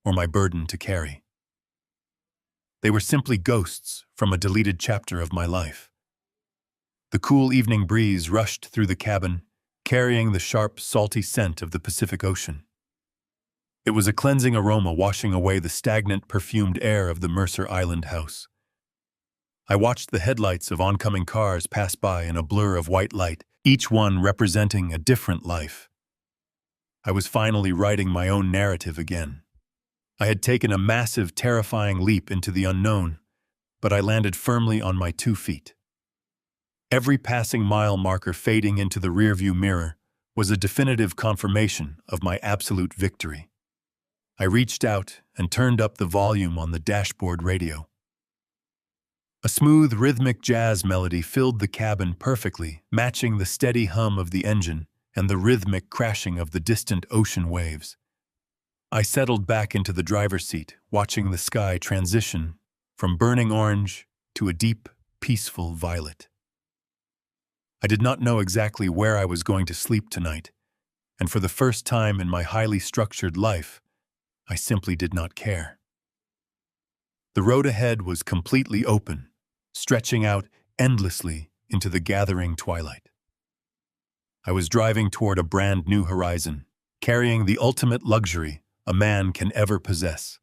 or my burden to carry. They were simply ghosts from a deleted chapter of my life. The cool evening breeze rushed through the cabin, carrying the sharp, salty scent of the Pacific Ocean. It was a cleansing aroma washing away the stagnant, perfumed air of the Mercer Island house. I watched the headlights of oncoming cars pass by in a blur of white light, each one representing a different life. I was finally writing my own narrative again. I had taken a massive, terrifying leap into the unknown, but I landed firmly on my 2 feet. Every passing mile marker fading into the rearview mirror was a definitive confirmation of my absolute victory. I reached out and turned up the volume on the dashboard radio. A smooth, rhythmic jazz melody filled the cabin perfectly, matching the steady hum of the engine and the rhythmic crashing of the distant ocean waves. I settled back into the driver's seat, watching the sky transition from burning orange to a deep, peaceful violet. I did not know exactly where I was going to sleep tonight, and for the first time in my highly structured life, I simply did not care. The road ahead was completely open, stretching out endlessly into the gathering twilight. I was driving toward a brand new horizon, carrying the ultimate luxury a man can ever possess.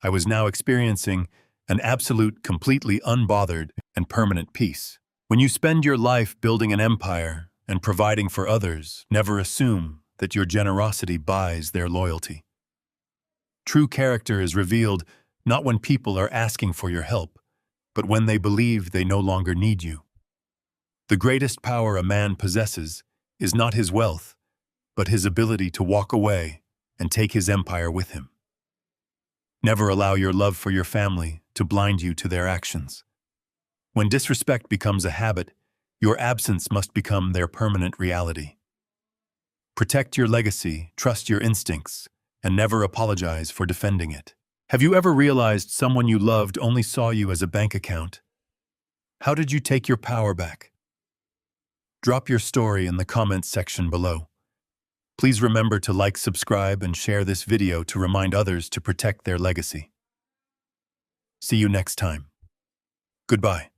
I was now experiencing an absolute, completely unbothered and permanent peace. When you spend your life building an empire and providing for others, never assume that your generosity buys their loyalty. True character is revealed not when people are asking for your help, but when they believe they no longer need you. The greatest power a man possesses is not his wealth, but his ability to walk away and take his empire with him. Never allow your love for your family to blind you to their actions. When disrespect becomes a habit, your absence must become their permanent reality. Protect your legacy, trust your instincts, and never apologize for defending it. Have you ever realized someone you loved only saw you as a bank account? How did you take your power back? Drop your story in the comments section below. Please remember to like, subscribe, and share this video to remind others to protect their legacy. See you next time. Goodbye.